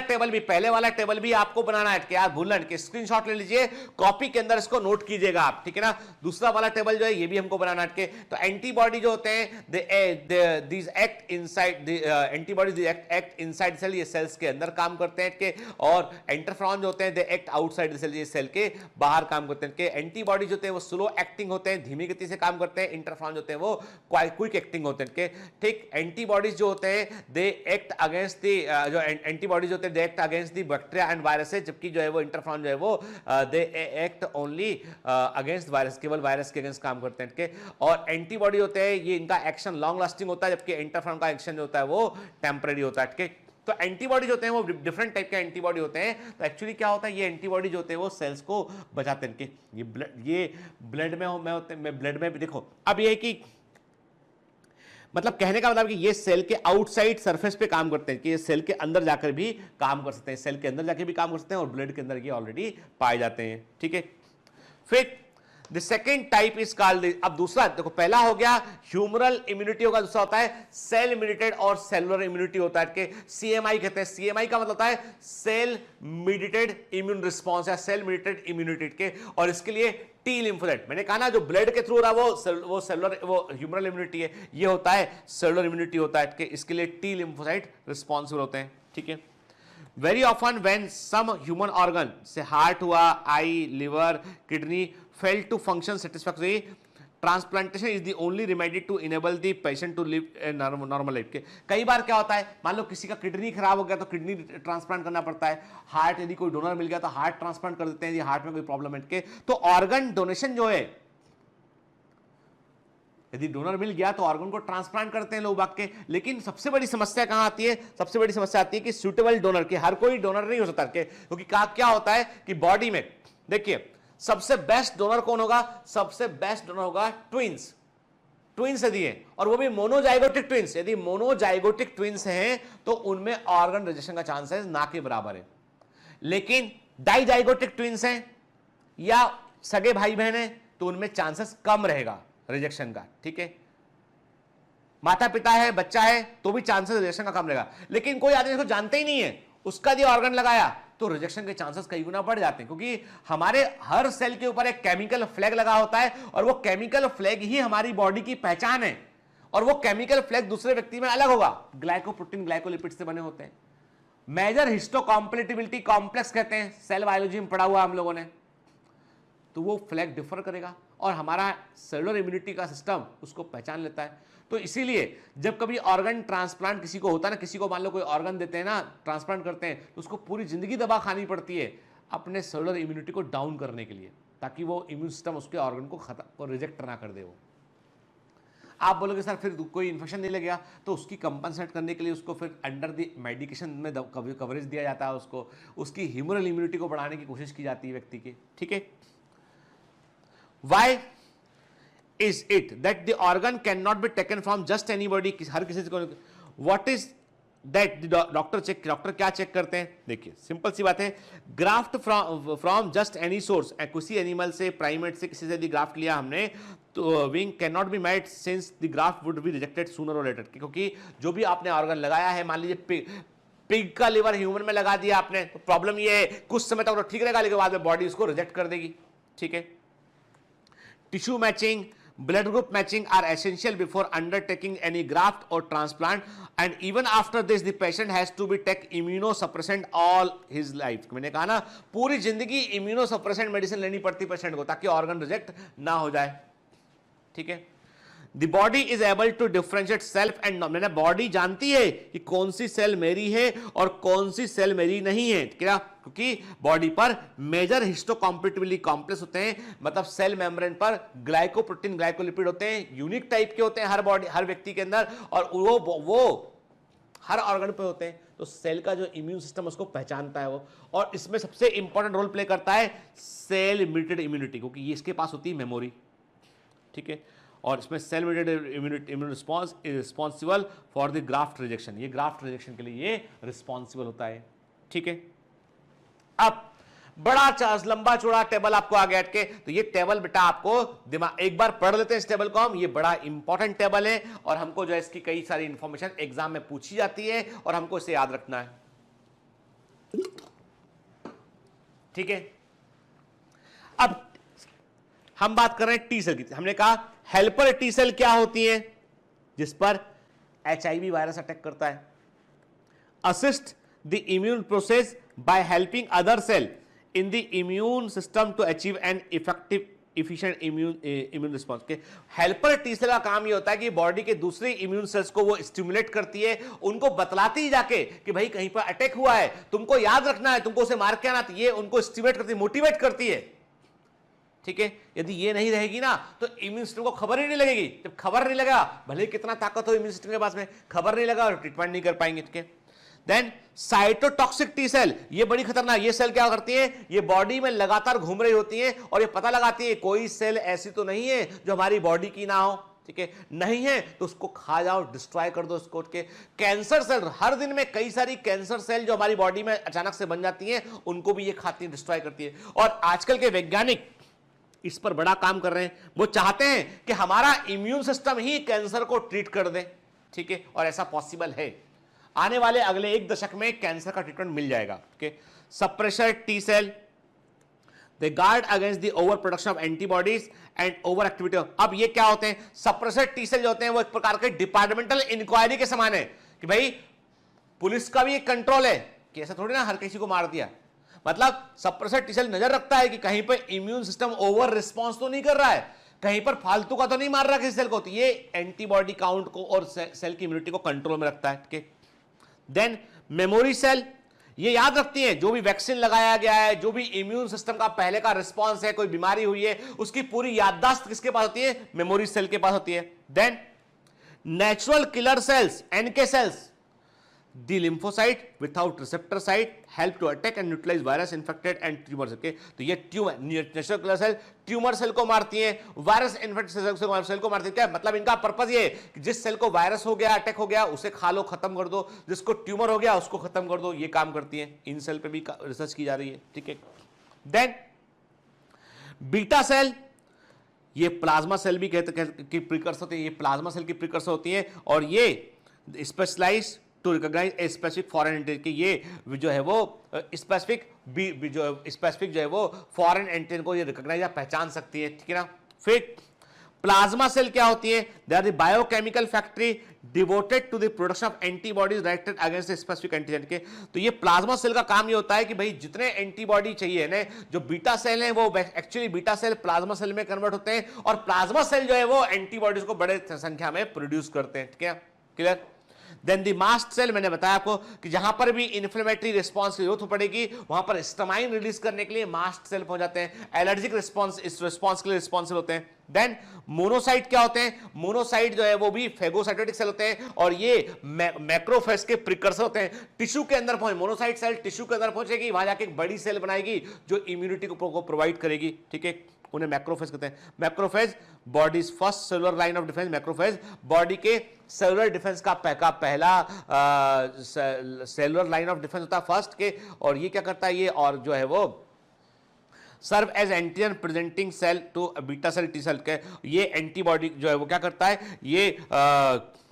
टेबल भी आपको बनाना है, क्या भूलन के स्क्रीनशॉट ले लीजिए, कॉपी के अंदर इसको नोट कीजिएगा आप, ठीक है ना। दूसरा वाला टेबल जो है ये भी हमको बनाना है। तो एंटीबॉडी जो होते हैं these act inside the antibodies act inside cell, ये सेल्स के अंदर काम करते हैं के। और इंटरफेरॉन जो होते हैं they act outside the cell, ये सेल के बाहर काम करते हैं के। एंटीबॉडी जो होते हैं वो स्लो एक्टिंग होते हैं, धीमी गति से काम करते हैं। इंटरफेरॉन जो होते हैं वो क्विक एक्टिंग होते हैं, ठीक। एंटीबॉडीज जो होते हैं दे एक्ट अगेंस्ट द जो एंटीबॉडीज होते हैं they act against the bacteria and viruses, जबकि जो है वो इंटरफेरॉन जो है वो they act only against virus, केवल वायरस के अगेंस्ट काम करते हैं। और एंटीबॉडी होते हैं ये इनका एक्शन लॉन्ग लास्टिंग होता है, जबकि इंटरफेरॉन का एक्शन जो होता है वो टेम्परेरी होता है। तो एंटीबॉडी जो होते हैं वो डिफरेंट टाइप के एंटीबॉडी होते हैं। तो एक्चुअली क्या होता है, ये एंटीबॉडी जो होते हैं वो सेल्स को बचाते हैं। ये ब्लड में होते हैं, ब्लड में भी देखो। अब ये कि मतलब कहने का मतलब कि ये सेल के आउटसाइड सरफेस पे काम करते हैं, कि ये सेल के अंदर जाकर भी काम कर सकते हैं, सेल के अंदर जाकर भी काम कर सकते हैं, और ब्लड के अंदर ये ऑलरेडी पाए जाते हैं, ठीक है। फिर The second type is called, अब दूसरा देखो, पहला हो गया ह्यूमरल इम्यूनिटी होगा, दूसरा होता है सेल मीडिएटेड और सेलुलर इम्यूनिटी होता है कि सीएमआई कहते हैं। सीएमआई का मतलब होता है सेल मीडिएटेड इम्यून रिस्पांस या सेल मीडिएटेड इम्यूनिटी के। और इसके लिए टी लिम्फोसाइट, मैंने कहा ना जो ब्लड के थ्रू हो रहा है वो सेलुलर, वो ह्यूमरल इम्यूनिटी है, ये होता है सेलुलर इम्यूनिटी होता है कि इसके लिए टी लिम्फोसाइट रिस्पॉन्सिबल होते हैं, ठीक है। Very often when some human organ, से हार्ट हुआ, eye, liver, kidney fail to function satisfactorily, transplantation is the only remedy to enable the patient to live a normal life. के कई बार क्या होता है, मान लो किसी का किडनी खराब हो गया तो किडनी ट्रांसप्लांट करना पड़ता है, हार्ट यदि कोई डोनर मिल गया तो हार्ट ट्रांसप्लांट कर देते हैं यदि हार्ट में कोई प्रॉब्लम है के। तो ऑर्गन डोनेशन जो है, यदि डोनर मिल गया तो ऑर्गन को ट्रांसप्लांट करते हैं लोग बाग के। लेकिन सबसे बड़ी समस्या कहां आती है, सबसे बड़ी समस्या आती है कि सूटेबल डोनर के, हर कोई डोनर नहीं हो सकता के, क्योंकि क्या होता है कि बॉडी में देखिए सबसे बेस्ट डोनर कौन होगा, सबसे बेस्ट डोनर होगा ट्विंस। ट्विंस यदि है और वो भी मोनोजाइगोटिक ट्विंस, यदि मोनोजाइगोटिक ट्विंस हैं तो उनमें ऑर्गन रिजेक्शन का चांसेस ना के बराबर है। लेकिन डाइजाइगोटिक ट्विंस हैं या सगे भाई बहन हैं तो उनमें चांसेस कम रहेगा रिजेक्शन का, ठीक है। माता पिता है, बच्चा है तो भी चांसेस रिजेक्शन का कम रहेगा। लेकिन कोई आदमी इसको जानते ही नहीं है, उसका यदि ऑर्गन लगाया तो रिजेक्शन के चांसेस कई गुना बढ़ जाते हैं, क्योंकि हमारे हर सेल के ऊपर एक केमिकल फ्लैग लगा होता है और वो केमिकल फ्लैग ही हमारी बॉडी की पहचान है। और वो केमिकल फ्लैग दूसरे व्यक्ति में अलग होगा, ग्लाइकोप्रोटीन ग्लाइकोलिपिड से बने होते हैं। मेजर हिस्टोकॉम्पैटिबिलिटी कॉम्प्लेक्स कहते हैं, सेल बायोलॉजी में पढ़ा हुआ हम लोगों ने। तो वो फ्लैग डिफर करेगा और हमारा सेलुलर इम्यूनिटी का सिस्टम उसको पहचान लेता है। तो इसीलिए जब कभी ऑर्गन ट्रांसप्लांट किसी को होता है ना, किसी को मान लो कोई ऑर्गन देते हैं ना, ट्रांसप्लांट करते हैं, तो उसको पूरी जिंदगी दवा खानी पड़ती है अपने सेलुलर इम्यूनिटी को डाउन करने के लिए, ताकि वो इम्यून सिस्टम उसके ऑर्गन को रिजेक्ट ना कर दे। वो आप बोलोगे सर फिर कोई इन्फेक्शन नहीं लगेगा, तो उसकी कंपनसेट करने के लिए उसको फिर अंडर द मेडिकेशन में कवरेज दिया जाता है, उसको उसकी ह्यूमरल इम्यूनिटी को बढ़ाने की कोशिश की जाती है व्यक्ति की, ठीक है। Why is it that the organ cannot be taken from just anybody, हर किसी को। what is that डॉक्टर क्या चेक करते हैं, देखिए सिंपल सी बात है, graft from just any source, किसी एनिमल से, प्राइमेट से, किसी से यदि ग्राफ्ट लिया हमने तो wing can not be made since the graft would be rejected sooner और लेटर, क्योंकि जो भी आपने ऑर्गन लगाया है, मान लीजिए पिग का लिवर ह्यूमन में लगा दिया आपने, तो प्रॉब्लम ये है कुछ समय तक तो ठीक रहेगा, लेकिन बाद में बॉडी उसको रिजेक्ट कर देगी, ठीक है। Tissue matching, blood group matching are essential before undertaking any graft or transplant, and even after this the patient has to be take immunosuppressant all his life। मैंने कहा ना पूरी जिंदगी immunosuppressant मेडिसिन लेनी पड़ती पेशेंट को ताकि ऑर्गन रिजेक्ट ना हो जाए, ठीक है। The body is able to differentiate self and non, मैंने बॉडी जानती है कि कौन सी सेल मेरी है और कौन सी सेल मेरी नहीं है, क्या, क्योंकि बॉडी पर मेजर हिस्टोकॉम्पैटिबिलिटी कॉम्प्लेक्स होते हैं, मतलब सेल मेम्ब्रेन पर ग्लाइकोप्रोटीन ग्लाइकोलिपिड होते हैं, यूनिक टाइप के होते हैं हर बॉडी हर व्यक्ति के अंदर, और वो हर ऑर्गन पे होते हैं। तो सेल का जो इम्यून सिस्टम उसको पहचानता है वो, और इसमें सबसे इंपॉर्टेंट रोल प्ले करता है सेल इम्यूनेटेड इम्यूनिटी, क्योंकि ये इसके पास होती है मेमोरी, ठीक है। और इसमें cell mediated immune response is responsible for the graft rejection, ये ग्राफ्ट रिजेक्शन के लिए ये रिस्पॉन्सिबल होता है, ठीक है। अब बड़ा लंबा चौड़ा टेबल आपको आगे अटके, तो ये टेबल बेटा आपको दिमाग एक बार पढ़ लेते हैं इस टेबल को हम, ये बड़ा इंपॉर्टेंट टेबल है और हमको जो है इसकी कई सारी इंफॉर्मेशन एग्जाम में पूछी जाती है और हमको इसे याद रखना है, ठीक है। अब हम बात कर रहे हैं टी सेल की। हमने कहा हेल्पर टी सेल क्या होती है, जिस पर HIV वायरस अटैक करता है। Assist the immune process by helping other cell in the immune system to achieve an effective efficient immune response. के हेल्पर टी सेल का काम ये होता है कि बॉडी के दूसरे इम्यून सेल्स को वो स्टिमुलेट करती है, उनको बतलाती ही जाके कि भाई कहीं पर अटैक हुआ है, तुमको याद रखना है, तुमको उसे मार के आना, ये उनको स्टिमुलेट करती है, मोटिवेट करती है, ठीक है। यदि ये नहीं रहेगी ना तो इम्यून सिस्टम को खबर ही नहीं लगेगी, जब खबर नहीं लगा भले कितना ताकत हो इम्यून सिस्टम के पास में, खबर नहीं लगा और ट्रीटमेंट नहीं कर पाएंगे, ठीक है। देन साइटोटॉक्सिक टी सेल, ये बड़ी खतरनाक, ये सेल क्या करती है, ये बॉडी में लगातार घूम रही होती है और ये पता लगाती है कोई सेल ऐसी तो नहीं है जो हमारी बॉडी की ना हो, ठीक है। नहीं है तो उसको खा जाओ, डिस्ट्रॉय कर दो उसको, के कैंसर सेल, हर दिन में कई सारी कैंसर सेल जो हमारी बॉडी में अचानक से बन जाती हैं उनको भी ये खाती है, डिस्ट्रॉय करती है। और आजकल के वैज्ञानिक इस पर बड़ा काम कर रहे हैं, वो चाहते हैं कि हमारा इम्यून सिस्टम ही कैंसर को ट्रीट कर दे, ठीक है। और ऐसा पॉसिबल है, आने वाले अगले 1 दशक में कैंसर का ट्रीटमेंट मिल जाएगा, ठीक है। Suppressor T cell, they guard against the over production of antibodies and over activity. अब ये क्या होते हैं, सप्रेशर टी सेल जो होते हैं वो एक प्रकार के डिपार्टमेंटल इंक्वायरी के समान है कि भाई पुलिस का भी एक कंट्रोल है कि ऐसा थोड़ी ना हर किसी को मार दिया, मतलब सप्रेसर टी सेल नजर रखता है कि कहीं पे इम्यून सिस्टम ओवर रिस्पॉन्स तो नहीं कर रहा है, कहीं पर फालतू का तो नहीं मार रहा किसी सेल को, तो ये एंटीबॉडी काउंट को और सेल की इम्यूनिटी को कंट्रोल में रखता है। ठीक है, देन मेमोरी सेल, ये याद रखती है जो भी वैक्सीन लगाया गया है, जो भी इम्यून सिस्टम का पहले का रिस्पांस है, कोई बीमारी हुई है, उसकी पूरी याददाश्त किसके पास होती है? मेमोरी सेल के पास होती है। Then natural killer cells, NK cells, the lymphocyte without receptor site help to attack and neutralize virus infected and tumor cell के, तो ये tumour natural killer cell tumour cell को मारती है, वायरस इन्फेक्टेड सेल को मारती है। क्या मतलब? इनका पर्पस ये कि जिस सेल को वायरस हो गया, अटैक हो गया, उसे खा लो, खत्म कर दो, जिसको ट्यूमर हो गया उसको खत्म कर दो, ये काम करती है। इन सेल पे भी रिसर्च की जा रही है। ठीक है, देन बीटा सेल, ये प्लाज्मा सेल भी कहते कि प्रिकर्सर होती है, ये प्लाज्मा सेल की प्रिकर्सर होती है और ये specialise to recognise a specific foreign antigen की, ये जो है वो स्पेसिफिक जो है वो फॉरेन एंटीजन को ये रिकॉग्नाइज या पहचान सकती है। ठीक है ना। फिर प्लाज्मा सेल क्या होती है? They are the biochemical factory devoted to the production of antibodies directed against specific antigen के। तो ये प्लाज्मा सेल का काम ये होता है कि भाई जितने एंटीबॉडी चाहिए ना, जो बीटा सेल है वो actually beta cell plasma cell में कन्वर्ट होते हैं और प्लाज्मा सेल जो है वो एंटीबॉडीज को बड़े संख्या में प्रोड्यूस करते हैं। ठीक है, क्लियर। देन दी मास्ट सेल, मैंने बताया आपको कि जहां पर भी इन्फ्लेमेटरी रिस्पांस की जरूरत पड़ेगी वहां पर हिस्टामाइन रिलीज करने के लिए मास्ट सेल पहुंच जाते हैं, एलर्जिक रिस्पांस इस रिस्पांस के लिए रिस्पॉन्सिबल होते हैं। देन मोनोसाइट क्या होते हैं? मोनोसाइट जो है वो भी फेगोसाइटोटिक सेल होते हैं और ये मैक्रोफेज के प्रिकर्सर होते हैं। टिश्यू के अंदर पहुंच, मोनोसाइट सेल टिश्यू के अंदर पहुंचेगी, वहां जाके एक बड़ी सेल बनाएगी जो इम्यूनिटी को प्रोवाइड करेगी। ठीक है, उन्हें मैक्रोफेज कहते हैं। Macrophage bodies first cellular line of defence, macrophage body के सेलुलर डिफेंस का पहला सेलुलर लाइन ऑफ डिफेंस होता है फर्स्ट के, और ये क्या करता है? ये और जो है वो serve as antigen presenting cell to beta cell T cell के, ये एंटीबॉडी जो है वो क्या करता है? ये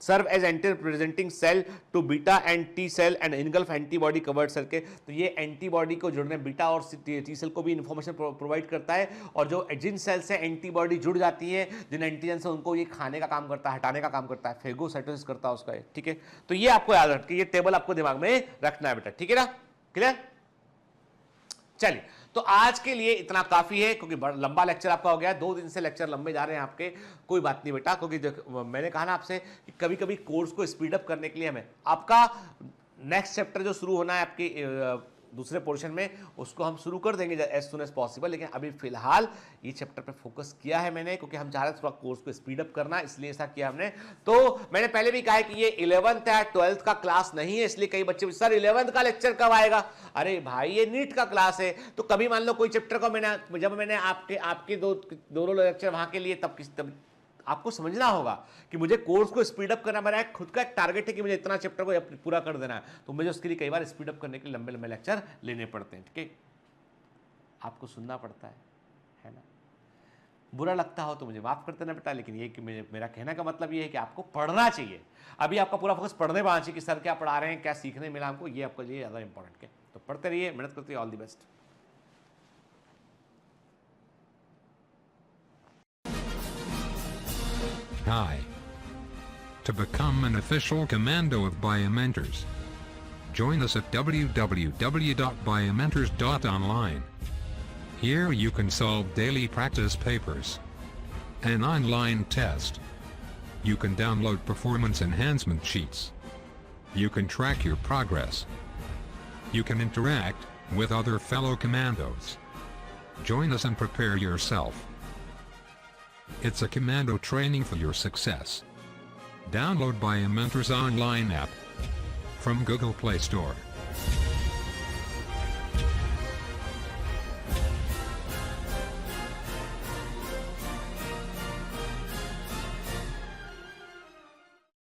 serve as antigen presenting cell to beta and T cell and engulf antibody covered cell के, तो ये एंटीबॉडी को जुड़ने बीटा और टी सेल को भी इंफॉर्मेशन प्रोवाइड करता है और जो जिन सेल से एंटीबॉडी जुड़ जाती है, जिन एंटीजन से, उनको ये खाने का काम करता है, हटाने का काम करता है, फेगोसाइटोसिस करता है उसका। ठीक है, तो ये आपको याद रखिए, ये टेबल आपको दिमाग में रखना है बेटा। ठीक है ना, क्लियर। चलिए, तो आज के लिए इतना काफी है क्योंकि लंबा लेक्चर आपका हो गया है, 2 दिन से लेक्चर लंबे जा रहे हैं आपके। कोई बात नहीं बेटा, क्योंकि मैंने कहा ना आपसे कि कभी कभी कोर्स को स्पीड अप करने के लिए हमें आपका नेक्स्ट चैप्टर जो शुरू होना है आपकी दूसरे पोर्शन में, उसको हम शुरू कर देंगे एज सुन एज पॉसिबल, लेकिन अभी फिलहाल ये चैप्टर पे फोकस किया है मैंने क्योंकि हम चाह रहे थे थोड़ा कोर्स को स्पीड अप करना, इसलिए ऐसा किया हमने। तो मैंने पहले भी कहा है कि ये 11th या 12th का क्लास नहीं है, इसलिए कई बच्चे सर 11th का लेक्चर कब आएगा? अरे भाई ये नीट का क्लास है, तो कभी मान लो कोई चैप्टर को जब मैंने आपके दोनों लेक्चर वहां के लिए तब आपको समझना होगा कि मुझे कोर्स को स्पीड अप करना, मेरा खुद का एक टारगेट है कि मुझे इतना चैप्टर को पूरा कर देना है, तो मुझे उसके लिए कई बार स्पीड अप करने के लिए लंबे लंबे लेक्चर लेने पड़ते हैं। ठीक है, आपको सुनना पड़ता है ना। बुरा लगता हो तो मुझे माफ कर देना बेटा, लेकिन ये कि मेरा कहने का मतलब ये है कि आपको पढ़ना चाहिए। अभी आपका पूरा फोकस पढ़ने पर आना चाहिए कि सर क्या पढ़ा रहे हैं, क्या सीखने मिला हमको, ये आपके लिए ज़्यादा इंपॉर्टेंट है। तो पढ़ते रहिए, मेहनत करते रहिए, all the best. Hi. To become an official commando of Biomentors, join us at www.biomentors.online. Here you can solve daily practice papers, an online test. You can download performance enhancement sheets. You can track your progress. You can interact with other fellow commandos. Join us and prepare yourself. It's a commando training for your success. Download Biomentors online app from Google Play Store.